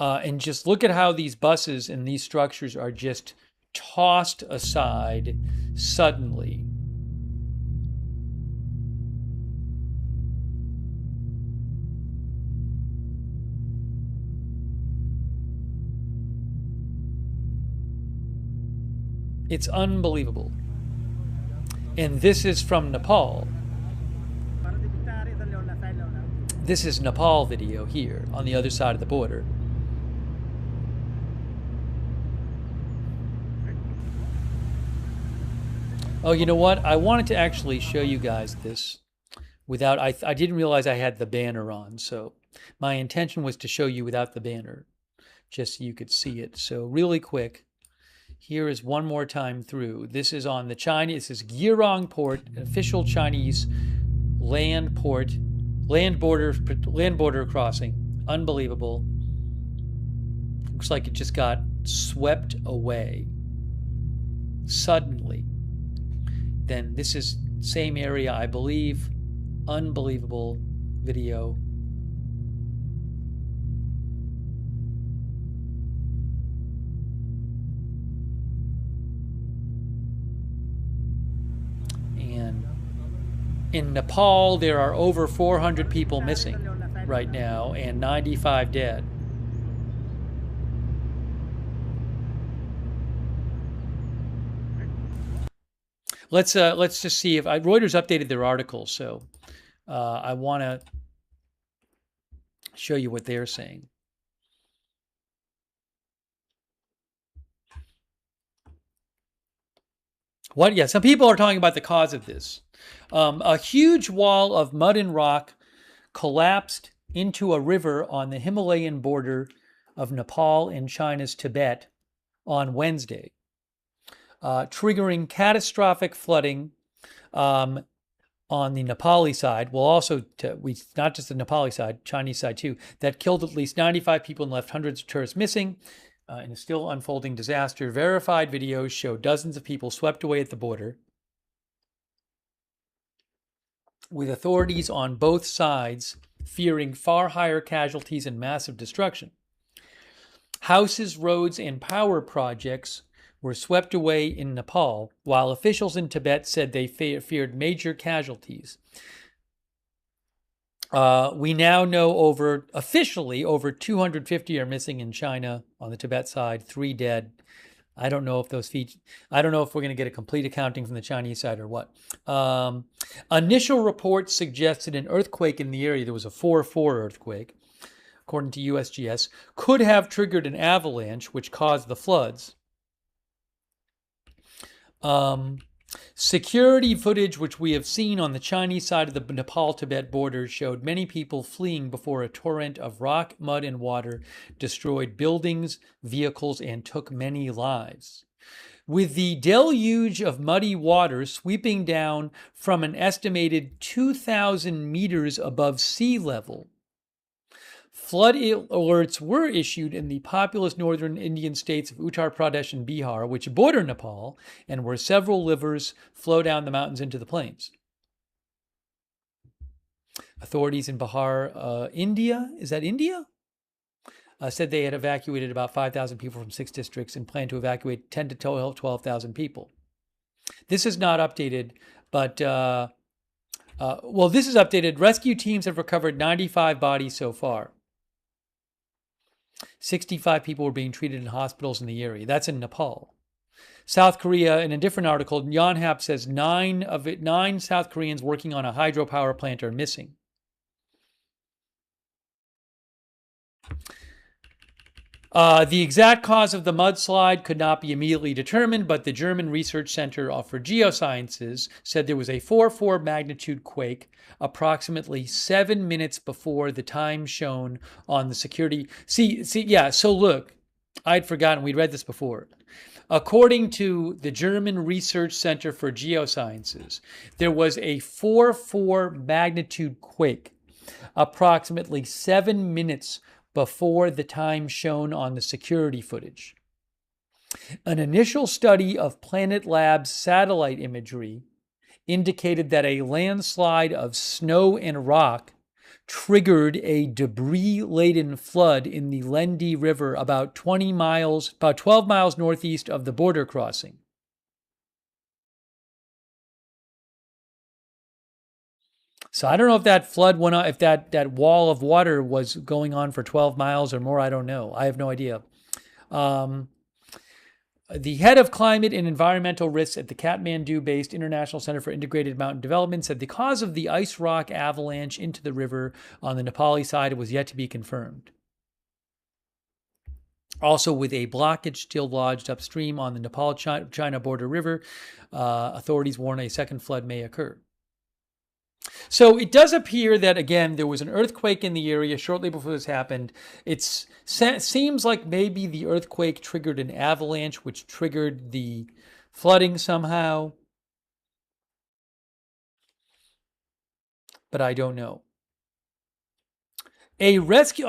And just look at how these buses and these structures are just tossed aside suddenly. It's unbelievable. And this is from Nepal. This is Nepal video here on the other side of the border. Oh, you know what? I wanted to actually show you guys this without, I didn't realize I had the banner on. So my intention was to show you without the banner, just so you could see it. So really quick, here is one more time through. This is on the Chinese, this is Yirong Port, an official Chinese land port, land border crossing. Unbelievable. Looks like it just got swept away suddenly. Then this is same area, I believe. Unbelievable video. And in Nepal, there are over 400 people missing right now and 95 dead. Let's just see if Reuters updated their article, so I want to show you what they're saying. What? Yeah, some people are talking about the cause of this. A huge wall of mud and rock collapsed into a river on the Himalayan border of Nepal and China's Tibet on Wednesday, triggering catastrophic flooding on the Nepali side. Well, also, not just the Nepali side, Chinese side too, that killed at least 95 people and left hundreds of tourists missing. In a still unfolding disaster, verified videos show dozens of people swept away at the border, with authorities on both sides fearing far higher casualties and massive destruction. Houses, roads, and power projects were swept away in Nepal, while officials in Tibet said they feared major casualties. We now know officially over 250 are missing in China on the Tibet side, 3 dead. I don't know if I don't know if we're going to get a complete accounting from the Chinese side or what. Initial reports suggested an earthquake in the area. There was a 4.4 earthquake, according to USGS, could have triggered an avalanche, which caused the floods. Security footage, which we have seen on the Chinese side of the Nepal-Tibet border, showed many people fleeing before a torrent of rock, mud, and water destroyed buildings, vehicles, and took many lives. With the deluge of muddy water sweeping down from an estimated 2,000 meters above sea level, flood alerts were issued in the populous northern Indian states of Uttar Pradesh and Bihar, which border Nepal, and where several rivers flow down the mountains into the plains. Authorities in Bihar, India, is that India? Said they had evacuated about 5,000 people from 6 districts and plan to evacuate 10 to 12,000 people. This is not updated, but, well, this is updated. Rescue teams have recovered 95 bodies so far. 65 people were being treated in hospitals in the area. That's in Nepal. South Korea, in a different article, Yonhap says 9 South Koreans working on a hydropower plant are missing. The exact cause of the mudslide could not be immediately determined, but the German Research Center for Geosciences said there was a 4.4 magnitude quake approximately 7 minutes before the time shown on the security. So look, I'd forgotten, we'd read this before. According to the German Research Center for Geosciences, there was a 4.4 magnitude quake approximately 7 minutes before the time shown on the security footage. An initial study of Planet Labs satellite imagery indicated that a landslide of snow and rock triggered a debris-laden flood in the Lendi River about 12 miles northeast of the border crossing. So I don't know if that flood went on, if that wall of water was going on for 12 miles or more. I don't know. I have no idea. The head of climate and environmental risks at the Kathmandu-based International Center for Integrated Mountain Development said the cause of the ice rock avalanche into the river on the Nepali side was yet to be confirmed. Also, with a blockage still lodged upstream on the Nepal-China border river, authorities warn a second flood may occur. So it does appear that, again, there was an earthquake in the area shortly before this happened. It seems like maybe the earthquake triggered an avalanche, which triggered the flooding somehow. But I don't know. A rescue,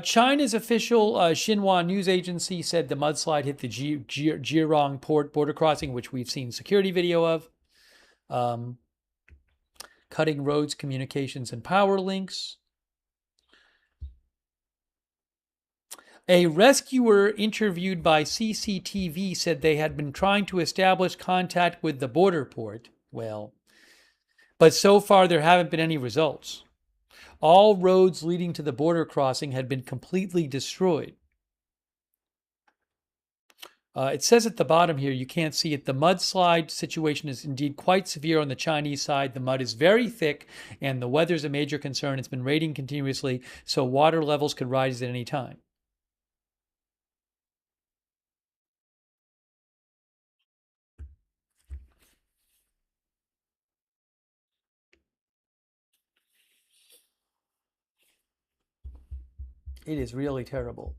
China's official Xinhua news agency said the mudslide hit the Jirong port border crossing, which we've seen security video of, cutting roads, communications, and power links. A rescuer interviewed by CCTV said they had been trying to establish contact with the border port. Well, but so far there haven't been any results. All roads leading to the border crossing had been completely destroyed. It says at the bottom here, you can't see it, the mudslide situation is indeed quite severe on the Chinese side. The mud is very thick and the weather is a major concern. It's been raining continuously, so water levels could rise at any time. It is really terrible.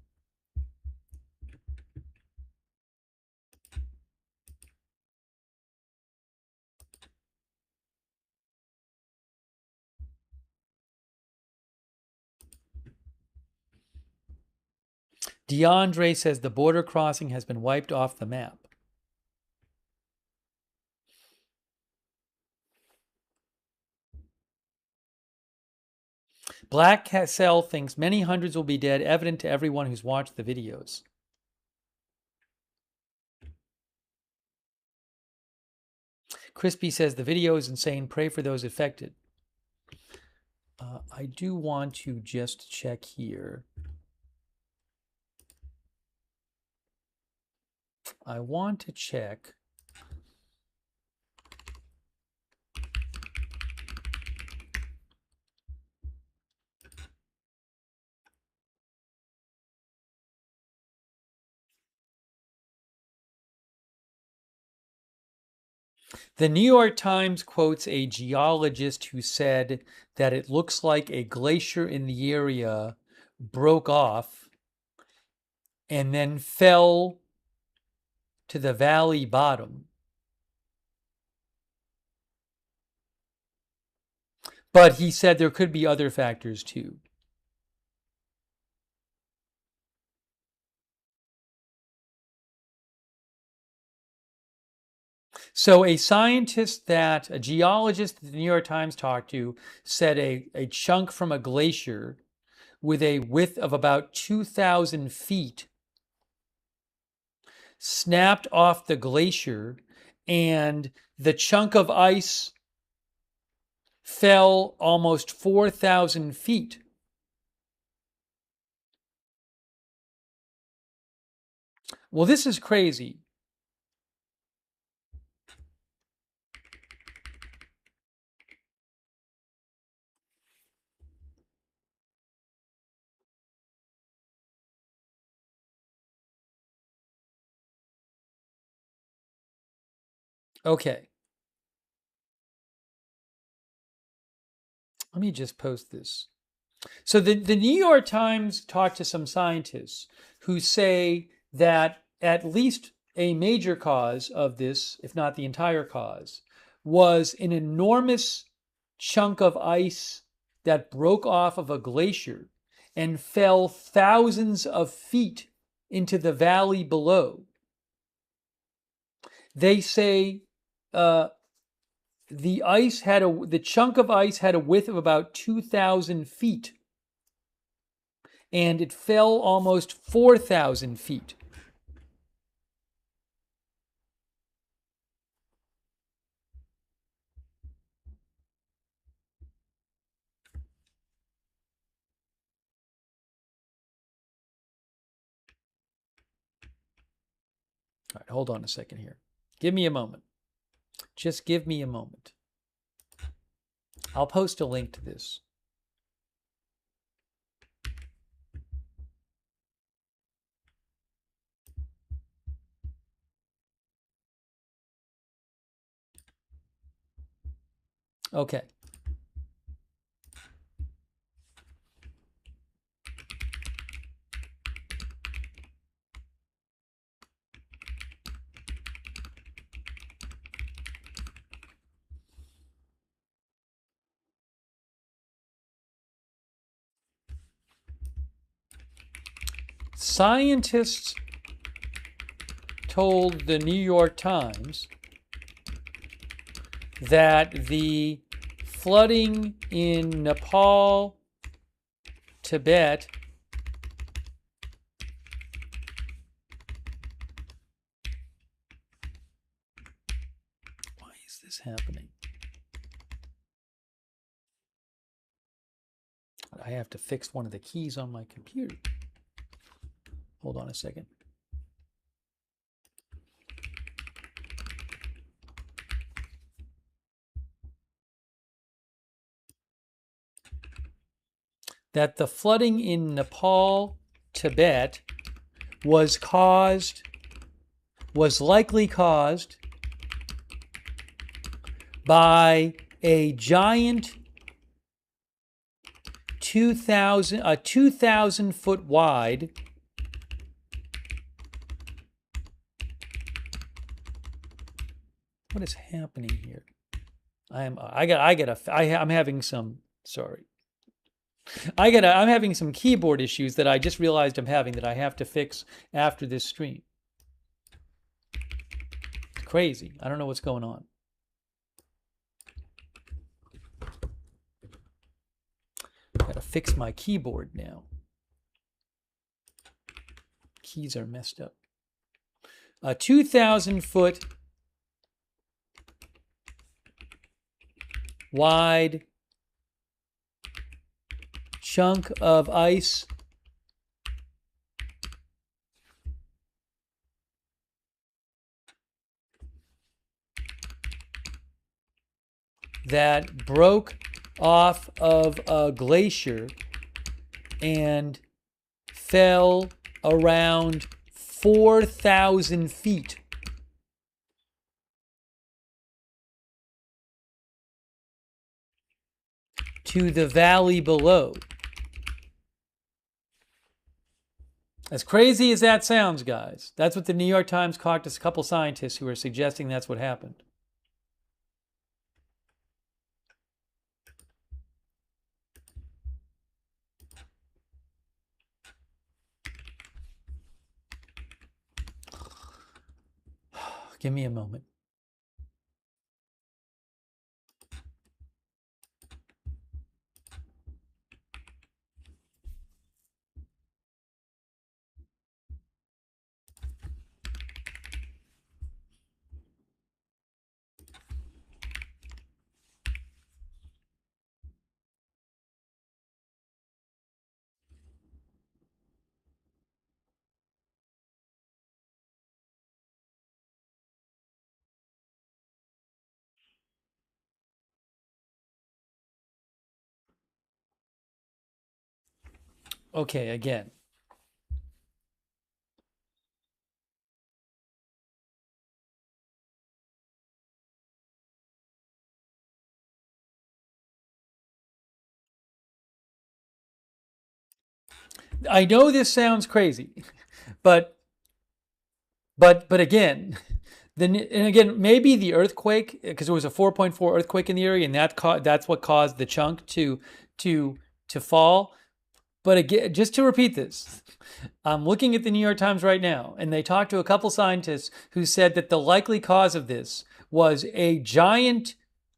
DeAndre says the border crossing has been wiped off the map. Black Cell thinks many hundreds will be dead, evident to everyone who's watched the videos. Crispy says the video is insane. Pray for those affected. I do want to just check here. I want to check. The New York Times quotes a geologist who said that it looks like a glacier in the area broke off and then fell to the valley bottom. But he said there could be other factors too. So a scientist that, a geologist that the New York Times talked to said a chunk from a glacier with a width of about 2,000 feet snapped off the glacier and the chunk of ice fell almost 4,000 feet. Well, this is crazy. Okay. Let me just post this. So the New York Times talked to some scientists who say that at least a major cause of this, if not the entire cause, was an enormous chunk of ice that broke off of a glacier and fell thousands of feet into the valley below. They say the chunk of ice had a width of about 2,000 feet, and it fell almost 4,000 feet. All right, hold on a second here. Give me a moment. Just give me a moment. I'll post a link to this. Okay. Scientists told the New York Times that the flooding in Nepal, Tibet, why is this happening? I have to fix one of the keys on my computer. Hold on a second. That the flooding in Nepal, Tibet was likely caused by a giant 2,000 foot wide what is happening here? I'm having some keyboard issues that I just realized I'm having that I have to fix after this stream. It's crazy. I don't know what's going on. Gotta fix my keyboard now. Keys are messed up. A 2,000 foot wide chunk of ice that broke off of a glacier and fell around 4,000 feet to the valley below. As crazy as that sounds, guys, that's what the New York Times caught a couple scientists who are suggesting that's what happened. Give me a moment. Okay, again. I know this sounds crazy, but again, and again, maybe the earthquake, because it was a 4.4 earthquake in the area, and that's what caused the chunk to fall. But again, just to repeat this, I'm looking at the New York Times right now, and they talked to a couple scientists who said that the likely cause of this was a giant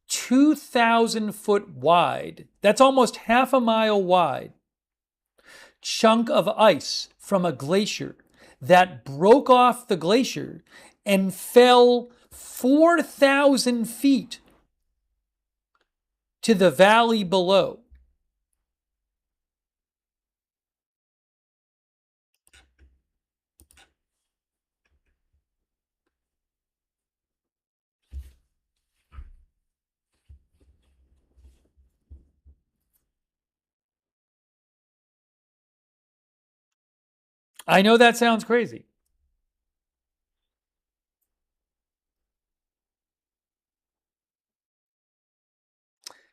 2,000 foot wide, that's almost half a mile wide, chunk of ice from a glacier that broke off the glacier and fell 4,000 feet to the valley below. I know that sounds crazy.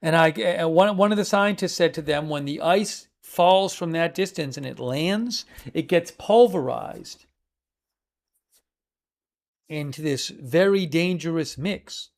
And one of the scientists said to them, when the ice falls from that distance and it lands, it gets pulverized into this very dangerous mix.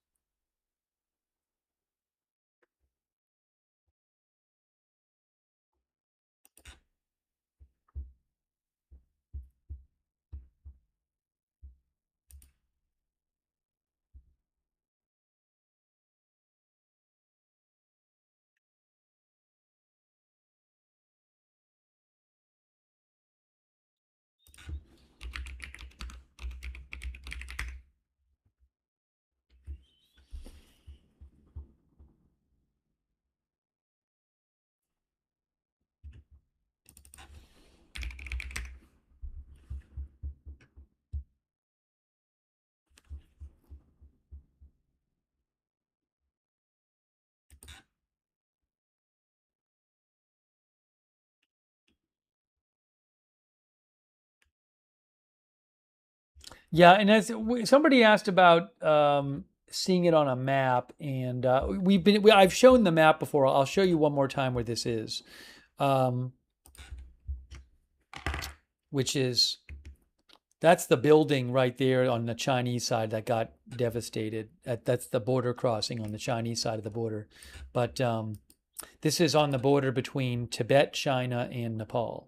Yeah, and as somebody asked about seeing it on a map, and I've shown the map before. I'll show you one more time where this is, um, which is that's the building right there on the Chinese side that got devastated. That's the border crossing on the Chinese side of the border, but this is on the border between Tibet, China, and Nepal.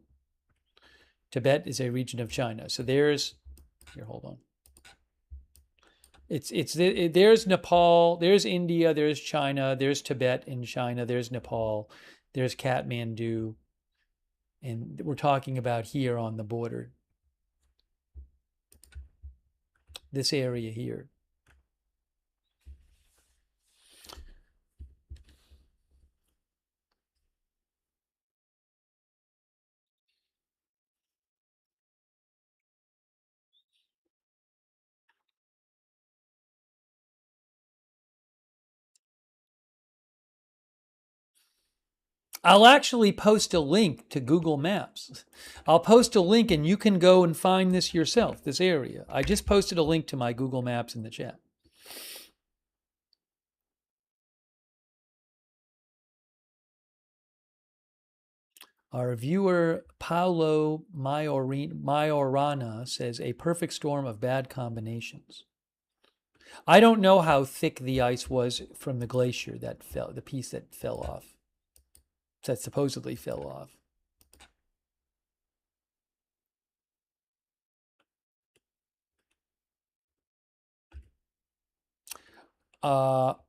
Tibet is a region of China. So there's here. Hold on. There's Nepal, there's India, there's China, there's Tibet in China, there's Nepal, there's Kathmandu, and we're talking about here on the border, this area here. I'll actually post a link to Google Maps. I'll post a link and you can go and find this yourself, this area. I just posted a link to my Google Maps in the chat. Our viewer Paolo Majorana says, a perfect storm of bad combinations. I don't know how thick the ice was from the glacier that fell, the piece that fell off, that supposedly fell off. All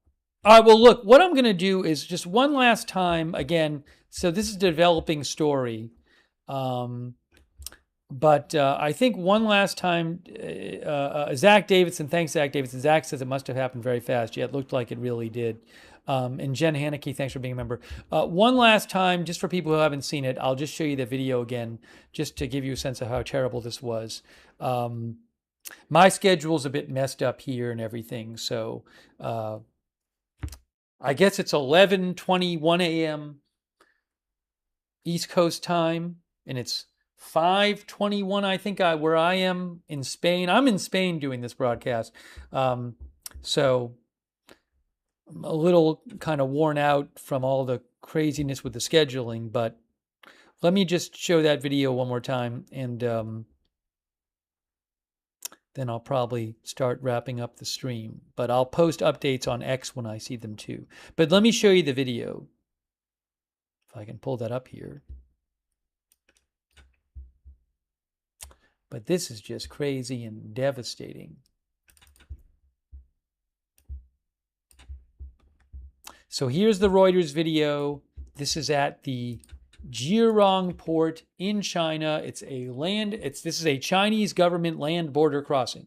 right, well, look, what I'm going to do is just one last time, again, so this is a developing story. But I think one last time, Zach Davidson, thanks, Zach Davidson. Zach says it must have happened very fast. Yeah, it looked like it really did. And Jen Haneke, thanks for being a member. One last time, just for people who haven't seen it, I'll just show you the video again, just to give you a sense of how terrible this was. My schedule's a bit messed up here and everything, so I guess it's 11:21 a.m. East Coast time, and it's 5:21, I think, where I am in Spain. I'm in Spain doing this broadcast. So I'm a little kind of worn out from all the craziness with the scheduling, but let me just show that video one more time, and then I'll probably start wrapping up the stream. But I'll post updates on X when I see them too. But let me show you the video. If I can pull that up here. But this is just crazy and devastating. So here's the Reuters video. This is at the Jirong port in China. This is a Chinese government land border crossing.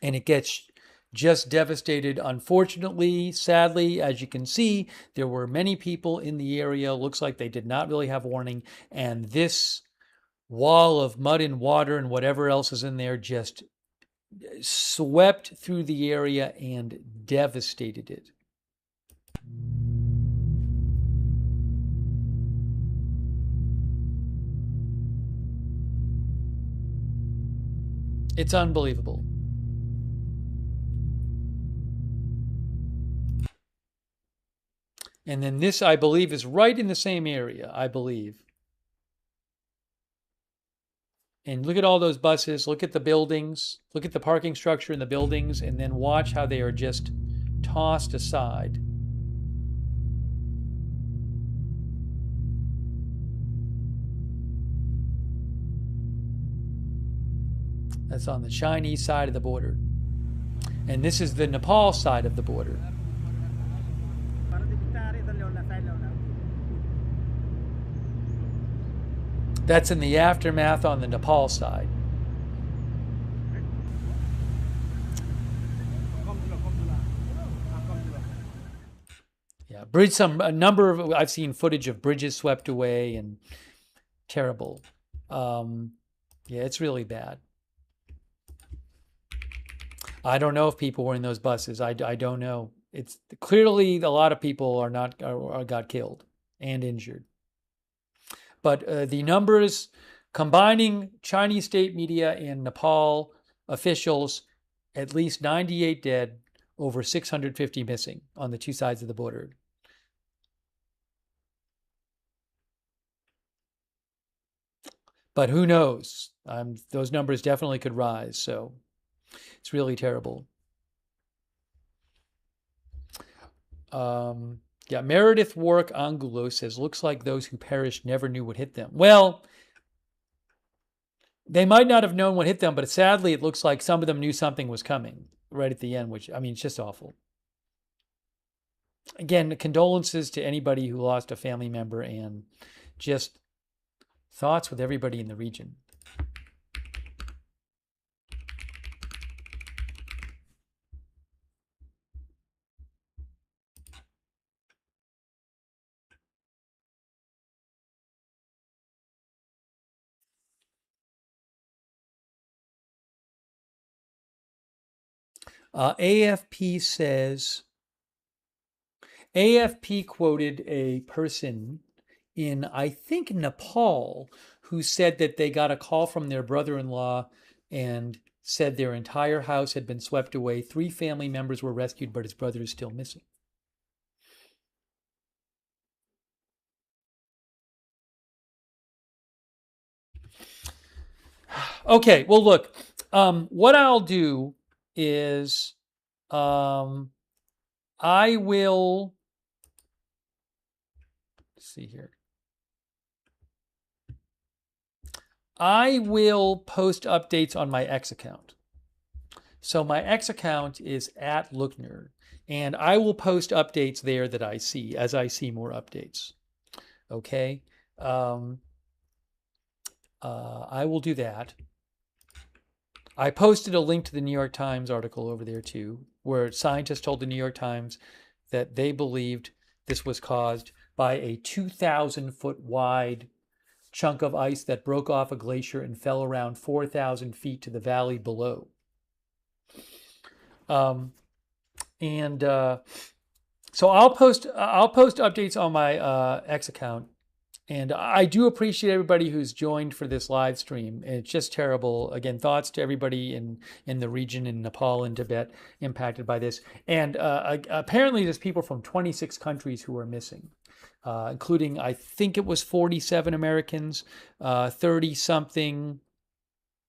And it gets just devastated. Unfortunately, sadly, as you can see, there were many people in the area. Looks like they did not really have warning. And this wall of mud and water and whatever else is in there just swept through the area and devastated it. It's unbelievable. And then this, I believe, is right in the same area, I believe. And look at all those buses, look at the buildings, look at the parking structure in the buildings, and then watch how they are just tossed aside. That's on the Chinese side of the border. And this is the Nepal side of the border. That's in the aftermath on the Nepal side. Yeah, I've seen footage of bridges swept away and terrible. Yeah, it's really bad. I don't know if people were in those buses. I don't know. It's clearly a lot of people got killed and injured. But the numbers, combining Chinese state media and Nepal officials, at least 98 dead, over 650 missing on the two sides of the border. But who knows? Those numbers definitely could rise. So it's really terrible. Yeah, Meredith Warwick Angulo says, looks like those who perished never knew what hit them. Well, they might not have known what hit them, but sadly, it looks like some of them knew something was coming right at the end, which, I mean, it's just awful. Again, condolences to anybody who lost a family member, and just thoughts with everybody in the region. AFP quoted a person in, I think, Nepal, who said that they got a call from their brother-in-law and said their entire house had been swept away. 3 family members were rescued, but his brother is still missing. Okay, well, look, what I'll do is I will, let's see here. I will post updates on my X account. So my X account is @Lookner, and I will post updates there that I see as I see more updates. Okay, I will do that. I posted a link to the New York Times article over there too, where scientists told the New York Times that they believed this was caused by a 2,000-foot wide chunk of ice that broke off a glacier and fell around 4,000 feet to the valley below. So I'll post updates on my X account, and I do appreciate everybody who's joined for this live stream. It's just terrible. Again, thoughts to everybody in the region in Nepal and Tibet impacted by this. And apparently, there's people from 26 countries who are missing, including, I think it was 47 Americans, 30 something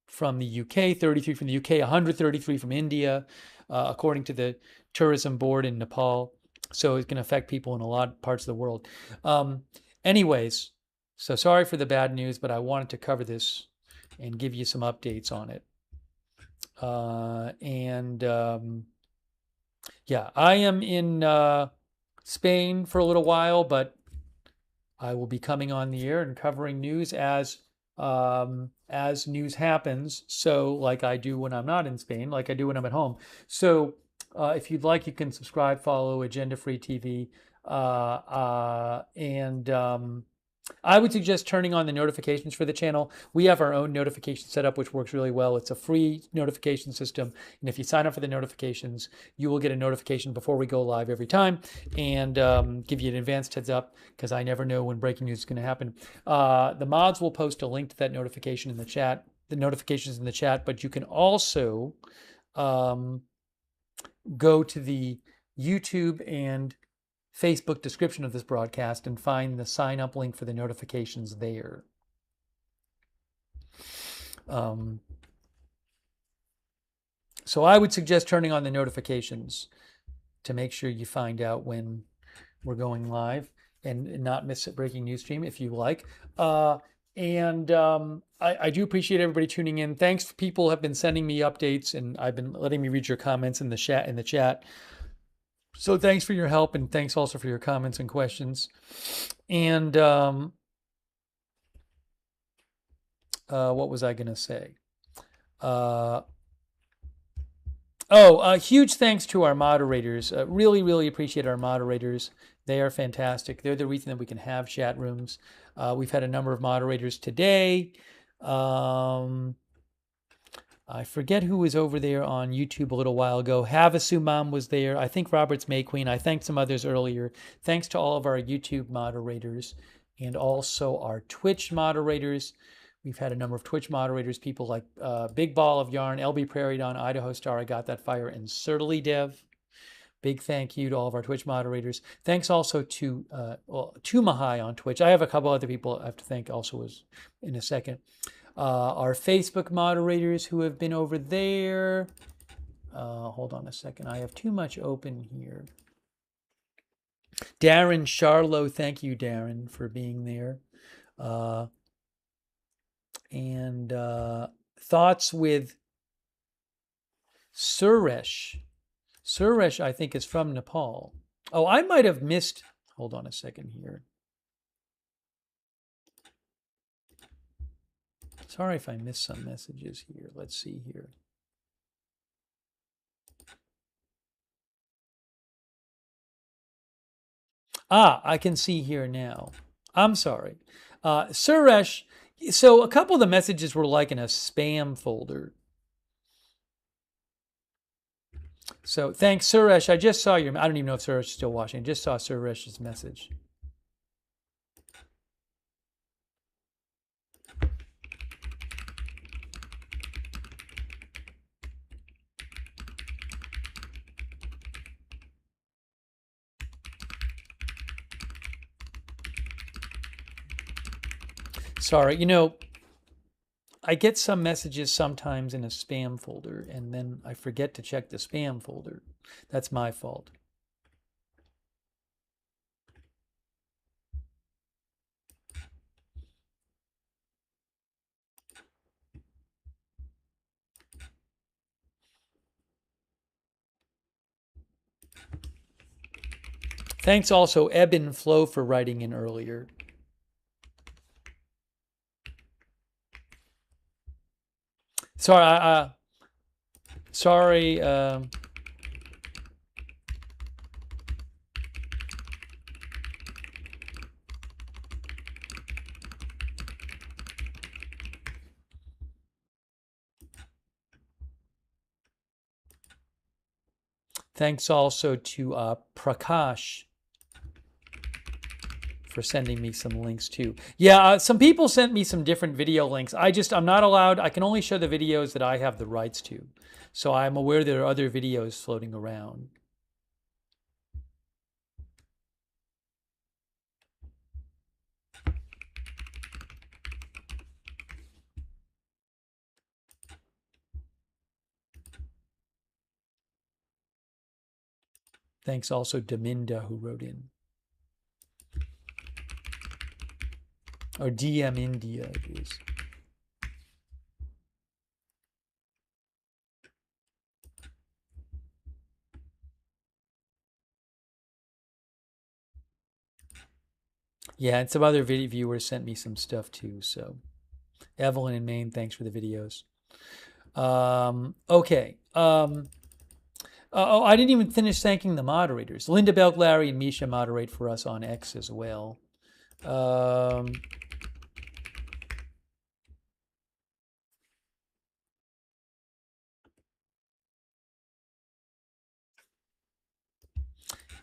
from the UK, 33 from the UK, 133 from India, according to the tourism board in Nepal. So it's going to affect people in a lot of parts of the world. Anyways, so sorry for the bad news, but I wanted to cover this and give you some updates on it. Yeah, I am in Spain for a little while, but I will be coming on the air and covering news as news happens. So like I do when I'm not in Spain, like I do when I'm at home. So if you'd like, you can subscribe, follow Agenda Free TV. I would suggest turning on the notifications for the channel. We have our own notification setup, which works really well. It's a free notification system. And if you sign up for the notifications, you will get a notification before we go live every time, and give you an advanced heads up, because I never know when breaking news is going to happen. The mods will post a link to that notification in the chat, the notifications in the chat, but you can also go to the YouTube and Facebook description of this broadcast and find the sign up link for the notifications there. So I would suggest turning on the notifications to make sure you find out when we're going live and not miss a breaking news stream if you like. I do appreciate everybody tuning in. Thanks. People have been sending me updates, and I've been letting me read your comments in the chat. So thanks for your help, and thanks also for your comments and questions. And what was I going to say? Huge thanks to our moderators. Really, really appreciate our moderators. They are fantastic. They're the reason that we can have chat rooms. We've had a number of moderators today. I forget who was over there on YouTube a little while ago. Havasu Mom was there. I think Robert's May Queen. I thanked some others earlier. Thanks to all of our YouTube moderators and also our Twitch moderators. We've had a number of Twitch moderators, people like Big Ball of Yarn, LB Prairie Dawn, Idaho Star, I Got That Fire, and Certainly Dev. Big thank you to all of our Twitch moderators. Thanks also to Mahai on Twitch. I have a couple other people I have to thank also in a second. Our Facebook moderators who have been over there. Hold on a second. I have too much open here. Darren Charlo, thank you, Darren, for being there. And thoughts with Suresh. Suresh, I think, is from Nepal. Oh, I might have missed. Hold on a second here. Sorry if I missed some messages here. Let's see here. I can see here now. I'm sorry. Suresh, so a couple of the messages were like in a spam folder. So thanks, Suresh. I just saw your, I don't even know if Suresh is still watching. I just saw Suresh's message. Sorry, I get some messages sometimes in a spam folder, and then I forget to check the spam folder. That's my fault. Thanks also, Ebb and Flow, for writing in earlier. Sorry, sorry. Thanks also to Prakash for sending me some links too. Yeah, some people sent me some different video links. I'm not allowed, I can only show the videos that I have the rights to. So I'm aware there are other videos floating around. Thanks also to Minda who wrote in. Or DM India it is. Yeah, and some other video viewers sent me some stuff too. So Evelyn in Maine, thanks for the videos. Okay. I didn't even finish thanking the moderators. Linda Belk, Larry, and Misha moderate for us on X as well.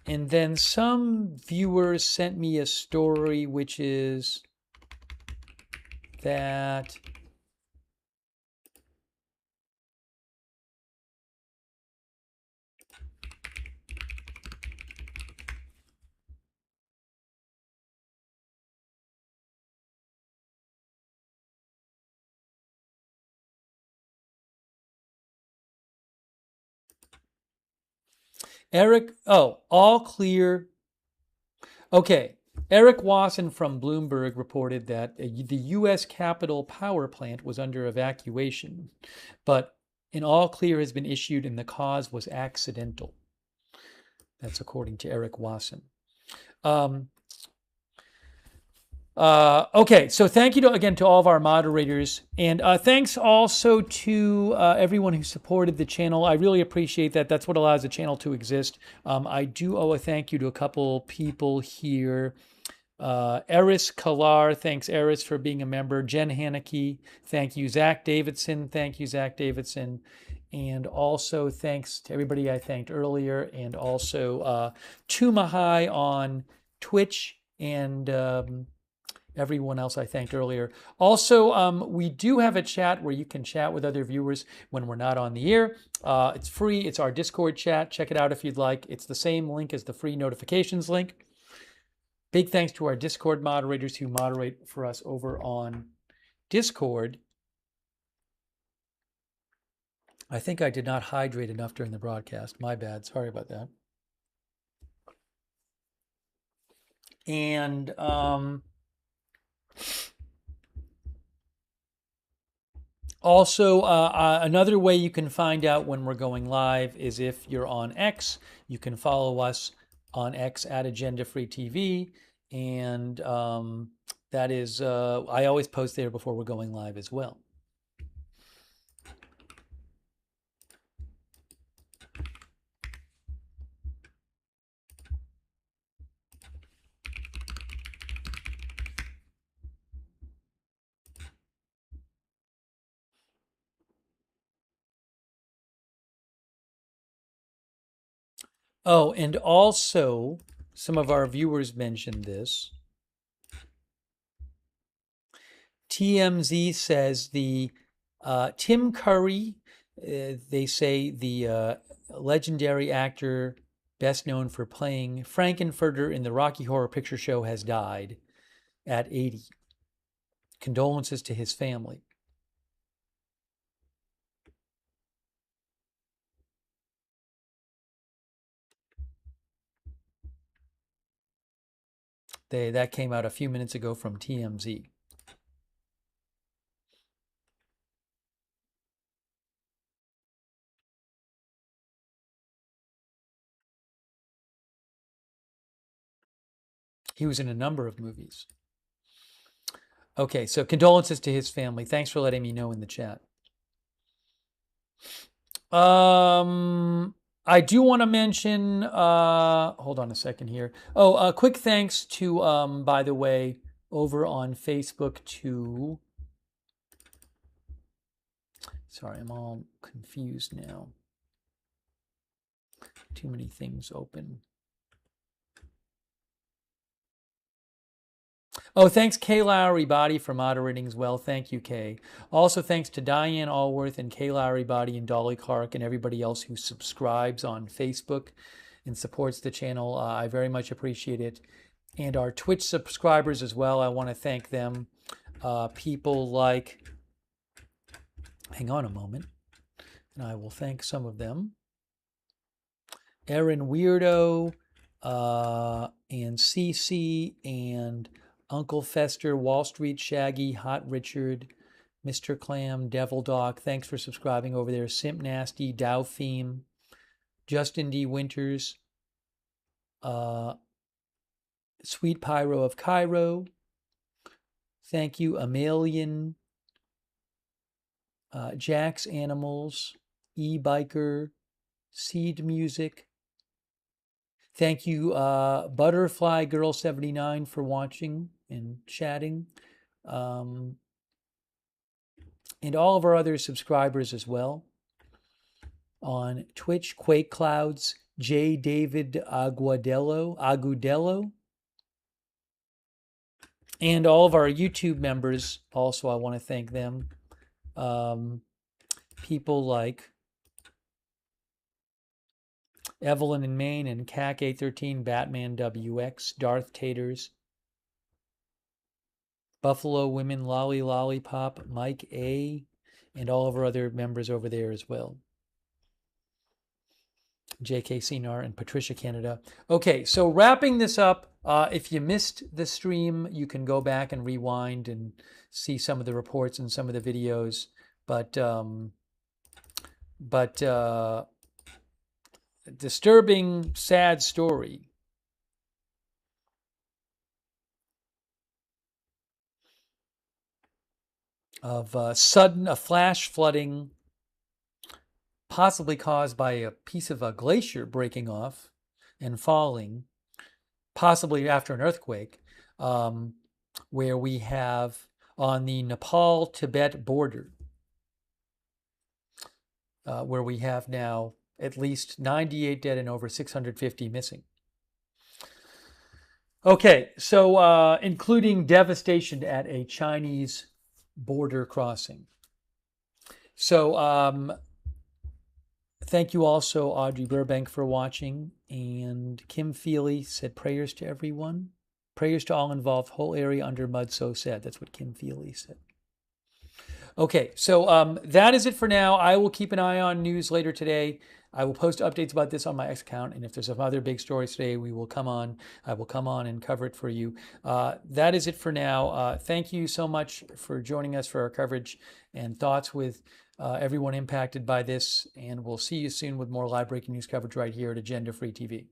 And then some viewers sent me a story, which is that all clear. Okay. Eric Wasson from Bloomberg reported that the U.S. Capitol power plant was under evacuation, but an all clear has been issued and the cause was accidental. That's according to Eric Wasson. Okay, so thank you again to all of our moderators, and thanks also to everyone who supported the channel. I really appreciate that. That's what allows the channel to exist. I do owe a thank you to a couple people here. Eris Kalar, thanks Eris for being a member. Jen Haneke, thank you. Zach Davidson, thank you, Zach Davidson. And also thanks to everybody I thanked earlier, and also Tumahai on Twitch, and everyone else I thanked earlier. Also, we do have a chat where you can chat with other viewers when we're not on the air. It's free. It's our Discord chat. Check it out if you'd like. It's the same link as the free notifications link. Big thanks to our Discord moderators who moderate for us over on Discord. I think I did not hydrate enough during the broadcast. My bad. Sorry about that. And also, another way you can find out when we're going live is if you're on X. You can follow us on X at Agenda Free TV, and that is, I always post there before we're going live as well. Oh, and also, some of our viewers mentioned this. TMZ says the Tim Curry, they say the legendary actor best known for playing Frankenfurter in the Rocky Horror Picture Show, has died at 80. Condolences to his family. That came out a few minutes ago from TMZ. He was in a number of movies. Okay, so condolences to his family. Thanks for letting me know in the chat. I do want to mention, hold on a second here. Oh, quick thanks to, by the way, over on Facebook to, sorry, I'm all confused now. Too many things open. Oh, thanks Kay Lowry Body for moderating as well. Thank you, Kay. Also, thanks to Diane Allworth and Kay Lowry Body and Dolly Clark and everybody else who subscribes on Facebook and supports the channel. I very much appreciate it. And our Twitch subscribers as well. I want to thank them. People like, hang on a moment, and I will thank some of them. Erin Weirdo, and Cece, and Uncle Fester, Wall Street Shaggy, Hot Richard, Mr. Clam, Devil Doc, thanks for subscribing over there. Simp Nasty, Dow Theme, Justin D. Winters, Sweet Pyro of Cairo, thank you. Amalian, Jack's Animals, E-Biker, Seed Music. Thank you, Butterfly Girl 79 for watching and chatting. And all of our other subscribers as well. On Twitch, Quake Clouds, J. David Agudelo. And all of our YouTube members, also I want to thank them. People like Evelyn in Maine and CAC 813, Batman WX, Darth Taters, Buffalo Women, Lolly Lollipop, Mike A, and all of our other members over there as well. J.K. Sinar and Patricia Canada. Okay, so wrapping this up, if you missed the stream, you can go back and rewind and see some of the reports and some of the videos. But disturbing, sad story of a flash flooding, possibly caused by a piece of a glacier breaking off and falling, possibly after an earthquake, where we have on the Nepal-Tibet border, where we have now at least 98 dead and over 650 missing. Okay, so including devastation at a Chinese border crossing. So thank you also, Audrey Burbank, for watching. And Kim Feely said, prayers to everyone. Prayers to all involved. Whole area under mud, so sad. That's what Kim Feely said. Okay, so that is it for now. I will keep an eye on news later today. I will post updates about this on my X account, and if there's some other big stories today, I will come on and cover it for you. That is it for now. Thank you so much for joining us for our coverage and thoughts with everyone impacted by this, and we'll see you soon with more live breaking news coverage right here at Agenda Free TV.